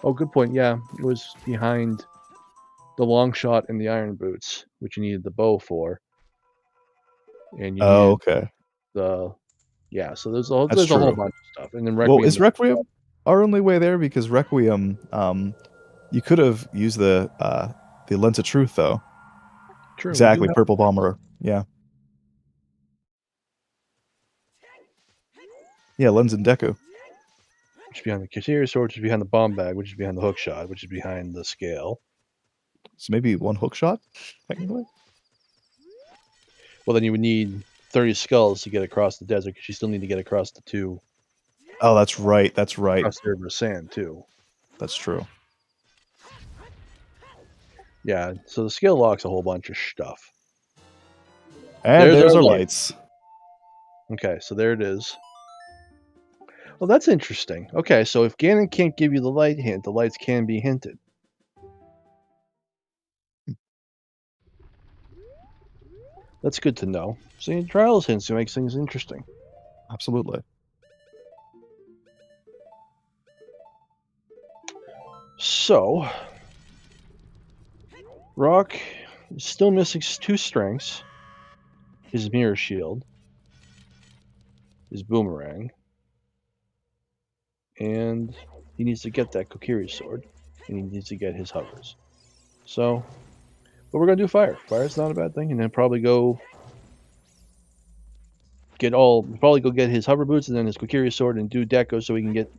Oh, good point. Yeah, it was behind the long shot and the iron boots, which you needed the bow for. And you needed so there's a whole bunch of stuff. And then Requiem. Well, is Requiem our only way there? Because Requiem, you could have used the Lens of Truth though. True. Exactly, Purple Bomber. Yeah. Yeah, Lens and Deku. Which is behind the Kateria sword, which is behind the bomb bag, which is behind the hook shot, which is behind the scale. So maybe one hook shot, technically? Well, then you would need 30 skulls to get across the desert, because you still need to get across the two. Oh, that's right. That's right. Across the river sand, too. That's true. Yeah, so the scale locks a whole bunch of stuff. And there's our lights. Okay, so there it is. Well, that's interesting. Okay, so if Ganon can't give you the light hint, the lights can be hinted. That's good to know. See, trials hints makes things interesting. Absolutely. So, Rock is still missing 2 strengths. His mirror shield, his boomerang, and he needs to get that Kokiri sword, and he needs to get his hovers. So, but we're gonna do fire. Fire's not a bad thing, and then probably go get his hover boots and then his Kokiri sword and do Deco so he can get.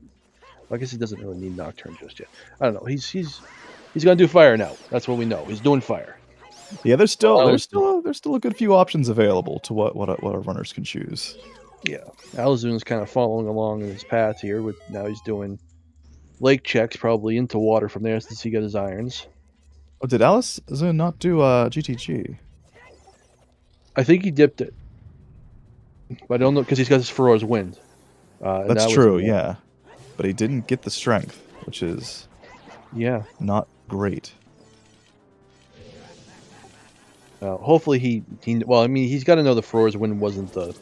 I guess he doesn't really need Nocturne just yet. I don't know. He's gonna do fire now. That's what we know. He's doing fire. Yeah, there's still a good few options available to what our runners can choose. Yeah, Alaszun is kind of following along in his path here. Now he's doing lake checks, probably into water from there since he got his irons. Oh, did Alaszun not do GTG? I think he dipped it, but I don't know because he's got his Feroz Wind. That's true, yeah, but he didn't get the strength, which is not great. Hopefully he's got to know the Feroz Wind wasn't the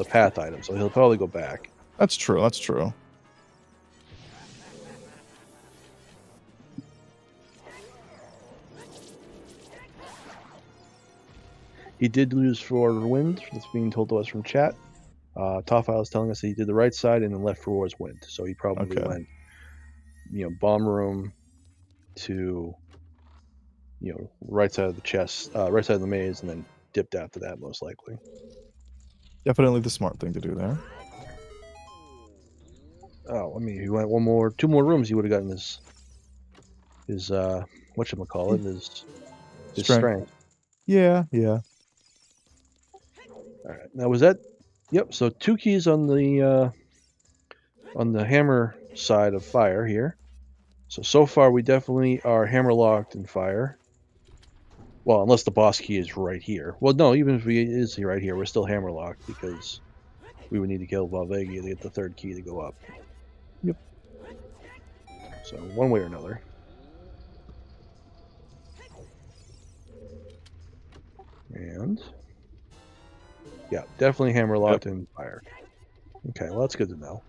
path item, so he'll probably go back. That's true. That's true. He did lose Feroz Wind. That's being told to us from chat. Toffile is telling us that he did the right side and then left Feroz Wind, so he probably went, bomb room to, right side of the chest, right side of the maze, and then dipped after that, most likely. Definitely the smart thing to do there. Oh, he went 2 more rooms. He would have gotten his whatchamacallit, his strength. Yeah. All right. Now was that? Yep. So 2 keys on the hammer side of fire here. So far we definitely are hammer locked in fire. Well, unless the boss key is right here. Well, no, even if he is right here, we're still hammer locked because we would need to kill Valvegi to get the 3rd key to go up. Yep. So one way or another. And yeah, definitely hammer locked in fire. Okay, well, that's good to know.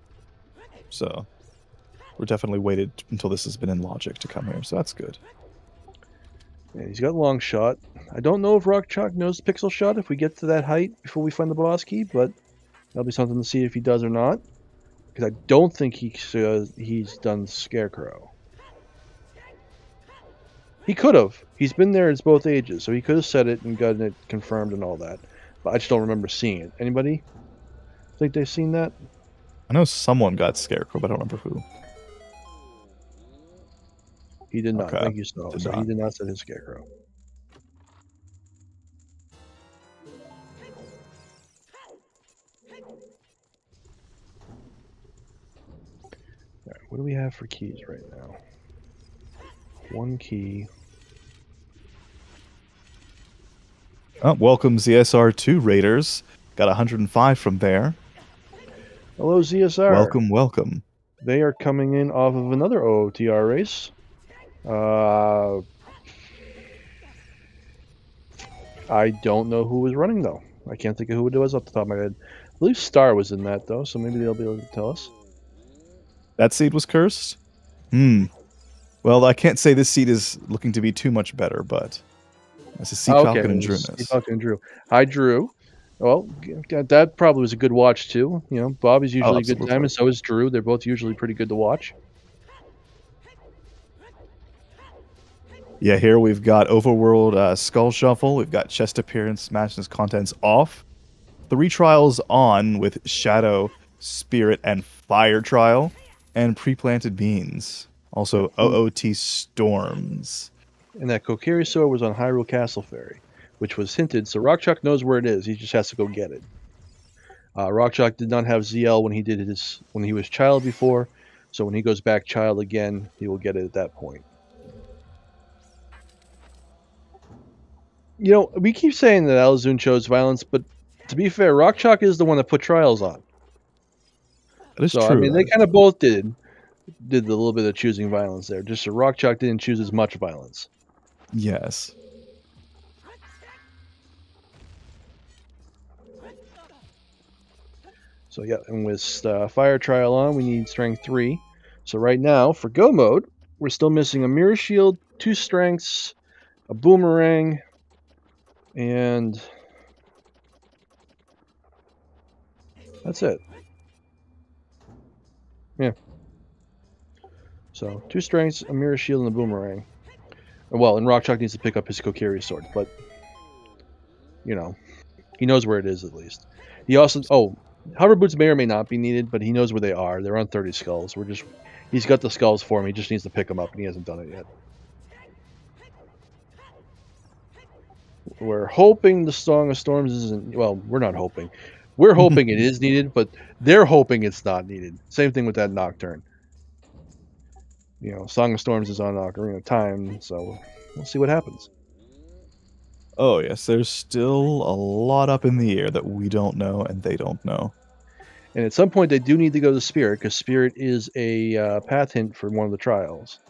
So we're definitely waited until this has been in logic to come here, so that's good. Yeah, he's got long shot. I don't know if rockchalk knows pixel shot if we get to that height before we find the boss key, but that'll be something to see if he does or not. Because I don't think he's done scarecrow. He could have. He's been there as both ages, so he could have said it and gotten it confirmed and all that. But I just don't remember seeing it. Anybody think they've seen that? I know someone got Scarecrow, but I don't remember who. He did not. Okay. Thank you, Snow. So he did not set his scarecrow. All right, what do we have for keys right now? One key. Oh, welcome ZSR2 Raiders. Got 105 from there. Hello, ZSR. Welcome, welcome. They are coming in off of another OoTR race. I don't know who was running, though. I can't think of who it was off the top of my head. I believe Star was in that, though, so maybe they'll be able to tell us. That seed was cursed? Well, I can't say this seed is looking to be too much better, but this is Sea Falcon and Drewness. Sea Falcon and Drew. Hi, Drew. Well, that probably was a good watch, too. You know, Bobby's usually a good time, and so is Drew. They're both usually pretty good to watch. Yeah, here we've got Overworld Skull Shuffle. We've got Chest Appearance, Matches Contents off. 3 trials on with Shadow, Spirit, and Fire Trial. And Pre-Planted Beans. Also, OOT Storms. And that Kokiri sword was on Hyrule Castle Ferry, which was hinted, so rockchalk knows where it is. He just has to go get it. rockchalk did not have ZL when he was child before, so when he goes back child again, he will get it at that point. You know, we keep saying that Alaszun chose violence, but to be fair, rockchalk is the one that put trials on. That is so, true. I mean, they kind of both did a little bit of choosing violence there. Just so rockchalk didn't choose as much violence. Yes. So yeah, and with fire trial on, we need strength 3. So right now, for go mode, we're still missing a mirror shield, 2 strengths, a boomerang, and that's it. Yeah. So 2 strengths, a mirror shield, and a boomerang. Well, and rockchalk needs to pick up his Kokiri sword, but you know, he knows where it is at least. He also hover boots may or may not be needed, but he knows where they are. They're on 30 skulls. He's got the skulls for him. He just needs to pick them up, and he hasn't done it yet. We're hoping the Song of Storms isn't. Well, we're not hoping. We're hoping it is needed, but they're hoping it's not needed. Same thing with that Nocturne. You know, Song of Storms is on Ocarina of Time, so we'll see what happens. Oh, yes, there's still a lot up in the air that we don't know and they don't know. And at some point, they do need to go to Spirit, because Spirit is a path hint for one of the trials.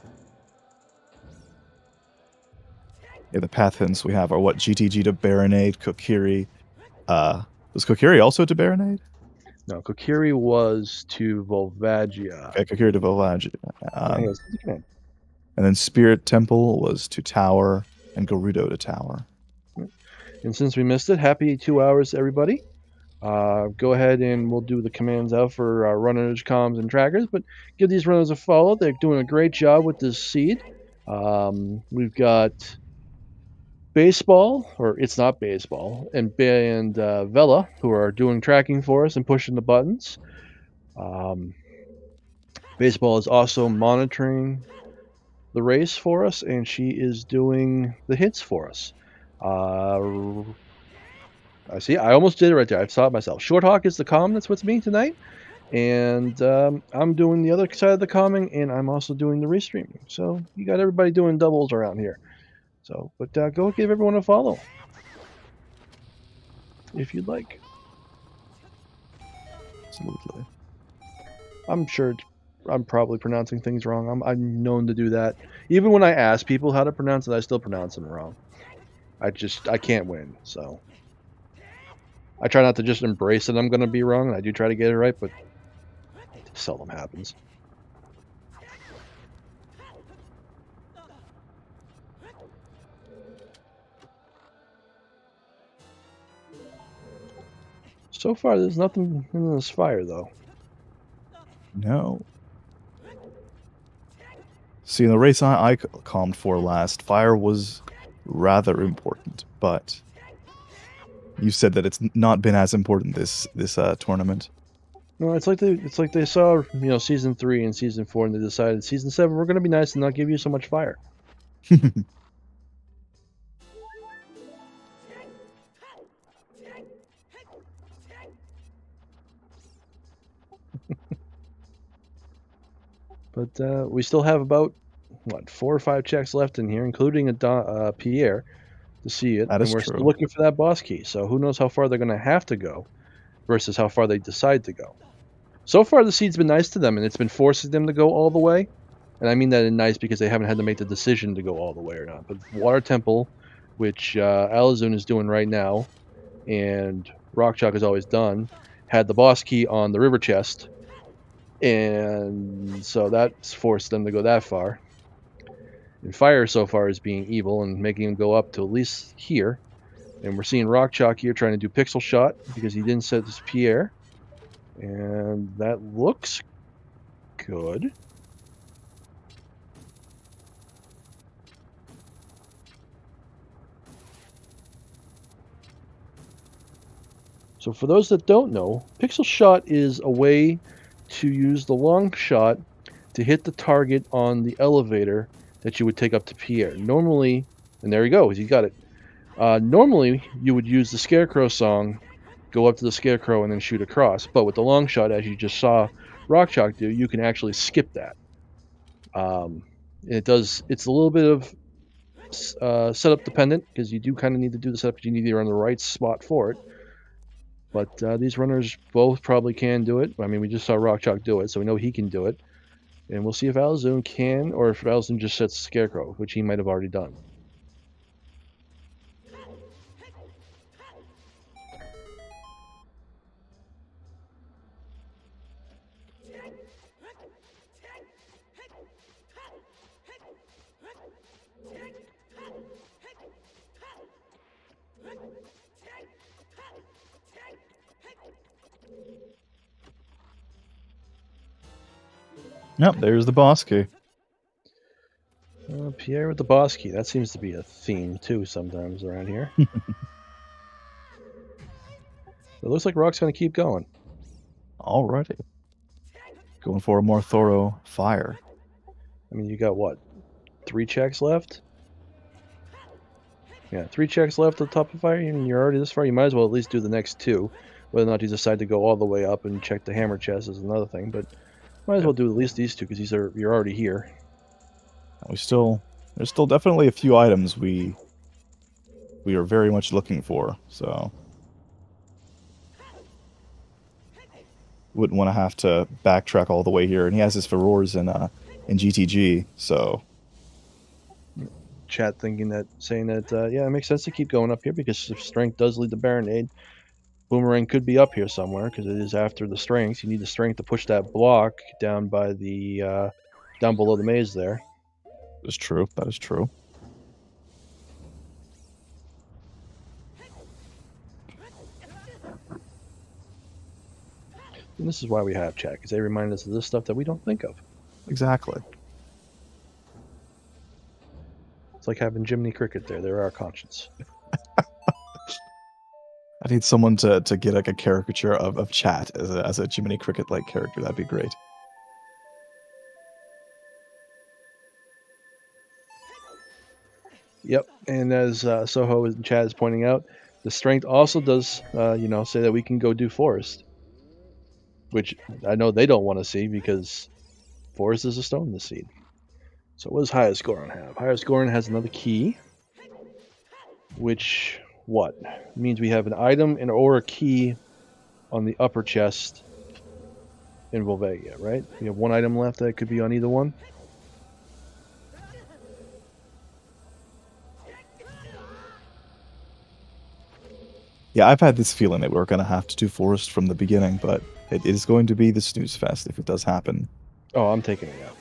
Yeah, the path hints we have are what? GTG to Baronade, Kokiri. Was Kokiri also to Baronade? No, Kokiri was to Volvagia. Okay, Kokiri to Volvagia. And then Spirit Temple was to Tower, and Gerudo to Tower. And since we missed it, happy 2 hours, everybody. Go ahead and we'll do the commands out for runners, comms, and trackers, but give these runners a follow. They're doing a great job with this seed. We've got Baseball, or It's Not Baseball, and Vela, who are doing tracking for us and pushing the buttons. Baseball is also monitoring the race for us, and she is doing the hits for us. I see. I almost did it right there. I saw it myself. Shorthawk is the comm that's with me tonight, and I'm doing the other side of the comming, and I'm also doing the restreaming. So you got everybody doing doubles around here. So, but go give everyone a follow if you'd like. Absolutely. I'm sure I'm probably pronouncing things wrong. I'm known to do that. Even when I ask people how to pronounce it, I still pronounce them wrong. I can't win, so. I try not to just embrace that I'm going to be wrong. I do try to get it right, but it seldom happens. So far, there's nothing in this fire, though. No. See, in the race I calmed for last, fire was rather important, but you said that it's not been as important this tournament. No, it's like they saw season 3 and season 4, and they decided season 7 we're going to be nice and not give you so much fire. But we still have about 4 or 5 checks left in here, including a Pierre to see it, That and is we're true. still looking for that boss key. So who knows how far they're going to have to go versus how far they decide to go. So far, the seed's been nice to them, and it's been forcing them to go all the way. And I mean that in nice because they haven't had to make the decision to go all the way or not. But Water Temple, which Alaszun is doing right now, and rockchalk has always done, had the boss key on the river chest, and so that's forced them to go that far. And fire so far is being evil and making him go up to at least here. And we're seeing rockchalk here trying to do pixel shot because he didn't set his Pierre, and that looks good. So for those that don't know, pixel shot is a way to use the long shot to hit the target on the elevator that you would take up to Pierre. Normally, and there he goes, he got it. Normally, you would use the Scarecrow song, go up to the Scarecrow, and then shoot across. But with the long shot, as you just saw rockchalk do, you can actually skip that. It's a little bit of setup dependent because you do kind of need to do the setup because you need to be on the right spot for it. But these runners both probably can do it. I mean, we just saw rockchalk do it, so we know he can do it. And we'll see if Alaszun can, or if Alaszun just sets Scarecrow, which he might have already done. Yep, there's the boss key. Pierre with the boss key. That seems to be a theme, too, sometimes around here. It looks like Rock's going to keep going. Alrighty. Going for a more thorough fire. I mean, you got, what, 3 checks left? Yeah, 3 checks left at the top of fire, and you're already this far. You might as well at least do the next 2. Whether or not you decide to go all the way up and check the hammer chest is another thing, but might as well do at least these 2 because you're already here. There's still definitely a few items we are very much looking for, so wouldn't want to have to backtrack all the way here. And he has his furores in GTG, so Chat saying that yeah, it makes sense to keep going up here because if strength does lead the Baronade, Boomerang could be up here somewhere because it is after the strength. You need the strength to push that block down by the down below the maze there. That is true. That is true. And this is why we have chat, because they remind us of this stuff that we don't think of. Exactly. It's like having Jiminy Cricket there. They're our conscience. I need someone to get like a caricature of chat as a Jiminy Cricket-like character. That'd be great. Yep, and as Soho in chat is pointing out, the strength also does, say that we can go do forest, which I know they don't want to see because forest is a stone in the seed. So what does highest scoring have? Highest scoring has another key, which means we have an item or a key on the upper chest in Volvagia, right? We have one item left that could be on either one. Yeah, I've had this feeling that we're going to have to do forest from the beginning, but it is going to be the snooze fest if it does happen. Oh, I'm taking it out.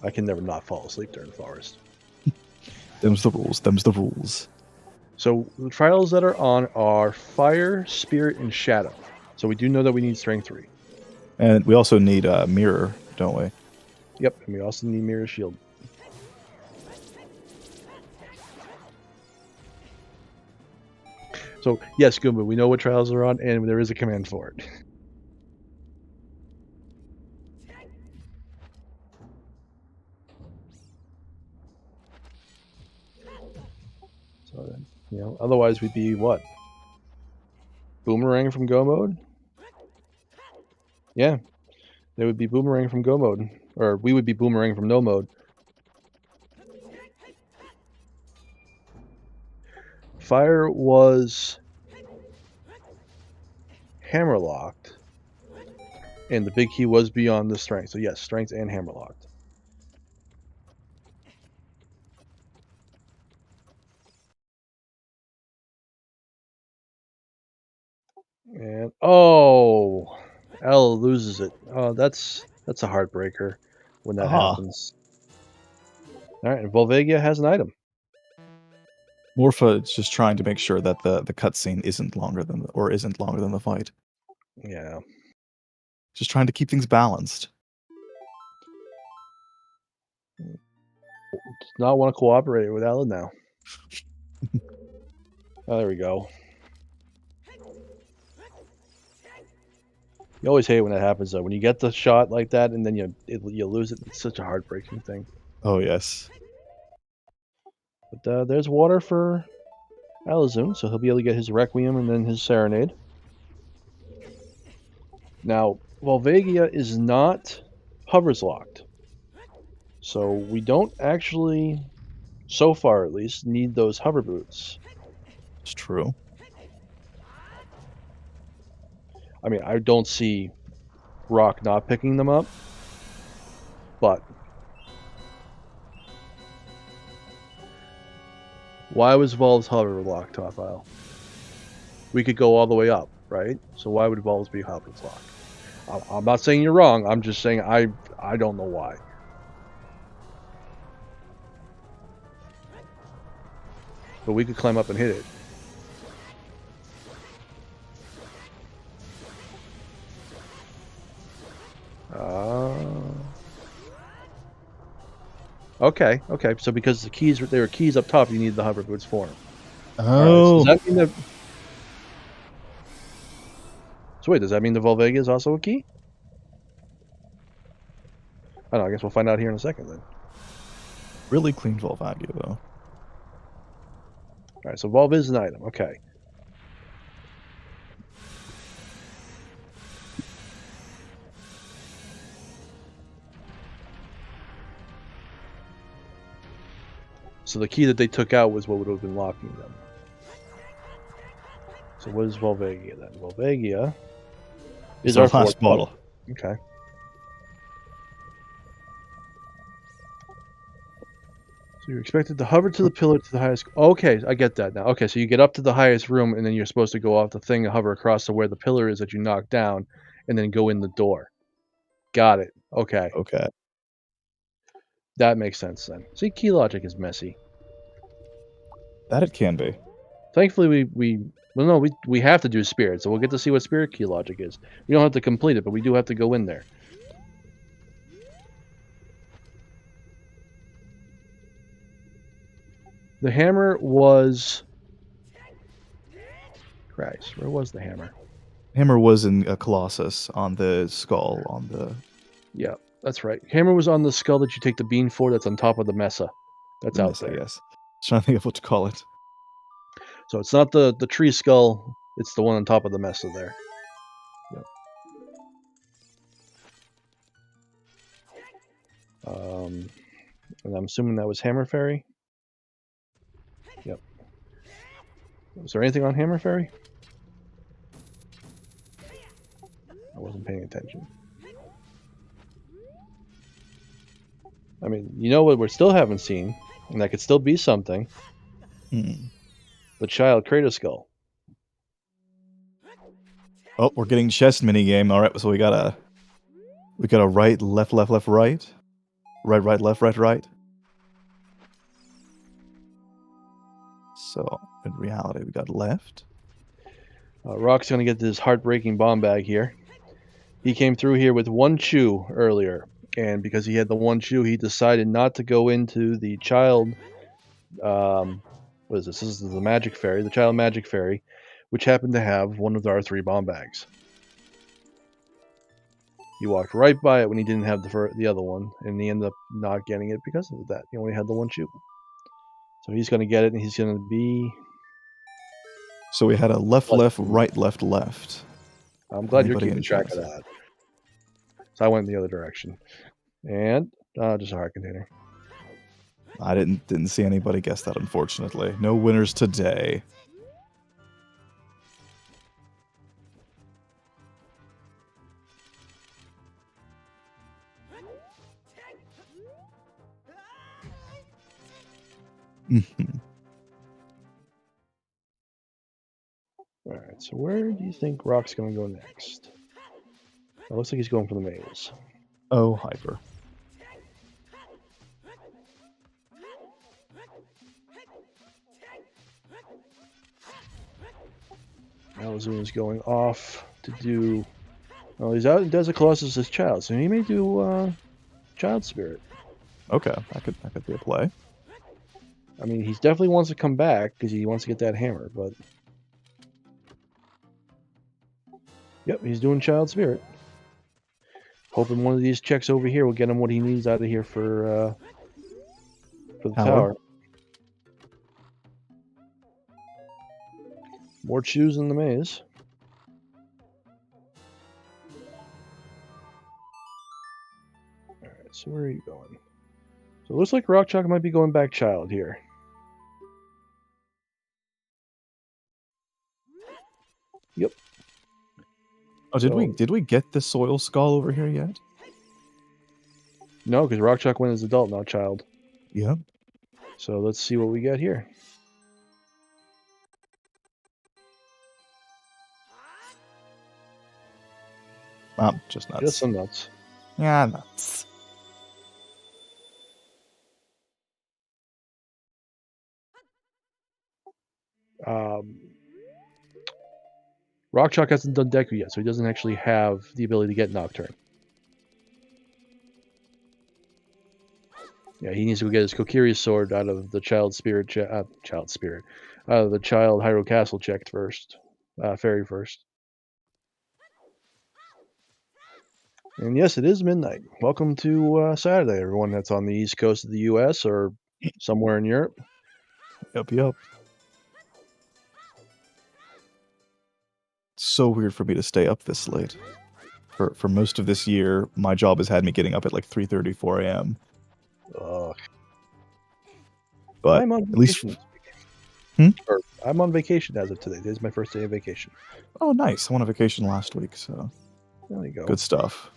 I can never not fall asleep during forest. Them's the rules. Them's the rules. So the trials that are on are Fire, Spirit, and Shadow. So we do know that we need Strength 3. And we also need a mirror, don't we? Yep, and we also need Mirror Shield. So yes, Goomba, we know what trials are on, and there is a command for it. So then, you know, otherwise we'd be what? Boomerang from Go mode? Yeah, they would be Boomerang from Go mode, or we would be Boomerang from No mode. Fire was hammerlocked, and the big key was beyond the strength. So yes, strength and hammerlocked. And oh, Ella loses it. Oh, that's a heartbreaker when that happens. All right, and Volvagia has an item. Morpha is just trying to make sure that the cutscene isn't longer than the fight. Yeah. Just trying to keep things balanced. Does not want to cooperate with Ella now. Oh, there we go. You always hate when that happens, though. When you get the shot like that and then you lose it, it's such a heartbreaking thing. Oh, yes. But there's water for Alaszun, so he'll be able to get his Requiem and then his Serenade. Now, Volvagia is not hovers locked. So we don't actually, so far at least, need those hover boots. It's true. I mean, I don't see Rock not picking them up, but why was Volv's hover locked, Topile? We could go all the way up, right? So why would Volv's be hover locked? I'm not saying you're wrong. I'm just saying I don't know why. But we could climb up and hit it. Okay. So because there were keys up top, you need the hover boots for them. Oh. Right, so does that mean that? So wait, does that mean the Volvagia is also a key? I don't know. I guess we'll find out here in a second then. Really clean Volvagia, though. All right, so Volv is an item. Okay. So the key that they took out was what would have been locking them. So what is Volvagia then? Volvagia is our last bottle. Okay. So you're expected to hover to the pillar to the highest. Okay, I get that now. Okay, so you get up to the highest room, and then you're supposed to go off the thing and hover across to where the pillar is that you knocked down, and then go in the door. Got it. Okay. Okay. That makes sense then. See, key logic is messy. That it can be. Thankfully, we have to do spirit, so we'll get to see what spirit key logic is. We don't have to complete it, but we do have to go in there. The hammer was... Christ, where was the hammer? Hammer was in a Colossus on the skull on the... Yeah, that's right. Hammer was on the skull that you take the bean for that's on top of the mesa. That's the out Mesa, there. yes. Trying to think of what to call it. So it's not the tree skull, it's the one on top of the mesa there. Yep. And I'm assuming that was Hammer Fairy? Yep. Was there anything on Hammer Fairy? I wasn't paying attention. I mean, you know what we still haven't seen? And that could still be something. Hmm. The child Kratos skull. Oh, we're getting chess minigame. All right, so we got a right, left, left, left, right. Right, right, left, right, right. So, in reality, we got left. Rock's going to get this heartbreaking bomb bag here. He came through here with one chew earlier, and because he had the one chew, he decided not to go into the child. What is this? This is the magic fairy, the child magic fairy, which happened to have one of our 3 bomb bags. He walked right by it when he didn't have the other one, and he ended up not getting it because of that. He only had the one chew. So he's going to get it, and he's going to be. So we had a left, left, right, left, left. I'm glad Anybody you're keeping in track chat? of that. So I went in the other direction, and just a heart container. I didn't see anybody guess that, unfortunately. No winners today. All right. So where do you think Rock's going to go next? It looks like he's going for the maze. Oh, hyper. Alaszun is going off to do. Oh, he's out. He does a Colossus as child, so he may do Child Spirit. Okay, that could be a play. I mean, he definitely wants to come back because he wants to get that hammer, but. Yep, he's doing Child Spirit. Hoping one of these checks over here will get him what he needs out of here for the tower. More chews in the maze. Alright, so where are you going? So it looks like rockchalk might be going back child here. Yep. Oh, did we get the soil skull over here yet? No, because rockchalk went as adult, not child. Yep. So let's see what we get here. Just nuts. Just some nuts. Yeah, nuts. Rockchalk hasn't done Deku yet, so he doesn't actually have the ability to get Nocturne. Yeah, he needs to go get his Kokiri sword out of the Child Spirit, out of the Child Hyrule Castle checked first, fairy first. And yes, it is midnight. Welcome to Saturday, everyone that's on the east coast of the U.S. or somewhere in Europe. Yep. It's so weird for me to stay up this late. For most of this year, my job has had me getting up at like 3:30, 4 a.m. But I'm on at least, I'm on vacation as of today. Today's my first day of vacation. oh, nice. I went on vacation last week, so There you go. good stuff.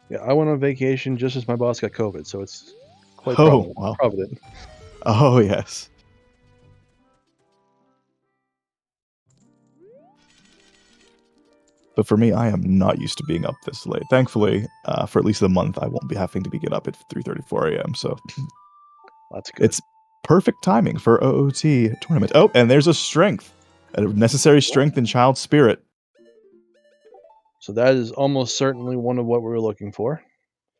Yeah, I went on vacation just as my boss got COVID, so it's quite Wow. provident. Oh, yes. But for me, I am not used to being up this late. Thankfully, for at least a month, I won't be having to get up at 3:30, 4 a.m. So That's good. It's perfect timing for OOT tournament. Oh, and there's a strength, a necessary strength in Child Spirit. So that is almost certainly one of what we were looking for.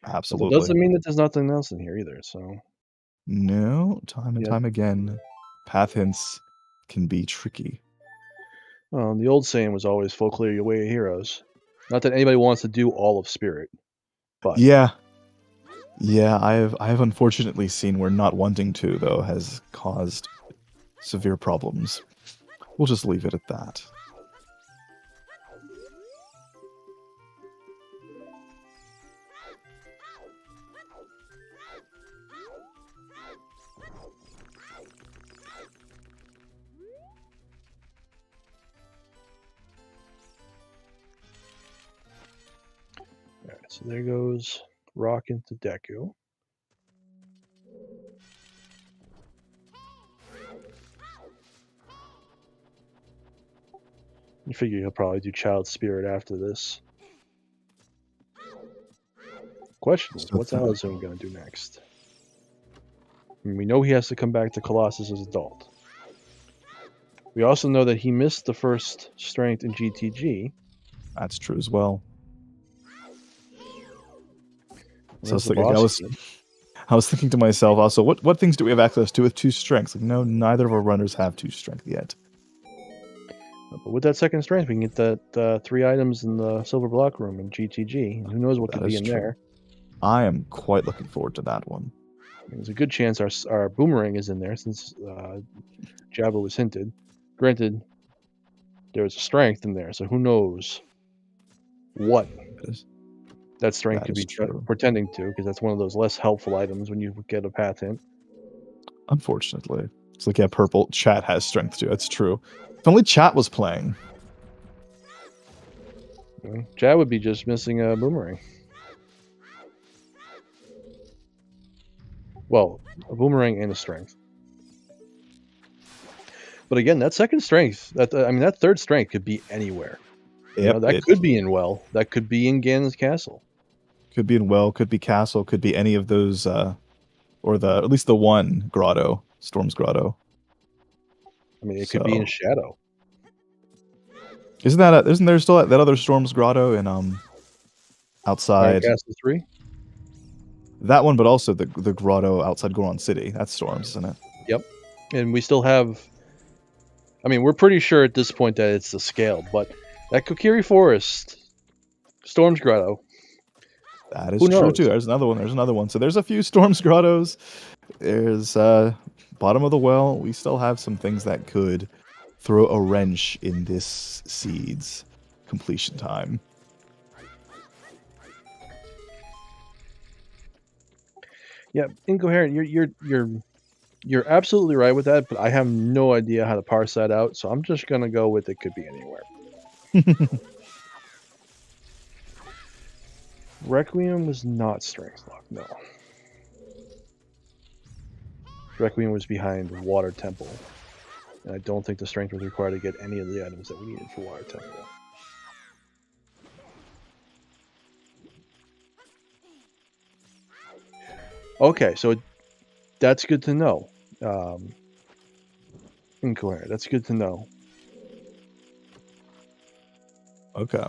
Absolutely. But it doesn't mean that there's nothing else in here either. So no, time and time again, path hints can be tricky. Well, the old saying was always "Full clear your way of heroes." Not that anybody wants to do all of Spirit, but yeah, I have unfortunately seen where not wanting to though has caused severe problems. We'll just leave it at that. Alright, so there goes Rock into Deku. You figure he'll probably do Child Spirit after this. Question is, what's Alaszun going to do next? I mean, we know he has to come back to Colossus as adult. We also know that he missed the first strength in GTG. That's true as well. So I was thinking to myself also, what things do we have access to with 2 strengths? Like, no, neither of our runners have 2 strength yet. But with that second strength, we can get that 3 items in the silver block room in GTG. And who knows what could be in there? I am quite looking forward to that one. There's a good chance our boomerang is in there since Jabba was hinted. Granted, there was a strength in there, so who knows what that strength could be pretending to, because that's one of those less helpful items when you get a path hint. Unfortunately. It's like, yeah, purple chat has strength too. That's true. If only chat was playing. Chat would be just missing a boomerang. Well, a boomerang and a strength. But again, that second strength, that third strength could be anywhere. Yep, that could be in Well. That could be in Ganon's castle. Could be in Well. Could be castle. Could be any of those, or at least the one grotto, Storm's grotto. I mean, it could be in Shadow. Isn't there still that other Storm's grotto in outside Castle 3? That one, but also the grotto outside Goron City. That's Storm's, isn't it? Yep. And we still have. I mean, we're pretty sure at this point that it's the scale, but that Kokiri Forest, Storm's grotto. That is true too. There's another one. So there's a few Storm's grottos. There's bottom of the well. We still have some things that could throw a wrench in this seed's completion time. Yeah, Incoherent, you're absolutely right with that, but I have no idea how to parse that out, so I'm just gonna go with it could be anywhere. Requiem was not strength lock, no. Requiem was behind Water Temple, and I don't think the strength was required to get any of the items that we needed for Water Temple. Okay, so that's good to know. Incoherent, that's good to know. Okay.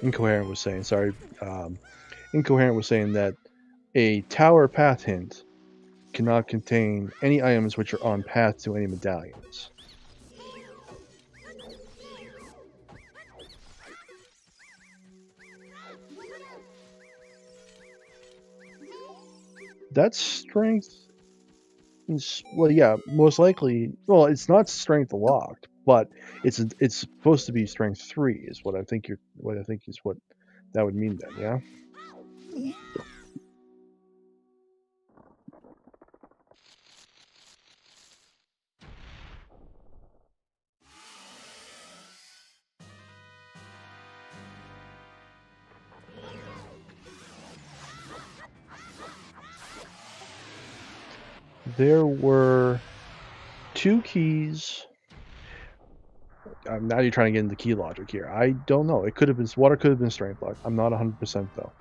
Incoherent was saying, Incoherent was saying that a tower path hint cannot contain any items which are on path to any medallions. That's strength. Well, yeah, most likely. Well, it's not strength locked, but it's supposed to be strength 3. Is what I think is what that would mean then. Yeah. There were 2 keys. Now you're trying to get into key logic here. I don't know. It could have been water. Could have been strength lock. I'm not 100% though.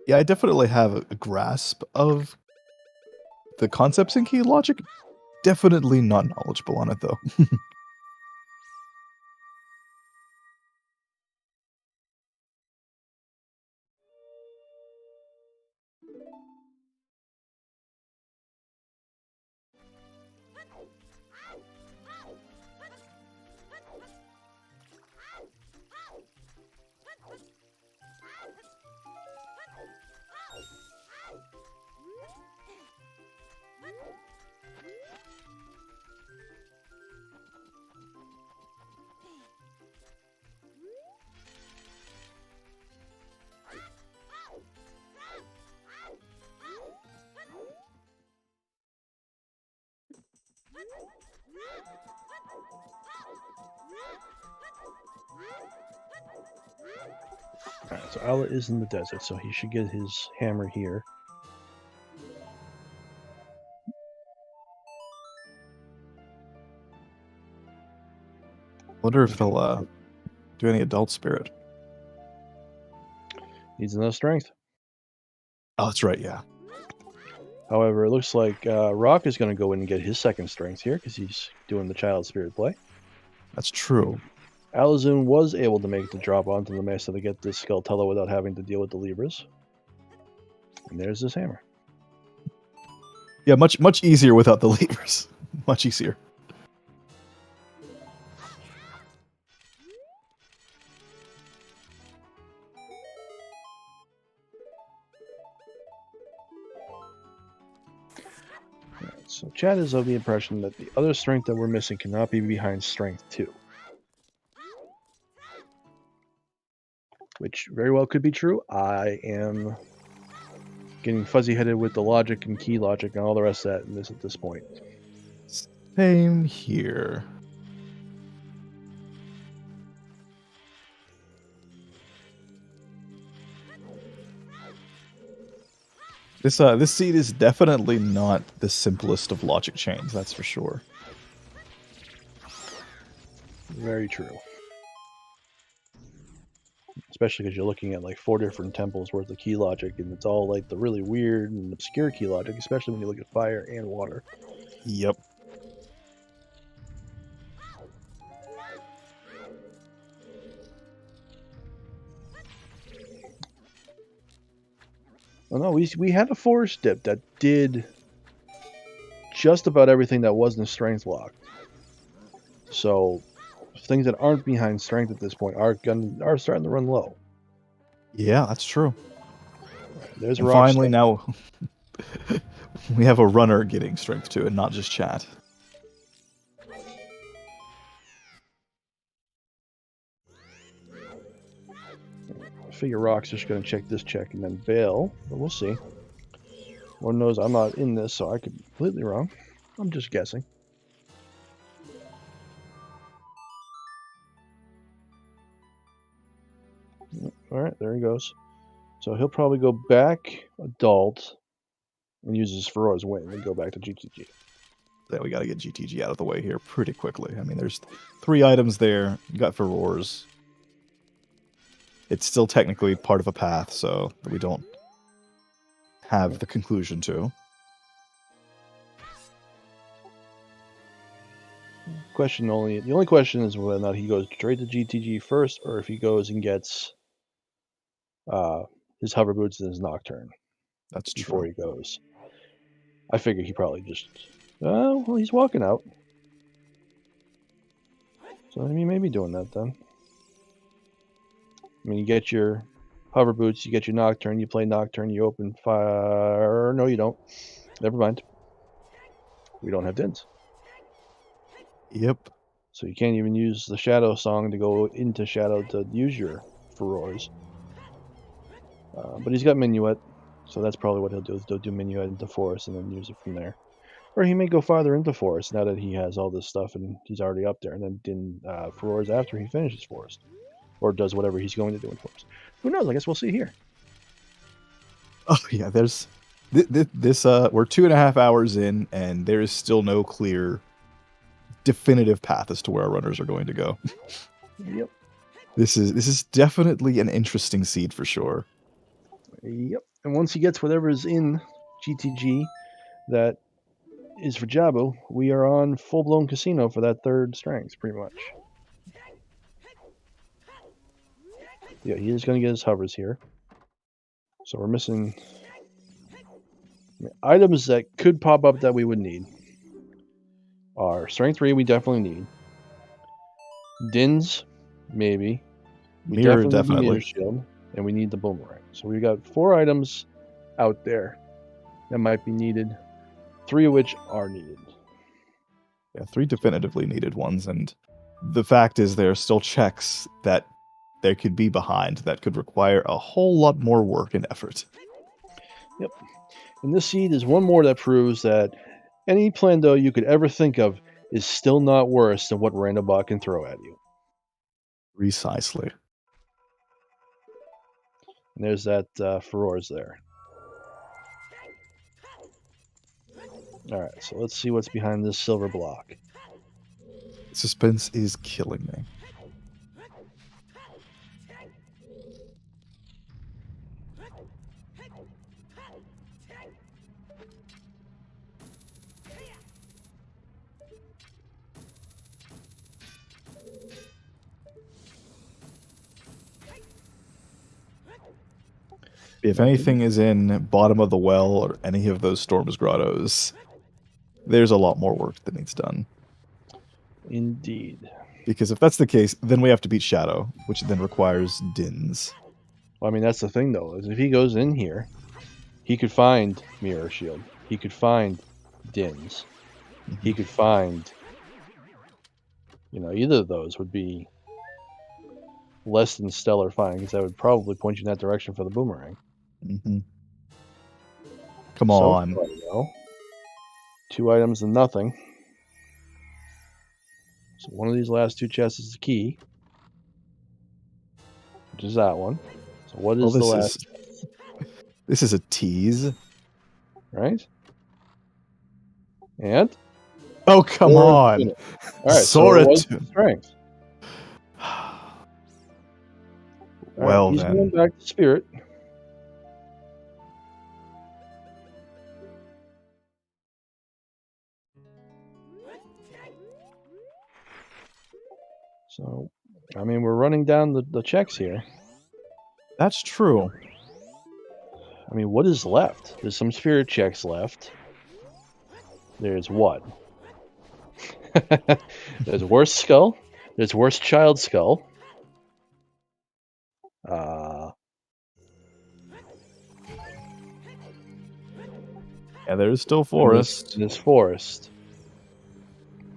Yeah, I definitely have a grasp of the concepts in key logic. Definitely not knowledgeable on it though. Alright, so Ala is in the desert, so he should get his hammer here. Wonder if they'll do any adult spirit. Needs enough strength. Oh, that's right, yeah. However, it looks like Rock is going to go in and get his second strength here because he's doing the child spirit play. That's true. Alaszun was able to make the drop onto the mesa to get this Skulltella without having to deal with the Libras. And there's this hammer. Yeah, much easier without the levers. Much easier. So Chad is of the impression that the other strength that we're missing cannot be behind strength 2. Which very well could be true. I am getting fuzzy-headed with the logic and key logic and all the rest of that in this at this point. Same here. This seed is definitely not the simplest of logic chains, that's for sure. Very true. Especially because you're looking at like 4 different temples worth of key logic, and it's all like the really weird and obscure key logic, especially when you look at fire and water. Yep. Oh no, we had a forest dip that did just about everything that wasn't strength locked. So things that aren't behind strength at this point are starting to run low. Yeah, that's true. There's and rock finally now we have a runner getting strength 2 and not just chat. I figure Rock's just going to check this check and then bail, but we'll see. Lord knows I'm not in this, so I could be completely wrong. I'm just guessing. Alright, there he goes. So he'll probably go back adult and use his Feroz win and go back to GTG. Yeah, we got to get GTG out of the way here pretty quickly. I mean, there's 3 items there. You got Feroz. It's still technically part of a path, so that we don't have the conclusion to. The only question is whether or not he goes straight to GTG first, or if he goes and gets his hover boots and his nocturne. That's before true. he goes. I figure he probably just. Well, he's walking out. So I mean, maybe doing that then. I mean, you get your hover boots, you get your nocturne, you play nocturne, you open fire. No, you don't. Never mind. We don't have dins. Yep. So you can't even use the Shadow Song to go into Shadow to use your Feroz. But he's got Minuet, so that's probably what he'll do. He'll do Minuet into Forest and then use it from there. Or he may go farther into Forest now that he has all this stuff and he's already up there, and then din Feroz after he finishes Forest. Or does whatever he's going to do in Forest. Who knows? I guess we'll see here. Oh, yeah, there's... This we're 2.5 hours in, and there is still no clear, definitive path as to where our runners are going to go. Yep. This is definitely an interesting seed for sure. Yep. And once he gets whatever is in GTG that is for Jabu, we are on full-blown casino for that 3rd strength, pretty much. Yeah, he is going to get his hovers here. So we're missing items that could pop up that we would need. Are strength 3 we definitely need. Dins, maybe. Mirror, Need definitely. Meteor Shield, and we need the Boomerang. So we've got 4 items out there that might be needed, 3 of which are needed. Yeah, 3 definitively needed ones, and the fact is there are still checks that there could be behind that could require a whole lot more work and effort. Yep. And this seed is one more that proves that any Plando you could ever think of is still not worse than what Randobot can throw at you. Precisely. And there's that Furor's there. All right, so let's see what's behind this silver block. Suspense is killing me. If anything is in bottom of the well or any of those Storm's grottos, there's a lot more work that needs done. Indeed. Because if that's the case, then we have to beat Shadow, which then requires Dins. Well, I mean, that's the thing, though, is if he goes in here, he could find Mirror Shield. He could find Dins. He could find... either of those would be less than stellar find, because that would probably point you in that direction for the boomerang. Come on. So, though, 2 items and nothing. So one of these last 2 chests is the key, which is that one. So what is the last? This is a tease, right? And oh, come on! All right, Sora so strength. Well, right, he's then. going back to spirit. So, I mean, we're running down the checks here. That's true. I mean, what is left? There's some spirit checks left. There's what? There's worst skull. There's worst child skull. Yeah, there's still forest. There's forest.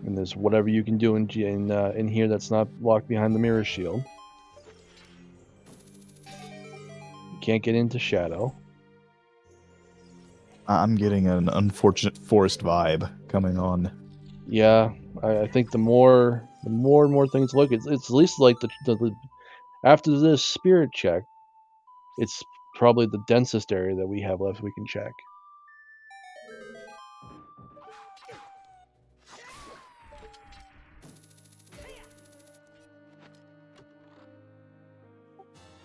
And there's whatever you can do in here that's not locked behind the mirror shield. You can't get into Shadow. I'm getting an unfortunate forest vibe coming on. Yeah, I think the more and more things look, it's at least like the after this spirit check, it's probably the densest area that we have left we can check.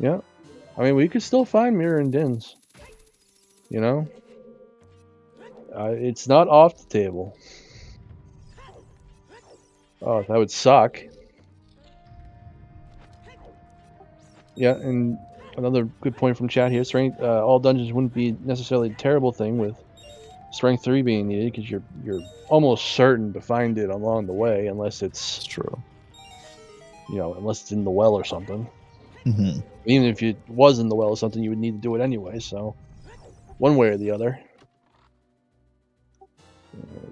Yeah, I mean, we could still find Mirror and Dins. It's not off the table. Oh, that would suck. Yeah, and another good point from chat here: strength. All dungeons wouldn't be necessarily a terrible thing with strength 3 being needed, because you're almost certain to find it along the way, unless it's true. Unless it's in the well or something. Mm-hmm. Even if it was in the well or something, you would need to do it anyway. So, one way or the other.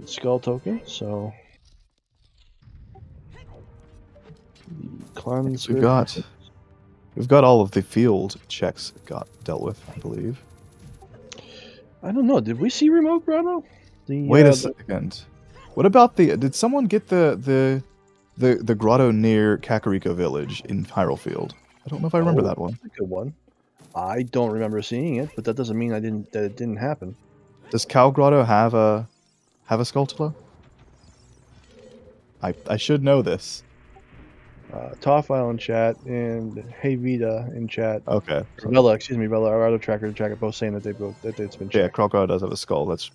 Skull token. So, the cleanse. We've got all of the field checks got dealt with, I believe. I don't know. Did we see remote grotto? Wait a second. What about did someone get the grotto near Kakariko Village in Hyrule Field? I don't know if I remember that one. That's a good one. I don't remember seeing it, but that doesn't mean that it didn't happen. Does Cal Grotto have a Skulltula? I should know this. Toffile in chat and Hey Vita in chat. Okay. Bella, our auto tracker and tracker both saying that it's been checked. Yeah, Crocodile does have a skull. It's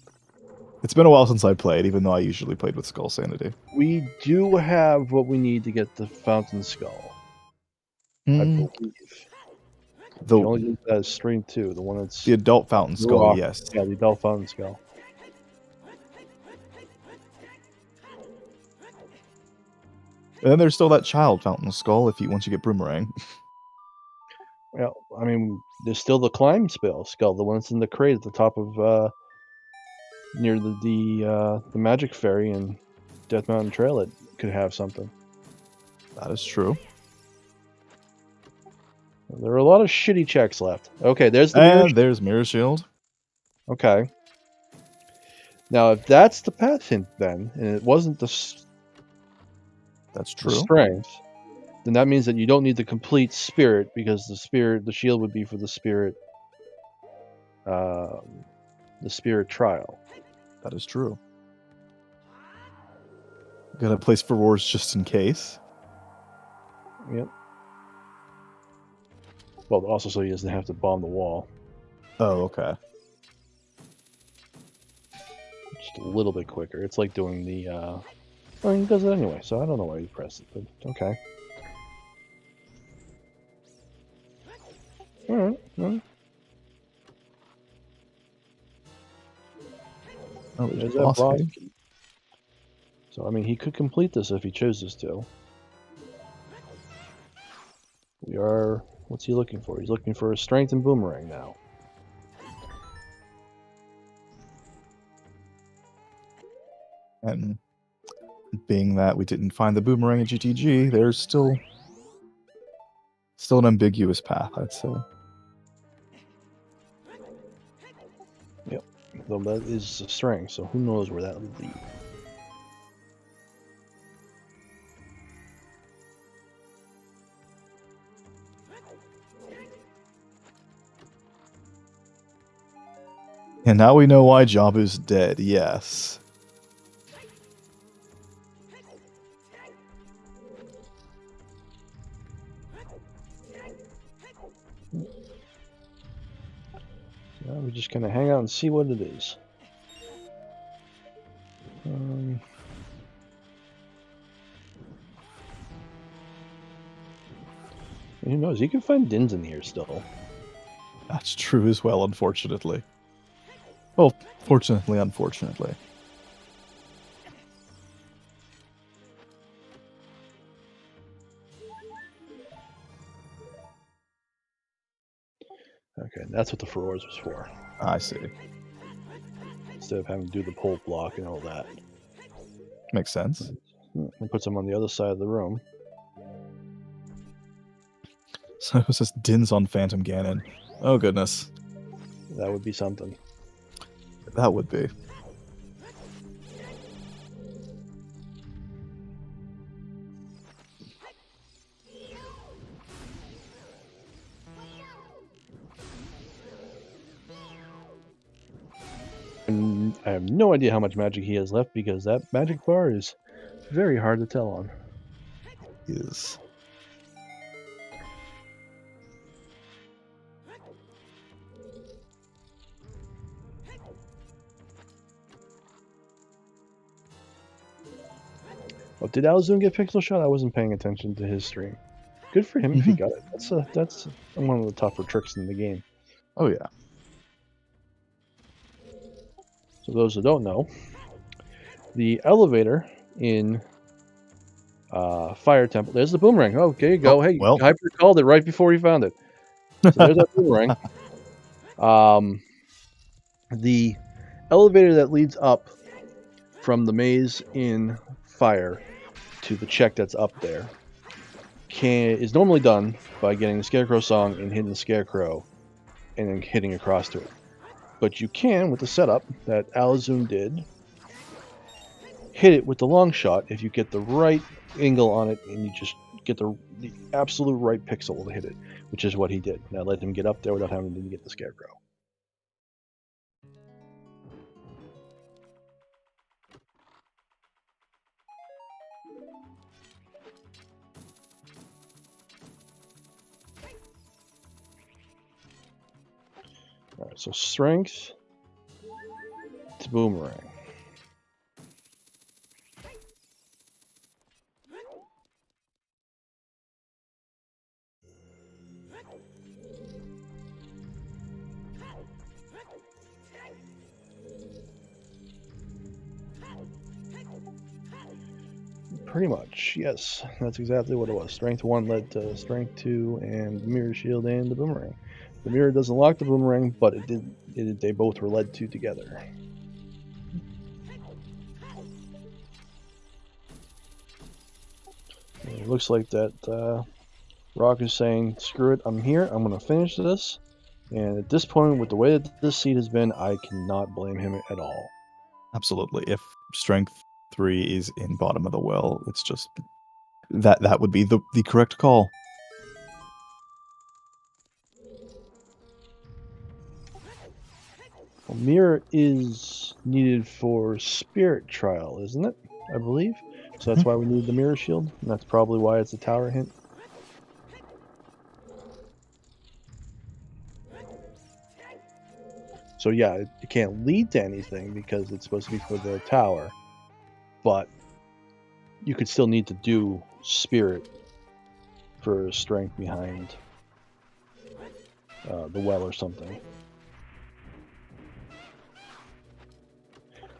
been a while since I played, even though I usually played with Skull Sanity. We do have what we need to get the Fountain Skull. I believe. You only use that as strength 2, the one that's the adult Fountain Skull. Yes. Yeah, the adult Fountain Skull. And then there's still that child Fountain Skull once you get Boomerang. Well, I mean, there's still the Climb Skull, the one that's in the crate at the top of near the Magic Ferry and Death Mountain Trail. It could have something. That is true. There are a lot of shitty checks left. Okay, there's there's Mirror Shield. Okay. Now, if that's the path hint, then, and it wasn't that's true. Strength, then that means that you don't need the complete spirit, because the shield would be for the spirit trial. That is true. Got a place for wars just in case. Yep. Well, also so he doesn't have to bomb the wall. Oh, okay. Just a little bit quicker. It's like doing the... Well, he does it anyway, so I don't know why he pressed it, but okay. Alright, well. Oh, There's there's that boss boss fight. key. So, I mean, he could complete this if he chooses to. We are... What's he looking for? He's looking for a strength and boomerang now. And being that we didn't find the boomerang at GTG, there's still an ambiguous path, I'd say. Yep. Though that is a strength, so who knows where that would lead. And now we know why Jabu's dead, yes. Now we just kind of hang out and see what it is. Who knows? You can find Dins in here still. That's true as well, unfortunately. Well, fortunately, unfortunately. Okay, that's what the Furores was for. I see. Instead of having to do the pole block and all that. Makes sense. It puts them on the other side of the room. So it was just Dins on Phantom Ganon. Oh, goodness. That would be something. That would be. And I have no idea how much magic he has left, because that magic bar is very hard to tell on. Is. Oh, did Alaszun get pixel shot? I wasn't paying attention to his stream. Good for him if he got it. That's one of the tougher tricks in the game. Oh, yeah. So those who don't know, the elevator in Fire Temple. There's the boomerang. Oh, there you go. Oh, hey, well. Hyper called it right before he found it. So there's that boomerang. The elevator that leads up from the maze in Fire to the check that's up there is normally done by getting the Scarecrow song and hitting the Scarecrow and then hitting across to it. But you can, with the setup that Alaszun did, hit it with the long shot if you get the right angle on it and you just get the absolute right pixel to hit it, which is what he did. Now let him get up there without having to get the Scarecrow. Alright, so strength to boomerang. Pretty much, yes. That's exactly what it was. Strength 1 led to Strength 2 and Mirror Shield and the Boomerang. The Mirror doesn't lock the Boomerang, but it did. They both were led to together. And it looks like that Rock is saying, screw it, I'm here, I'm going to finish this. And at this point, with the way that this seed has been, I cannot blame him at all. Absolutely. If Strength 3 is in bottom of the well, it's just That would be the correct call. Well, mirror is needed for spirit trial, isn't it? I believe. So that's why we need the mirror shield, and that's probably why it's a tower hint. So yeah, it can't lead to anything because it's supposed to be for the tower, but you could still need to do spirit for strength behind the well or something.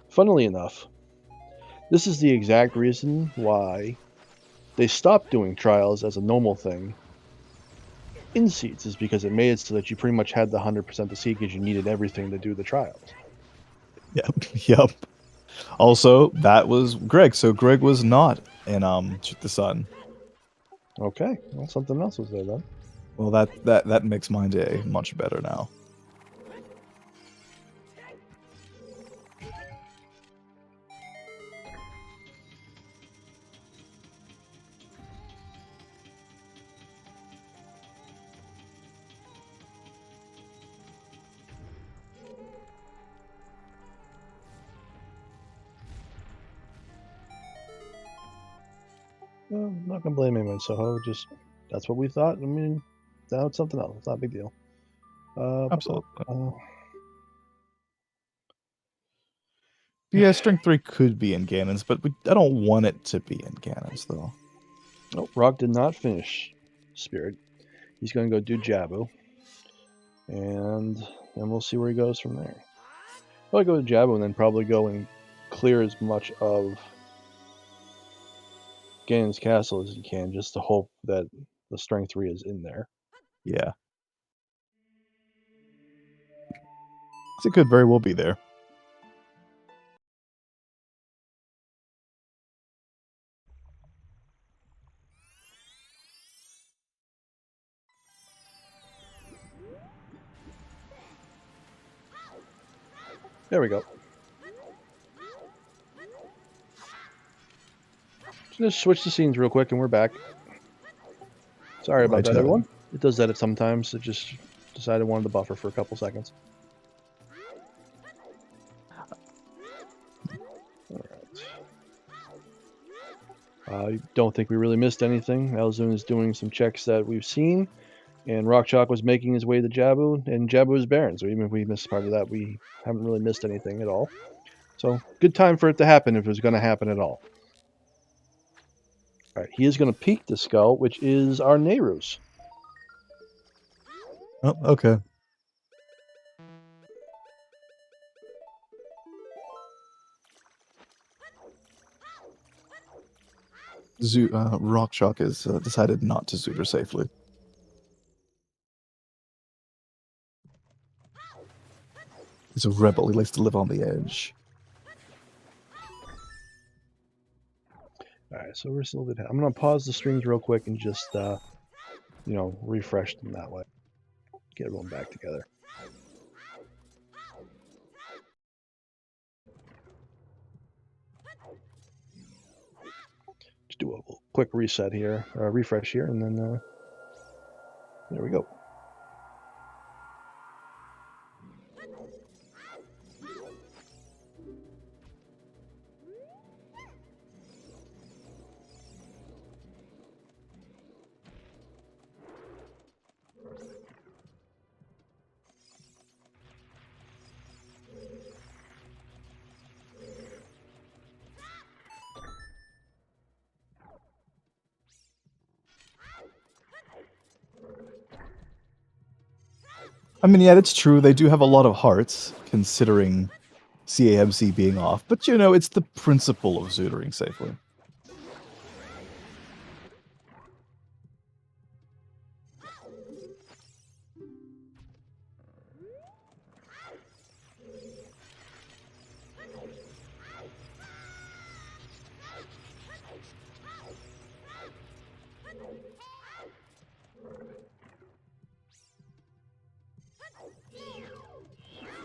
Funnily enough, this is the exact reason why they stopped doing trials as a normal thing in seeds, is because it made it so that you pretty much had the 100% to seed because you needed everything to do the trials. Yep. Yep. Also, that was Greg. So Greg was not in the Sun. Okay, well, something else was there then. Well, that makes my day much better now. Well, I'm not gonna blame anyone, Soho. Just that's what we thought. I mean, now it's something else. It's not a big deal. Absolutely. Yeah, Strength 3 could be in Ganon's, but I don't want it to be in Ganon's, though. Nope, Rock did not finish Spirit. He's going to go do Jabu. And then we'll see where he goes from there. Probably go to Jabu and then probably go and clear as much of Ganon's castle as he can, just to hope that the Strength 3 is in there. Yeah. It could very well be there. There we go. Just switch the scenes real quick and we're back. Sorry about that, everyone. It does that sometimes. It just decided it wanted to buffer for a couple seconds. I don't think we really missed anything. Alaszun is doing some checks that we've seen, and rockchalk was making his way to Jabu, and Jabu is barren. So even if we missed part of that, we haven't really missed anything at all. So good time for it to happen if it was going to happen at all. All right, he is going to peek the skull, which is our Nehru's. Oh, okay. Rockchalk has decided not to suit her safely. He's a rebel. He likes to live on the edge. All right, so we're still good. I'm going to pause the streams real quick and just, refresh them that way. Get everyone back together. Just do a quick reset here, refresh here, and then there we go. I mean, yeah, that's true. They do have a lot of hearts, considering CAMC being off. But, it's the principle of zootering safely.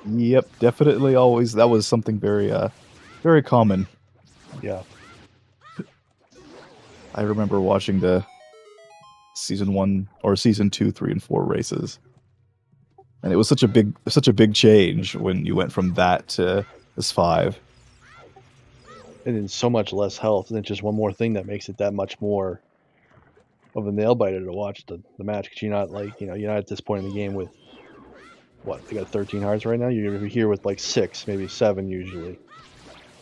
Yep, definitely always. That was something very, very common. Yeah. I remember watching the season 1 or season 2, 3, and 4 races, and it was such a big change when you went from that to this 5. And then so much less health, and it's just one more thing that makes it that much more of a nail biter to watch the match, because you're not like, you're not at this point in the game with what, they got 13 hearts right now. You're here with like 6, maybe 7 usually,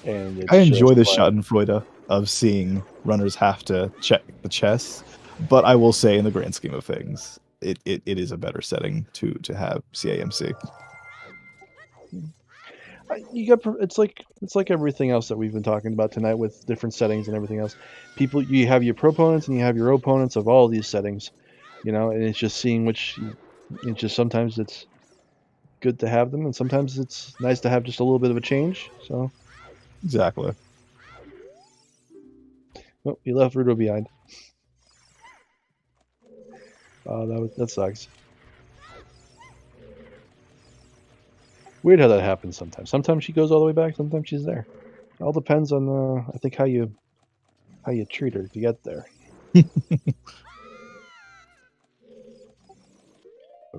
and it's I enjoy the just Schadenfreude of seeing runners have to check the chess, but I will say, in the grand scheme of things, it is a better setting to have CAMC. you got, it's like everything else that we've been talking about tonight with different settings and everything else. People, you have your proponents and you have your opponents of all these settings, and it's just seeing which. It's just sometimes it's good to have them, and sometimes it's nice to have just a little bit of a change. So Exactly. oh, you left Rudo behind. That sucks. Weird how that happens sometimes. Sometimes she goes all the way back. Sometimes she's there. It all depends on I think how you treat her to get there. The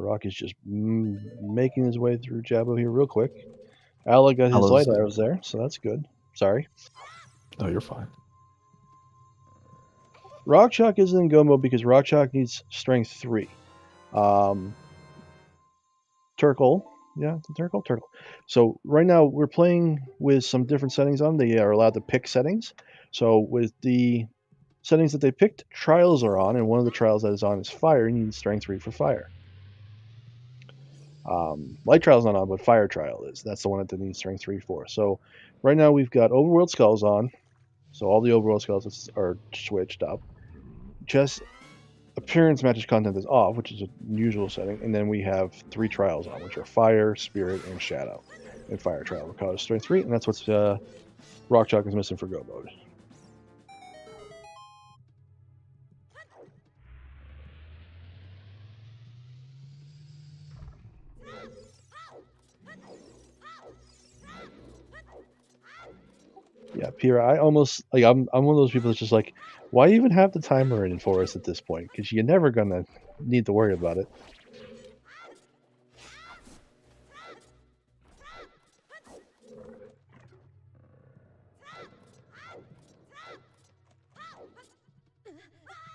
Rock is just making his way through Jabbo here real quick. Ala got his light arrows there, so that's good. Sorry. No, you're fine. Rockchalk isn't in go mode because Rockchalk needs strength 3. Turkle. Yeah, Turkle. So right now we're playing with some different settings on. They are allowed to pick settings. So with the settings that they picked, trials are on, and one of the trials that is on is fire. You need strength 3 for fire. Light trial is not on, but fire trial is. That's the one that they need strength 3 for. So right now we've got overworld skulls on. So all the overworld skulls are switched up. Just appearance matches content is off, which is a usual setting. And then we have 3 trials on, which are fire, spirit, and shadow. And fire trial requires strength 3, and that's what's Rockchalk is missing for go mode. Yeah, Pira, I almost like I'm one of those people that's just like, why even have the timer in for us at this point? Because you're never gonna need to worry about it.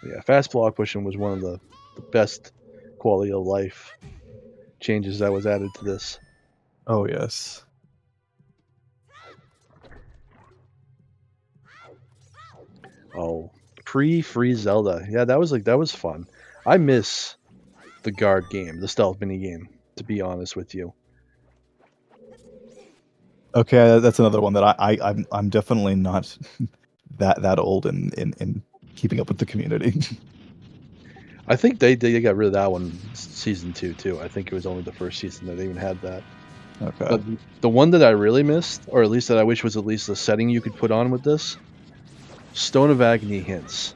Yeah, fast block pushing was one of the best quality of life changes that was added to this. Oh yes. Oh, pre-free Zelda. Yeah, that was fun. I miss the guard game, the stealth mini game, to be honest with you. Okay, that's another one that I'm definitely not that old in keeping up with the community. I think they got rid of that one season 2 too. I think it was only the first season that they even had that. Okay. But the one that I really missed, or at least that I wish was at least a setting you could put on with this, Stone of Agony hints.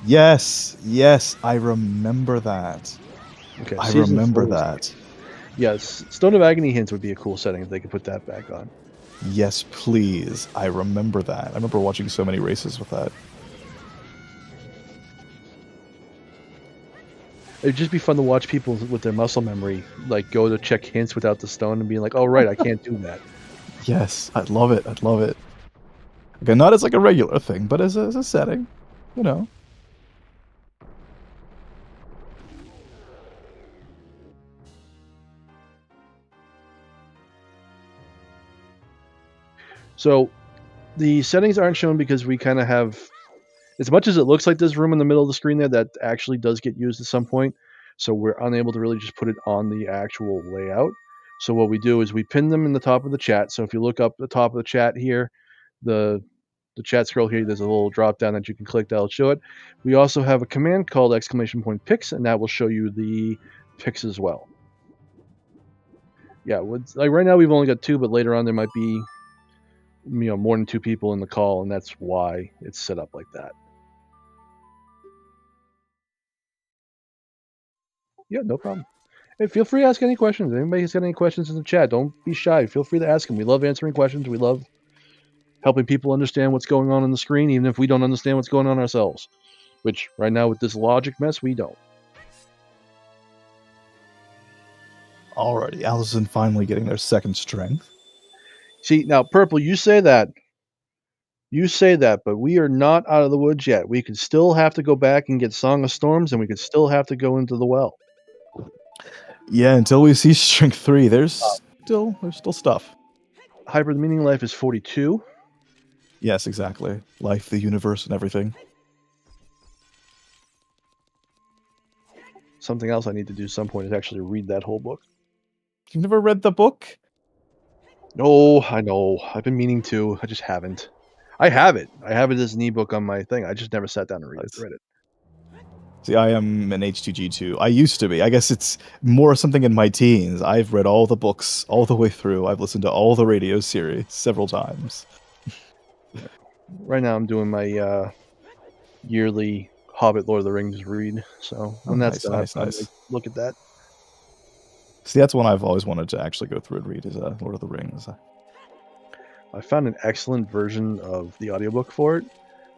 Yes, I remember that. Okay, I remember that. Yes, Stone of Agony hints would be a cool setting if they could put that back on. Yes, please. I remember that. I remember watching so many races with that. It'd just be fun to watch people with their muscle memory, like, go to check hints without the stone and being like, oh, right, I can't do that. Yes, I'd love it. Okay, not as like a regular thing, but as a setting, you know. So the settings aren't shown because we kind of have, as much as it looks like this room in the middle of the screen there, that actually does get used at some point. So we're unable to really just put it on the actual layout. So what we do is we pin them in the top of the chat. So if you look up the top of the chat here, the chat scroll here, there's a little drop down that you can click that'll show it. We also have a command called !picks, and that will show you the picks as well. Yeah, like right now we've only got 2, but later on there might be more than 2 people in the call, and that's why it's set up like that. Yeah, no problem. Hey, feel free to ask any questions. Anybody has got any questions in the chat, don't be shy. Feel free to ask them. We love answering questions. We love helping people understand what's going on the screen, even if we don't understand what's going on ourselves. Which, right now, with this logic mess, we don't. Alrighty, Alaszun finally getting their second strength. See, now, Purple, you say that. You say that, but we are not out of the woods yet. We could still have to go back and get Song of Storms, and we could still have to go into the well. Yeah, until we see strength 3, there's still stuff. Hyper the Meaning Life is 42. Yes, exactly. Life, the universe, and everything. Something else I need to do at some point is actually read that whole book. You've never read the book? No, I know. I've been meaning to. I just haven't. I have it. I have it as an ebook on my thing. I just never sat down and read it. See, I am an H2G2. I used to be. I guess it's more something in my teens. I've read all the books all the way through. I've listened to all the radio series several times. Right now I'm doing my yearly Hobbit Lord of the Rings read. So when that's done, nice. Look at that. See, that's one I've always wanted to actually go through and read is Lord of the Rings. I found an excellent version of the audiobook for it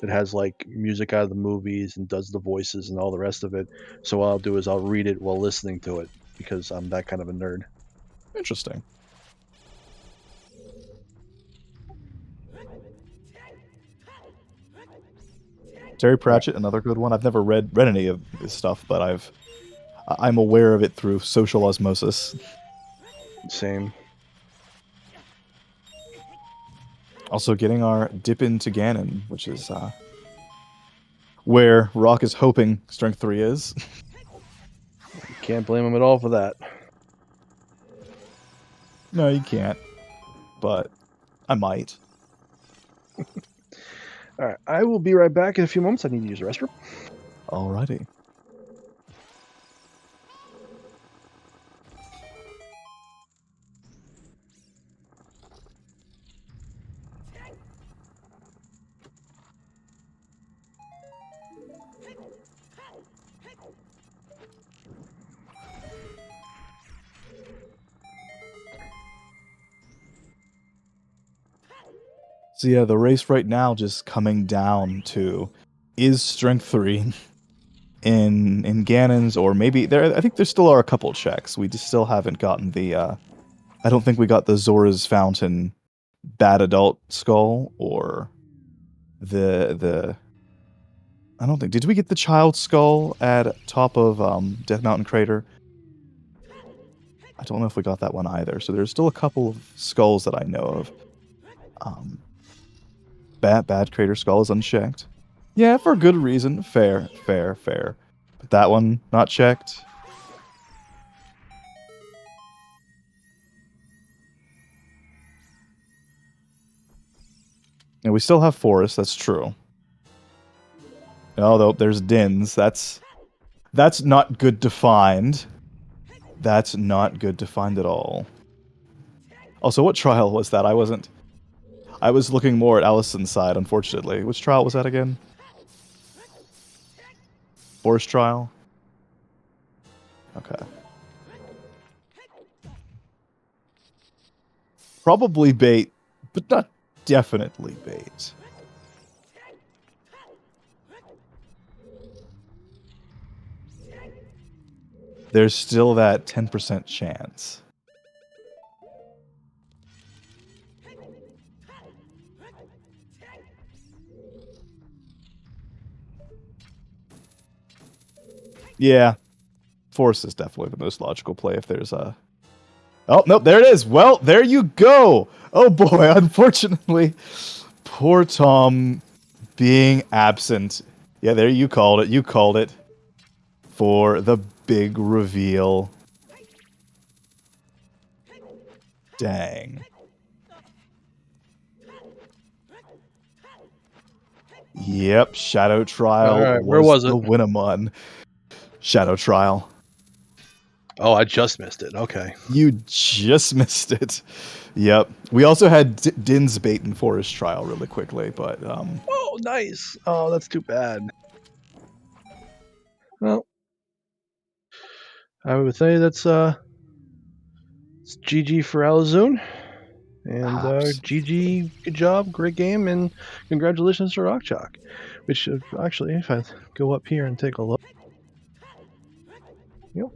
that has like music out of the movies and does the voices and all the rest of it. So what I'll do is I'll read it while listening to it because I'm that kind of a nerd. Interesting. Terry Pratchett, another good one. I've never read any of his stuff, but I'm aware of it through social osmosis. Same. Also getting our dip into Ganon, which is where Rock is hoping Strength 3 is. Can't blame him at all for that. No, you can't. But I might. Alright, I will be right back in a few moments. I need to use the restroom. Alrighty. So yeah, the race right now just coming down to is Strength 3 in Ganon's, or maybe there. I think there still are a couple checks. We just still haven't gotten the. I don't think we got the Zora's Fountain bad adult skull or the. I don't think. Did we get the child skull at top of Death Mountain Crater? I don't know if we got that one either. So there's still a couple of skulls that I know of. Bad Crater Skull is unchecked. Yeah, for good reason. Fair. But that one, not checked. And we still have Forest, that's true. Although there's Dins, that's not good to find. That's not good to find at all. Also, what trial was that? I was looking more at Alaszun's side, unfortunately. Which trial was that again? Forest trial? Okay. Probably bait, but not definitely bait. There's still that 10% chance. Yeah. Force is definitely the most logical play if there's a... Oh, nope, there it is. Well, there you go. Oh boy, unfortunately, poor Tom being absent. Yeah, there you called it. You called it. For the big reveal. Dang. Yep, Shadow Trial. All right, where was it? The Winnemon. Shadow Trial. Oh, I just missed it. Okay. You just missed it. Yep. We also had Din's Bait and Forest Trial really quickly, but... Oh, nice. Oh, that's too bad. Well, I would say that's it's GG for Alaszun. And GG, good job, great game, and congratulations to rockchalk. Which actually, if I go up here and take a look, yep.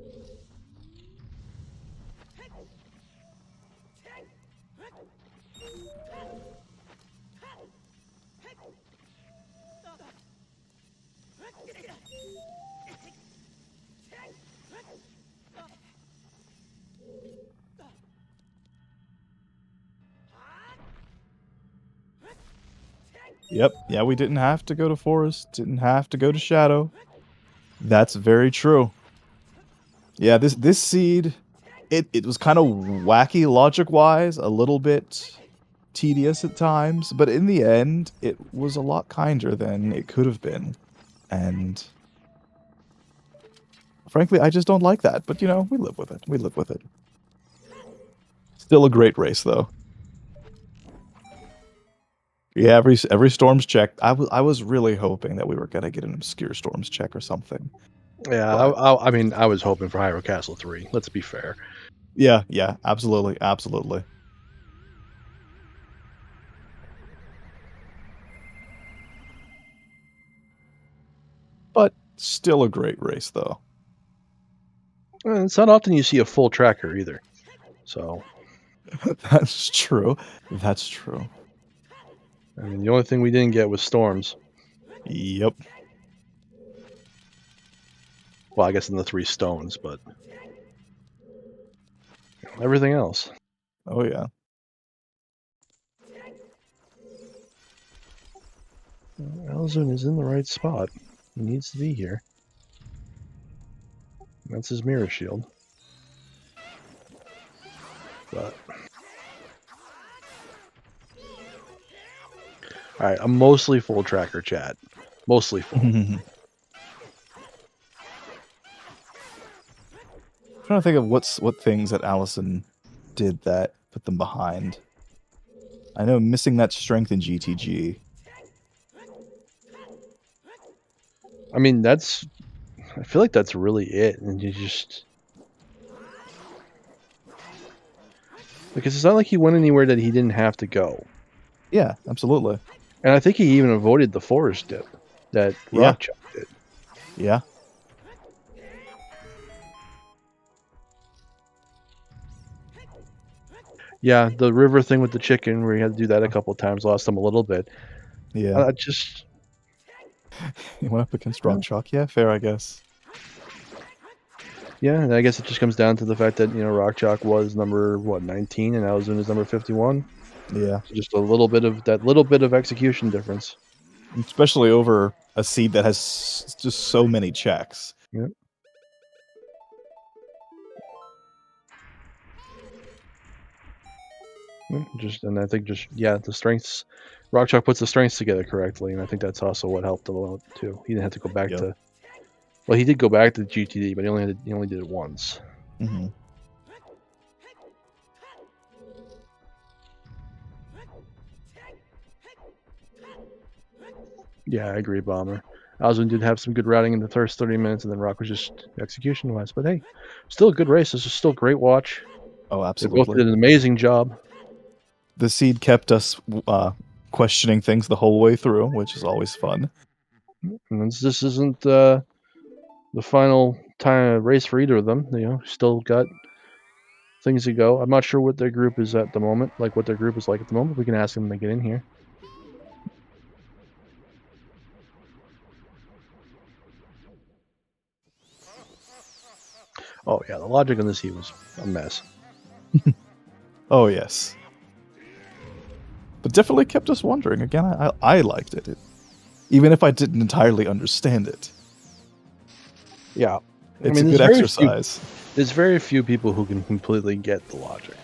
Yep. Yeah, we didn't have to go to forest. Didn't have to go to shadow. That's very true. Yeah, this seed, it was kind of wacky logic-wise, a little bit tedious at times, but in the end, it was a lot kinder than it could have been. And frankly, I just don't like that. But, you know, we live with it. We live with it. Still a great race, though. Yeah, every storms check. I was really hoping that we were gonna get an obscure storms check or something. Yeah, But I mean, I was hoping for Hyrule Castle 3. Let's be fair. yeah, absolutely, absolutely. But still a great race, though. And it's not often you see a full tracker either. So That's true. That's true. I mean, the only thing we didn't get was storms. Yep. Well, I guess in the 3 stones, but everything else. Oh yeah. Alaszun is in the right spot. He needs to be here. That's his mirror shield. But alright, I'm mostly full tracker, chat. Mostly full. Trying to think of what things that Alaszun did that put them behind. I know missing that strength in GTG. I mean, I feel like that's really it, and you just... Because it's not like he went anywhere that he didn't have to go. Yeah, absolutely. And I think he even avoided the forest dip that rockchalk did. Yeah. Yeah, the river thing with the chicken, where he had to do that a couple times, lost him a little bit. Yeah. I just... He went up against rockchalk. Yeah, fair, I guess. Yeah, and I guess it just comes down to the fact that, you know, rockchalk was number, 19, and Alaszun is number 51. Yeah. So just a little bit of execution difference. Especially over a seed that has just so many checks. Yep. And I think the strengths, rockchalk puts the strengths together correctly, and I think that's also what helped a lot too. He didn't have to go back to, well, he did go back to GTD, but he only did it once. Mm-hmm. Yeah, I agree, Bomber. Alaszun did have some good routing in the first 30 minutes, and then Rock was just execution-wise. But hey, still a good race. This is still a great watch. Oh, They absolutely. both did an amazing job. The seed kept us questioning things the whole way through, which is always fun. And this isn't the final time race for either of them. You know, still got things to go. I'm not sure what their group is at the moment, like what their group is like at the moment. We can ask them to get in here. Oh yeah, the logic on this heat was a mess. Oh yes, but definitely kept us wondering. Again, I liked it, even if I didn't entirely understand it. Yeah, it's a good exercise. There's very few people who can completely get the logic,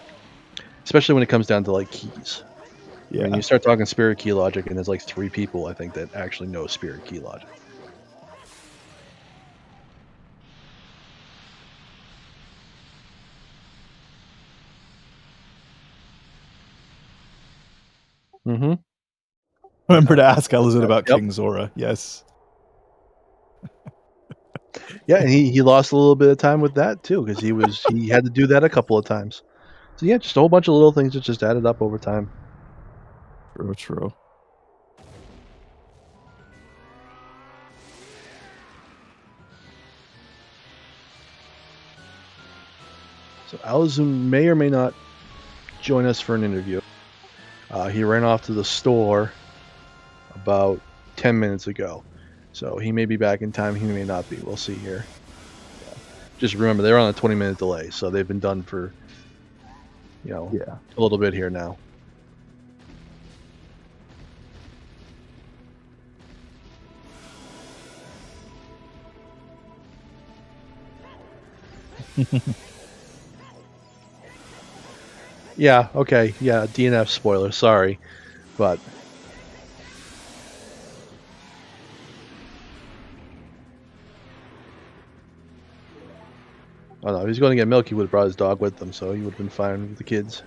especially when it comes down to like keys. Yeah, when you start talking spirit key logic, and there's like 3 people I think that actually know spirit key logic. Mm-hmm. Remember to ask Alaszun about Yep. King Zora. Yes. Yeah, and he lost a little bit of time with that too, because he had to do that a couple of times. So yeah, just a whole bunch of little things that just added up over time. True. So Alaszun may or may not join us for an interview. He ran off to the store about 10 minutes ago. So he may be back in time, he may not be. We'll see here. Just remember, they're on a 20-minute delay, so they've been done for, Yeah. a little bit here now. Yeah, okay, yeah, DNF spoiler, sorry, but I don't know, if he's going to get milk, he would have brought his dog with him, so he would have been fine with the kids.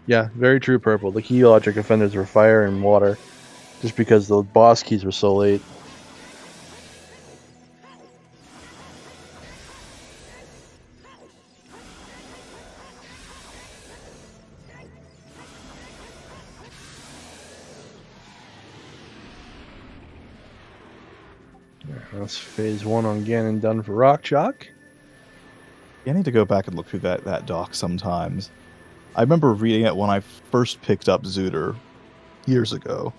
Yeah, very true, Purple. The key logic offenders were fire and water, just because the boss keys were so late. That's phase 1 on Ganon done for rockchalk. Yeah, I need to go back and look through that doc sometimes. I remember reading it when I first picked up Zooter years ago,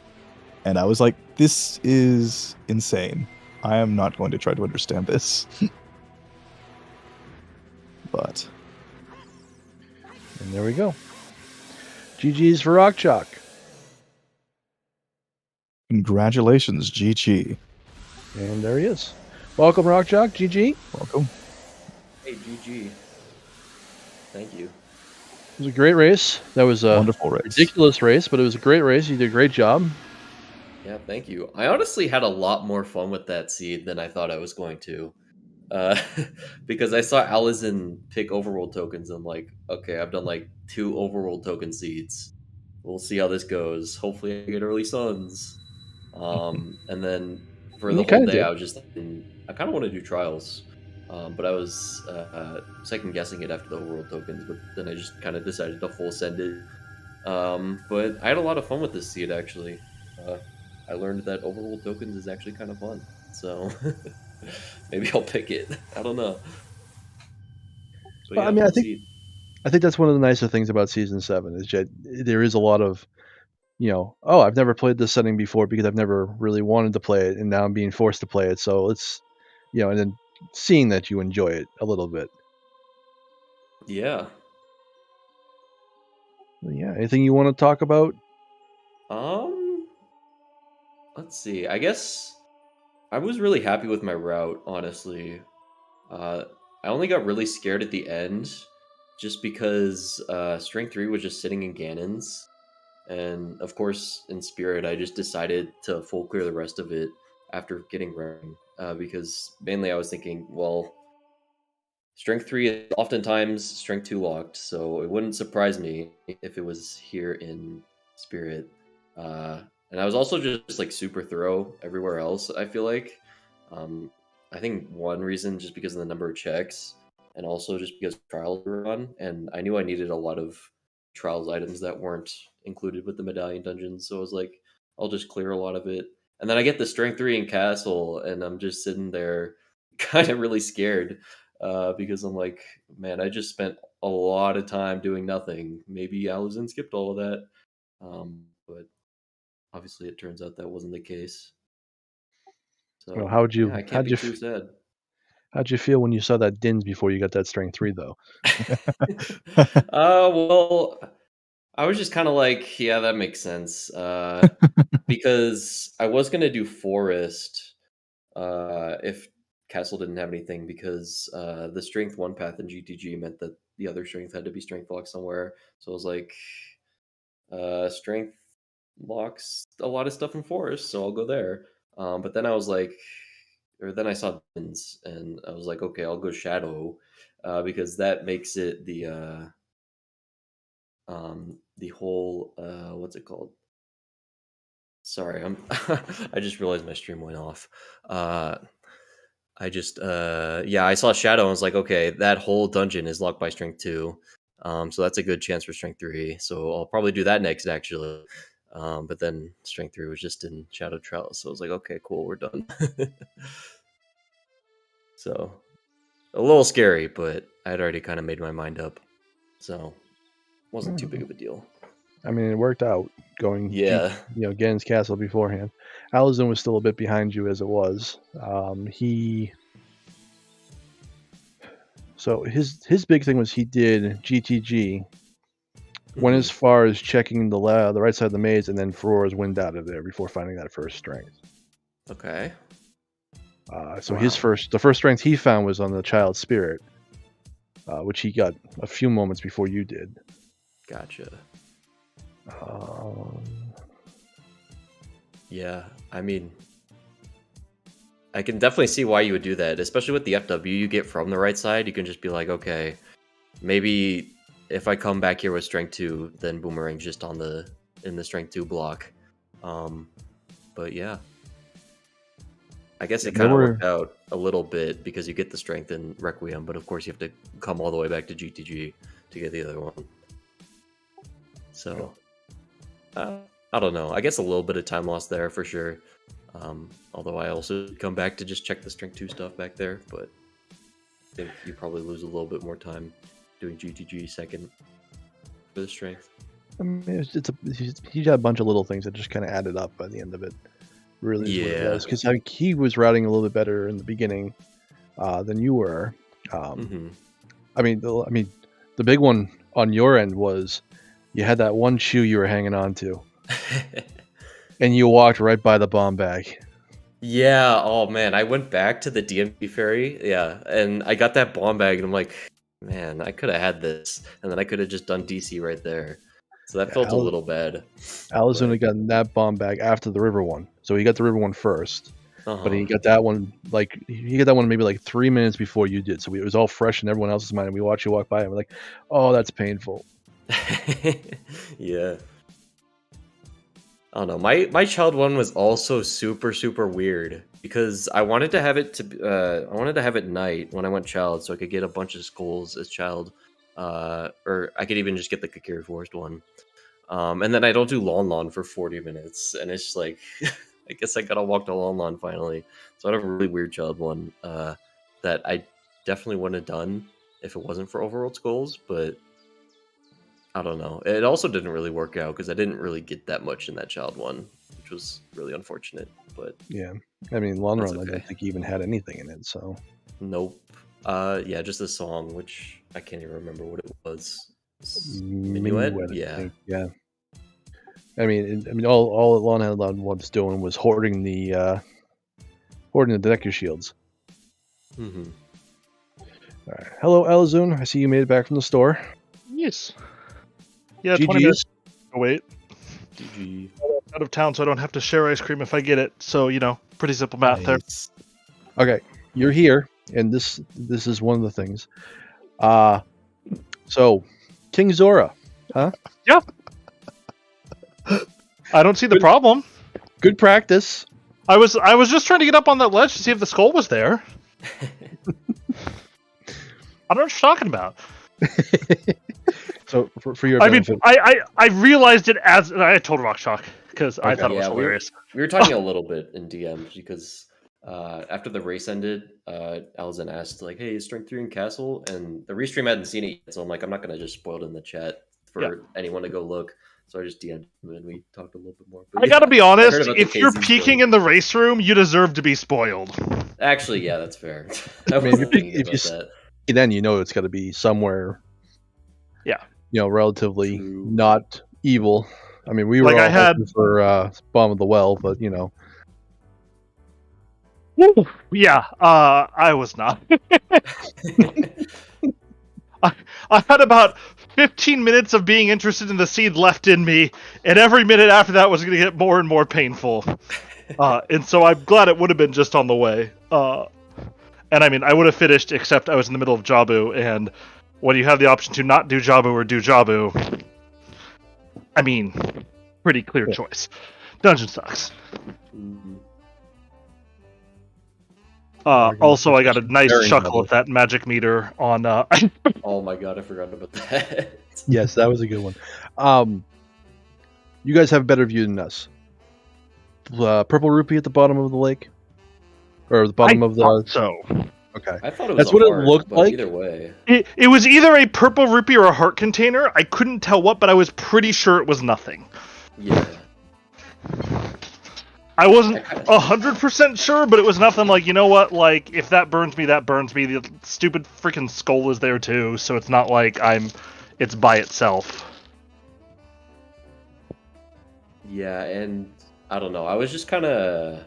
and I was like, this is insane. I am not going to try to understand this. But And there we go. GG's for rockchalk. congratulations, GG. And there he is. Welcome, rockchalk. GG. Welcome. Hey, GG. Thank you. It was a great race. That was a Wonderful race. ridiculous race, but it was a great race. You did a great job. Yeah, thank you. I honestly had a lot more fun with that seed than I thought I was going to. Because I saw Alaszun pick overworld tokens. And I'm like, okay, I've done like 2 overworld token seeds. We'll see how this goes. Hopefully, I get early suns. And then for the You whole kinda day, did. I was just thinking, I kind of want to do trials. But I was second guessing it after the overworld tokens. But then I just kind of decided to full send it. But I had a lot of fun with this seed actually. I learned that overworld tokens is actually kind of fun. So maybe I'll pick it. I don't know. But Well, yeah, I mean, fun seed. I think that's one of the nicer things about season 7 is that there is a lot of, oh, I've never played this setting before because I've never really wanted to play it, and now I'm being forced to play it. So it's, and then seeing that you enjoy it a little bit. Yeah. But yeah. Anything you want to talk about? Um. Let's see. I guess I was really happy with my route. Honestly, uh, I only got really scared at the end, just because Strength 3 was just sitting in Ganon's. And of course, in Spirit, I just decided to full clear the rest of it after getting rank. Because mainly I was thinking, well, Strength 3 is oftentimes Strength 2 locked, so it wouldn't surprise me if it was here in Spirit. And I was also just like super thorough everywhere else, I feel like. Um, I think one reason just because of the number of checks, and also just because trials were on, and I knew I needed a lot of trials items that weren't included with the medallion dungeons, so I was like, I'll just clear a lot of it. And then I get the Strength 3 in Castle, and I'm just sitting there kind of really scared because I'm like, man, I just spent a lot of time doing nothing. Maybe Alaszun skipped all of that, but obviously it turns out that wasn't the case. Well, So yeah, I can't be too sad. how'd you feel when you saw that Dins before you got that Strength 3 though? Well, I was just kind of like, yeah, that makes sense. Because I was gonna do Forest, if Castle didn't have anything, because the Strength 1 path in GTG meant that the other strength had to be Strength locked somewhere. So I was like, Strength locks a lot of stuff in Forest, so I'll go there. But then I was like, or then I saw Dins, and I was like, okay, I'll go Shadow, because that makes it the whole what's it called? Sorry, I'm I just realized my stream went off. Uh I just I saw Shadow and was like, okay, that whole dungeon is locked by strength 2. So that's a good chance for strength 3. So I'll probably do that next actually. But then strength 3 was just in Shadow Trellis. So I was like, okay, cool, we're done. So a little scary, but I'd already kind of made my mind up. So wasn't too big of a deal. I mean, it worked out going Yeah. deep, Ganon's castle beforehand. Alaszun was still a bit behind you as it was. So his big thing was he did GTG, went as far as checking the right side of the maze, and then Ferora's wind out of there before finding that first strength. Okay. So the first strength he found was on the child spirit, which he got a few moments before you did. Gotcha. Yeah, I mean, I can definitely see why you would do that, especially with the FW you get from the right side. You can just be like, okay, maybe if I come back here with strength 2, then Boomerang's just in the strength 2 block. But yeah, I guess it kind of worked out a little bit because you get the strength in Requiem, but of course you have to come all the way back to GTG to get the other one. So, I don't know. I guess a little bit of time lost there for sure. Although I also come back to just check the strength 2 stuff back there, but I think you probably lose a little bit more time doing GTG second for the strength. I mean, he had a bunch of little things that just kind of added up by the end of it. Really, is because he was routing a little bit better in the beginning than you were. I mean, the big one on your end was you had that one shoe you were hanging on to, and you walked right by the bomb bag. Yeah. Oh man, I went back to the DMV ferry. Yeah, and I got that bomb bag, and I'm like, man, I could have had this, and then I could have just done DC right there. So that felt a little bad. Alaszun had gotten that bomb bag after the river one, so he got the river one first. But he got that one maybe like 3 minutes before you did. So it was all fresh in everyone else's mind. And we watched you walk by, and we're like, "Oh, that's painful." Yeah. I don't know. My child one was also super super weird because I wanted to have it night when I went child, so I could get a bunch of skulls as child, or I could even just get the Kakiri Forest one. And then I don't do Lon for 40 minutes, and it's like, I guess I gotta walk to Lon finally. So I had a really weird child one that I definitely wouldn't have done if it wasn't for Overworld Skulls, but I don't know. It also didn't really work out because I didn't really get that much in that child one, which was really unfortunate. But yeah, I mean, Lon okay. I don't think he even had anything in it. So nope. Yeah, just a song, which I can't even remember what it was. Minuet? Yeah. Yeah. I mean, all Lon had was doing was hoarding the Deku shields. All right. Hello, Alaszun. I see you made it back from the store. Yes. Yeah, GG's. 20 minutes. Oh, wait. GG. Out of town, so I don't have to share ice cream if I get it. So, pretty simple math there. Okay, you're here, and this is one of the things. So, King Zora, huh? Yeah. I don't see the problem. Good practice. I was just trying to get up on that ledge to see if the skull was there. I don't know what you're talking about. So for your benefit, I realized it as I told rockchalk because I thought it was hilarious. We were talking a little bit in DMs because after the race ended, Alaszun asked like, "Hey, is Strength 3 in Castle?" And the restream hadn't seen it yet, so I'm like, I'm not gonna just spoil it in the chat for anyone to go look. So I just DM'd him and we talked a little bit more. But I gotta be honest, if you're peeking in the race room, you deserve to be spoiled. Actually, yeah, that's fair. I mean, if you see, then it's got to be somewhere. Yeah. Relatively not evil. I mean, we were all hoping for Bomb of the Well, but Yeah, I was not. I had about 15 minutes of being interested in the seed left in me, and every minute after that was going to get more and more painful. And so I'm glad it would have been just on the way. And I mean, I would have finished, except I was in the middle of Jabu, and when you have the option to not do Jabu or do Jabu, I mean, pretty clear choice. Dungeon sucks. Also, I got a nice Very chuckle noble. at that magic meter on. Oh my god, I forgot about that. Yes, that was a good one. You guys have a better view than us. Purple rupee at the bottom of the lake, or the bottom of the. So Okay, I thought it was that's a what heart, it looked but like. Either way. it was either a purple rupee or a heart container. I couldn't tell what, but I was pretty sure it was nothing. Yeah. I wasn't 100% sure, but it was nothing. Like, you know what? Like, if that burns me, that burns me. The stupid freaking skull is there too, so it's not like it's by itself. Yeah, and I don't know. I was just kind of,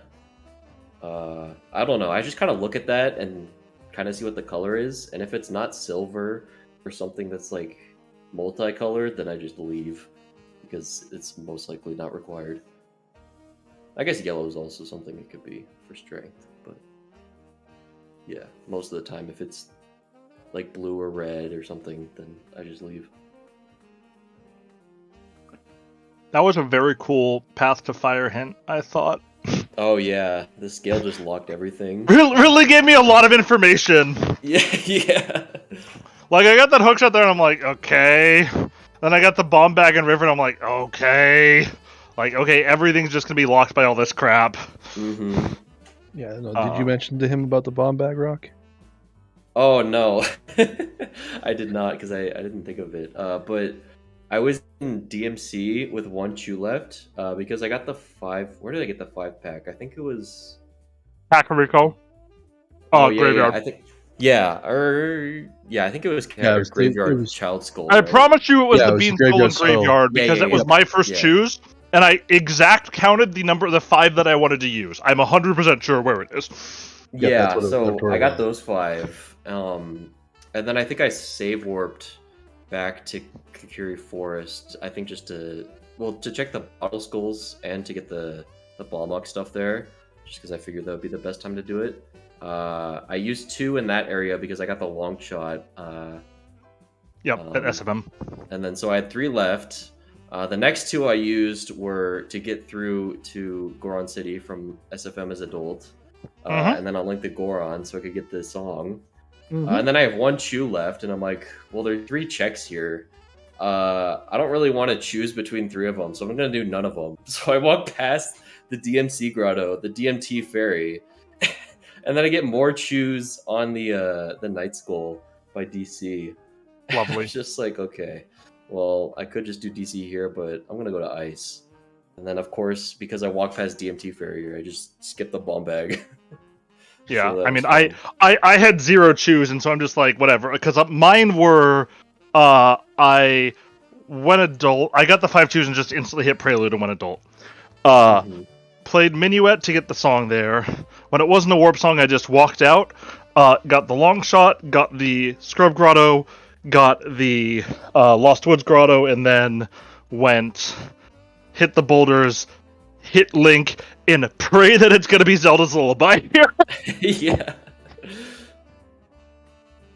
I don't know. I just kind of look at that and kind of see what the color is, and if it's not silver or something that's like multicolored, then I just leave because it's most likely not required. I guess yellow is also something it could be for strength, but yeah, most of the time if it's like blue or red or something, then I just leave. That was a very cool Path to Fire hint, I thought. Oh yeah, the scale just locked everything. Really gave me a lot of information. Yeah, yeah. Like, I got that hook shot there, and I'm like, okay. Then I got the bomb bag and river, and I'm like, okay. Like, okay, everything's just gonna be locked by all this crap. Mm-hmm. Yeah. No, did you mention to him about the bomb bag rock? Oh no, I did not because I didn't think of it. But I was in DMC with 1 chew left because I got the 5. Where did I get the 5-pack? I think it was Kakariko. yeah, Graveyard. I think I think it was Graveyard it was- Child Skull. I right? promise you it was Yeah, the it was Bean Graveyard Skull and Graveyard Yeah, because yeah, that was yeah. my first Yeah. choose, and I exact counted the number of the 5 that I wanted to use. I'm 100% sure where it is. Yeah, Yeah, that's what it- so that's where I it got was. those 5. And then I think I save warped back to Kakiri Forest. I think just to check the bottle skulls and to get the Balmok stuff there, just because I figured that would be the best time to do it. I used 2 in that area because I got the long shot. Yep, at SFM. And then so I had 3 left. The next 2 I used were to get through to Goron City from SFM as adult. And then I'll link the Goron so I could get the song. And then I have 1 chew left, and I'm like, well, there's 3 checks here. I don't really want to choose between 3 of them, so I'm going to do none of them. So I walk past the DMC Grotto, the DMT Ferry, and then I get more chews on the Night Skull by DC. Lovely. It's just like, okay, well, I could just do DC here, but I'm going to go to Ice. And then, of course, because I walked past DMT Ferry, I just skipped the bomb bag. Yeah, So that I mean, was fun. I had 0 chews, and so I'm just like, whatever. Because mine were, I went adult. I got the 5 chews and just instantly hit Prelude and went adult. Mhm. Played Minuet to get the song there. When it wasn't a warp song, I just walked out, got the long shot, got the Scrub Grotto, got the Lost Woods Grotto, and then went, hit the boulders, hit Link, and pray that it's gonna be Zelda's Lullaby here. Yeah.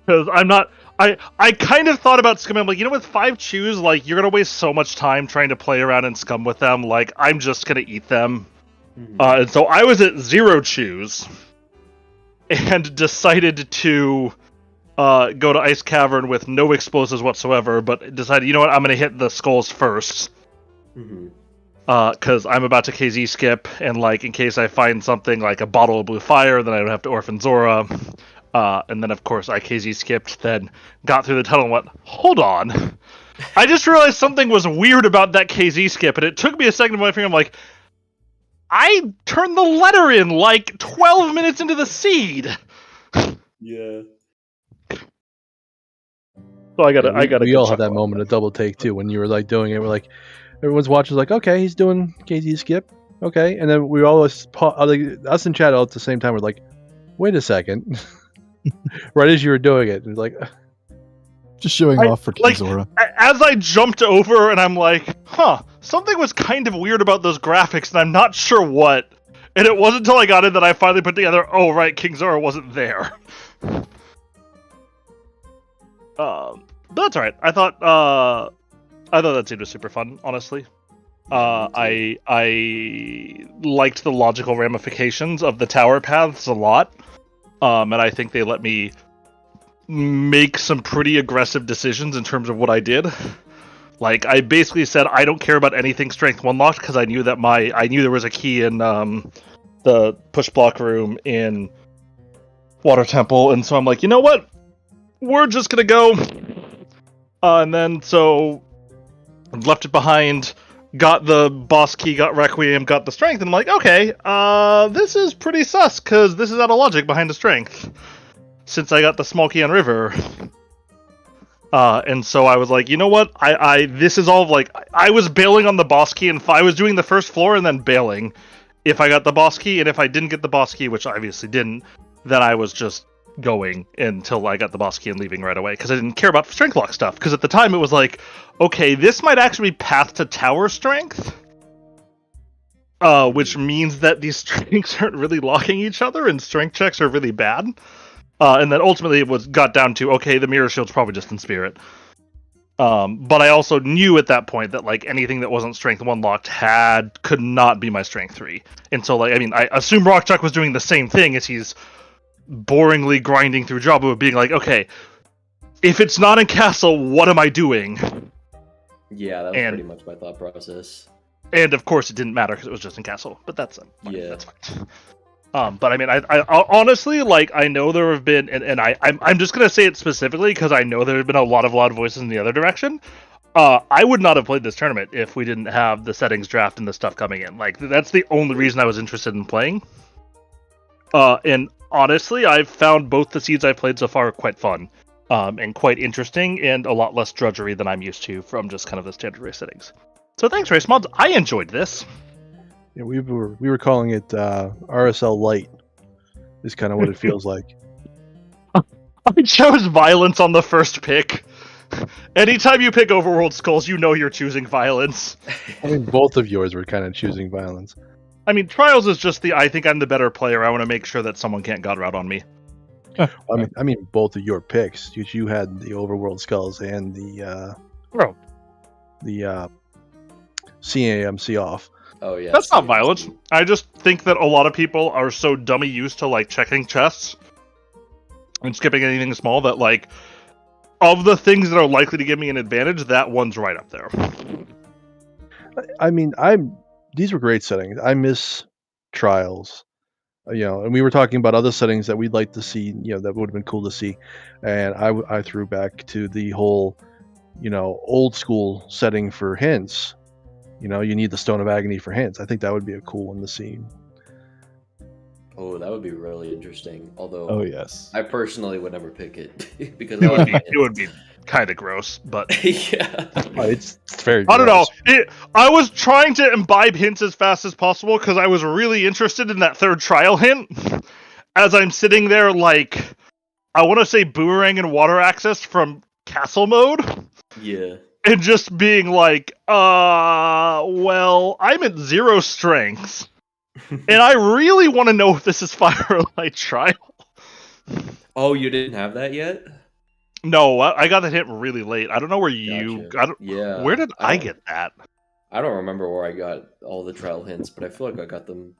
Because I'm not. I kind of thought about scumming. I'm like, with 5 chews, like, you're gonna waste so much time trying to play around and scum with them. Like, I'm just gonna eat them. Mhm. And so I was at 0 chews, and decided to go to Ice Cavern with no explosives whatsoever. But decided, you know what, I'm gonna hit the skulls first. Mhm. Because I'm about to KZ skip, and like in case I find something like a bottle of blue fire, then I don't have to Orphan Zora. And then of course I KZ skipped, then got through the tunnel and went, hold on. I just realized something was weird about that KZ skip, and it took me a second to my finger. I'm like, I turned the letter in like 12 minutes into the seed. Yeah. So I gotta. We all had that moment of double take too when you were like doing it. We're like, everyone's watching, like, okay, he's doing KZ skip, okay, and then we always us in chat all at the same time. We're like, wait a second, right as you were doing it, and like, Just showing off for King like, Zora. As I jumped over, and I'm like, something was kind of weird about those graphics, and I'm not sure what. And it wasn't until I got in that I finally put together, oh right, King Zora wasn't there. But that's alright. I thought that scene was super fun, honestly. I liked the logical ramifications of the tower paths a lot. and I think they let me make some pretty aggressive decisions in terms of what I did. Like, I basically said I don't care about anything strength 1 locked because I knew that I knew there was a key in the push block room in Water Temple, and so I'm like, you know what? We're just gonna go. And then so left it behind, got the boss key, got Requiem, got the strength, and I'm like, okay, this is pretty sus because this is out of logic behind the strength. Since I got the small key on River. And so I was like, you know what? This is all like, I was bailing on the boss key, and I was doing the first floor and then bailing if I got the boss key, and if I didn't get the boss key, which I obviously didn't, then I was just going until I got the boss key and leaving right away, because I didn't care about strength lock stuff, because at the time it was like, okay, this might actually be path to tower strength, which means that these strengths aren't really locking each other, and strength checks are really bad. And then ultimately it got down to, okay, the mirror shield's probably just in spirit. But I also knew at that point that like anything that wasn't strength 1 locked could not be my strength 3. And so like, I mean, I assume rockchalk was doing the same thing as he's boringly grinding through Jabu, being like, okay, if it's not in castle, what am I doing? Yeah, that was pretty much my thought process. And of course it didn't matter because it was just in castle, but that's fine. Yeah. That's fine. But I mean, I honestly, like, I know there have been, and I'm just gonna say it specifically because I know there have been a lot of loud voices in the other direction. I would not have played this tournament if we didn't have the settings draft and the stuff coming in. Like, that's the only reason I was interested in playing. And honestly, I've found both the seeds I've played so far quite fun, and quite interesting, and a lot less drudgery than I'm used to from just kind of the standard race settings. So thanks, Race Mods. I enjoyed this. Yeah, we were calling it RSL Light. Is kind of what it feels like. I chose violence on the first pick. Anytime you pick Overworld Skulls, you know you're choosing violence. I mean, both of yours were kind of choosing violence. I mean, Trials is just I think I'm the better player. I want to make sure that someone can't God Route on me. I mean, both of your picks. You had the Overworld Skulls and the CAMC off. Oh yeah, that's not violence. I just think that a lot of people are so dummy used to like checking chests and skipping anything small that like of the things that are likely to give me an advantage, that one's right up there. I mean, these were great settings. I miss Trials, and we were talking about other settings that we'd like to see, that would have been cool to see, and I threw back to the whole, old school setting for hints. You need the Stone of Agony for hints. I think that would be a cool one to see. Oh, that would be really interesting. Although, oh yes, I personally would never pick it because it would be kind of gross. But yeah, it's very gross. I don't know. I was trying to imbibe hints as fast as possible because I was really interested in that third trial hint. As I'm sitting there, like, I want to say boomerang and water access from castle mode. Yeah. And just being like, well, I'm at 0 strengths, and I really want to know if this is Firelight Trial. Oh, you didn't have that yet? No, I got that hit really late. I don't know where you got it. Yeah. Where did I get that? I don't remember where I got all the trial hints, but I feel like I got them.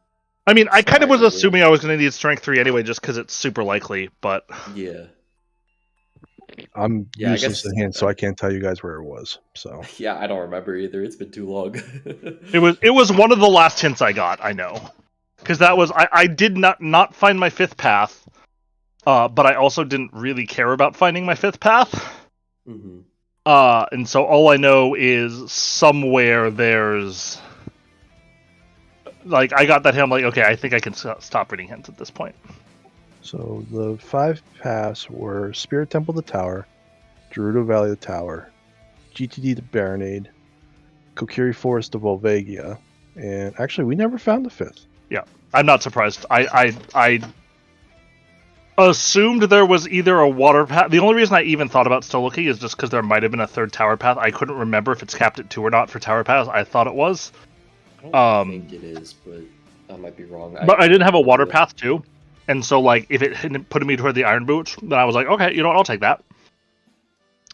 I mean, I kind of was assuming I was going to need Strength 3 anyway, just because it's super likely, but... Yeah. I'm useless in hints, so I can't tell you guys where it was. So yeah, I don't remember either. It's been too long. It was one of the last hints I got. I know, because that was I did not find my 5th path, but I also didn't really care about finding my 5th path. Mm-hmm. And so all I know is somewhere there's like I got that hint. I'm like, okay, I think I can stop reading hints at this point. So the 5 paths were Spirit Temple the Tower, Gerudo Valley the Tower, GTD the Baronade, Kokiri Forest of Volvagia, and actually we never found the 5th. Yeah, I'm not surprised. I assumed there was either a water path. The only reason I even thought about still looking is just because there might have been a 3rd tower path. I couldn't remember if it's capped at 2 or not for tower paths. I thought it was. I don't think it is, but I might be wrong. But I didn't have a water path too. And so, like, if it hadn't put me toward the Iron Boots, then I was like, okay, you know what, I'll take that.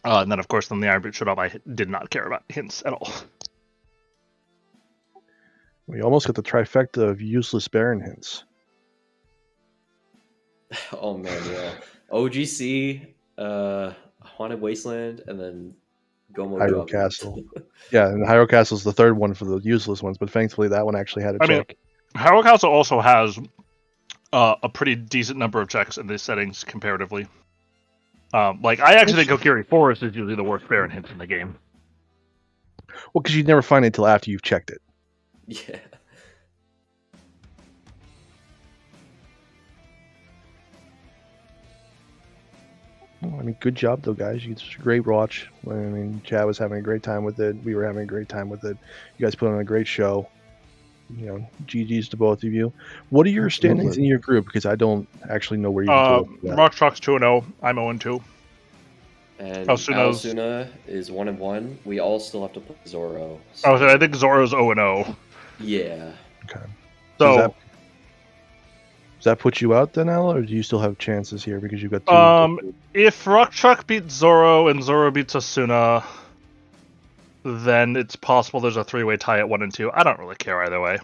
And then, of course, when the Iron Boot showed up, I did not care about hints at all. We almost got the trifecta of useless Baron hints. Oh man, yeah. OGC, Haunted Wasteland, and then Gomo Hyrule Java. Castle. Yeah, and Hyrule Castle's the third one for the useless ones, but thankfully that one actually had a I mean, check. Hyrule Castle also has a pretty decent number of checks in the settings comparatively. Like, I actually think Kokiri Forest is usually the worst Baron hints in the game. Well, because you never find it until after you've checked it. Yeah. Well, I mean, good job though, guys. It's a great watch. I mean, Chad was having a great time with it. We were having a great time with it. You guys put on a great show. You know, GG's to both of you. What are your standings in your group? Because I don't actually know where you rockchalk's 2-0. I'm 0-2. And Alasuna is 1-1. We all still have to play Zoro. So I think Zoro's 0-0. Yeah. Okay. So does that put you out then, Al, or do you still have chances here because you've got two? If rockchalk beats Zoro and Zoro beats Asuna, then it's possible there's a 3-way tie at 1 and 2. I don't really care either way.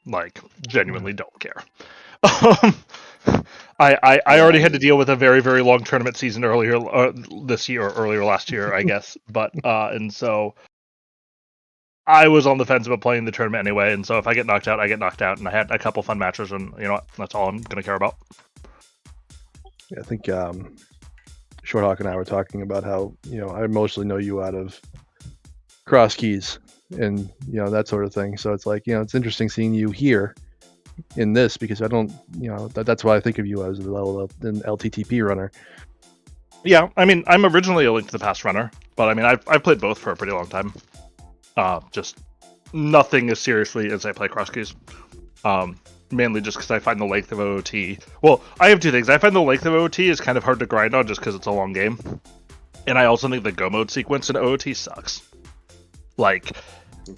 Like, genuinely don't care. I already had to deal with a very, very long tournament season earlier this year, or earlier last year, I guess. But and so I was on the fence about playing the tournament anyway. And so if I get knocked out, I get knocked out. And I had a couple fun matches, and you know what? That's all I'm gonna care about. Yeah, I think Shorthawk and I were talking about how, you know, I mostly know you out of cross keys and, you know, that sort of thing. So it's like, you know, it's interesting seeing you here in this because I don't, you know, that's why I think of you as an LTTP runner. Yeah, I mean, I'm originally a Link to the Past runner, but I mean, I've played both for a pretty long time. Just nothing as seriously as I play cross keys. Mainly just because I find the length of OOT. Well, I have two things. I find the length of OOT is kind of hard to grind on just because it's a long game. And I also think the go mode sequence in OOT sucks. Like,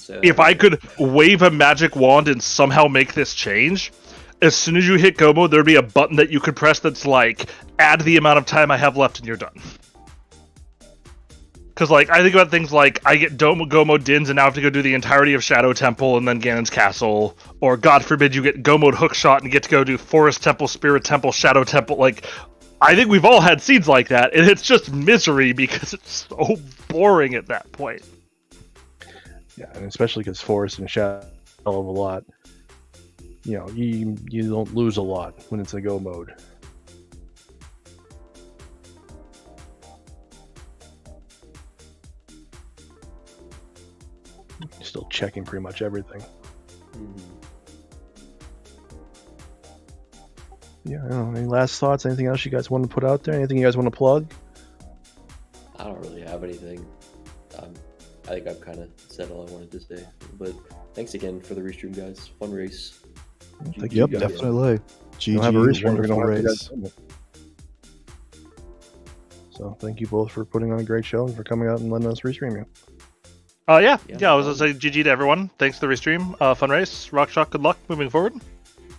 if I could wave a magic wand and somehow make this change, as soon as you hit go mode, there'd be a button that you could press that's like, add the amount of time I have left and you're done. Because, like, I think about things like, I get go mode Dins and now I have to go do the entirety of Shadow Temple and then Ganon's Castle. Or, God forbid, you get go mode Hookshot and get to go do Forest Temple, Spirit Temple, Shadow Temple. Like, I think we've all had seeds like that, and it's just misery because it's so boring at that point. Yeah, and especially because Forest and Shadow hell of a lot. You know, you don't lose a lot when it's a go mode. You're still checking pretty much everything. Yeah, I don't know. Any last thoughts? Anything else you guys want to put out there? Anything you guys want to plug? I don't really have anything. I think I've kind of said all I wanted to say. But thanks again for the restream, guys. Fun race. Thank you, guys. Definitely. Don't have a restream, we wonderful don't have to race. guys. So thank you both for putting on a great show and for coming out and letting us restream you. Yeah, I was going to say GG to everyone. Thanks for the restream. Fun race. Rockchalk, good luck moving forward.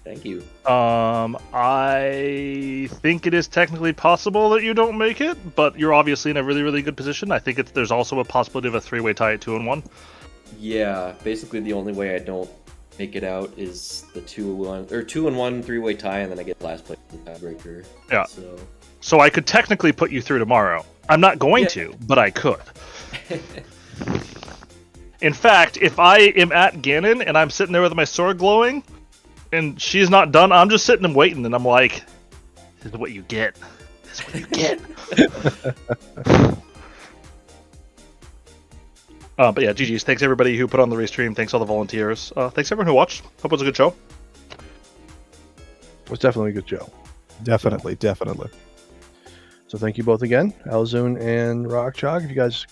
Thank you. I think it is technically possible that you don't make it, but you're obviously in a really, really good position. I think there's also a possibility of a 3-way tie at 2-1. Yeah, basically the only way I don't make it out is the 2-1 or 2-1 3-way tie, and then I get last place in the tiebreaker. Yeah. So I could technically put you through tomorrow. I'm not going to, but I could. In fact, if I am at Ganon and I'm sitting there with my sword glowing, and she's not done, I'm just sitting and waiting, and I'm like, this is what you get. This is what you get. But yeah, GG's. Thanks everybody who put on the restream. Thanks all the volunteers. Thanks everyone who watched. Hope it was a good show. It was definitely a good show. Definitely. So thank you both again, Alaszun and rockchalk. If you guys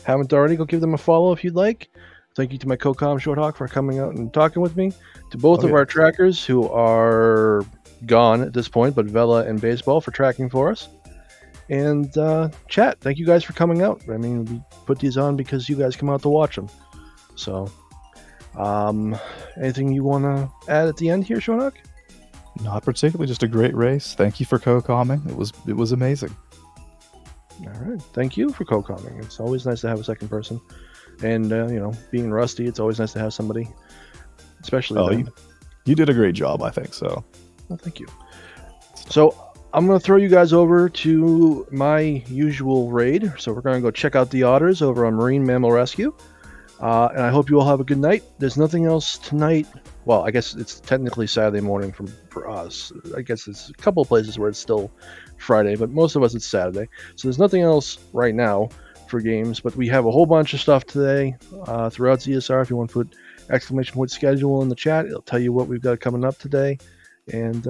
haven't already, go give them a follow if you'd like. Thank you to my co-com Shorthawk for coming out and talking with me. To both of our trackers who are gone at this point, but Vela and Baseball for tracking for us. And chat, thank you guys for coming out. I mean, we put these on because you guys come out to watch them. So, anything you want to add at the end here, Shorthawk? Not particularly, just a great race. Thank you for co-comming. It was amazing. All right, thank you for co-comming. It's always nice to have a second person. And, you know, being rusty, it's always nice to have somebody, especially you did a great job, I think so. Well, thank you. So I'm going to throw you guys over to my usual raid. So we're going to go check out the otters over on Marine Mammal Rescue. And I hope you all have a good night. There's nothing else tonight. Well, I guess it's technically Saturday morning for us. I guess it's a couple of places where it's still Friday, but most of us it's Saturday. So there's nothing else right now for games, but we have a whole bunch of stuff today throughout ZSR. If you want to put exclamation point schedule in the chat, it'll tell you what we've got coming up today. And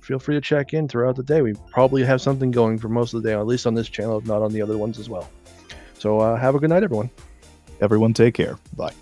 feel free to check in throughout the day. We probably have something going for most of the day, at least on this channel, if not on the other ones as well. So have a good night, everyone. Everyone take care. Bye.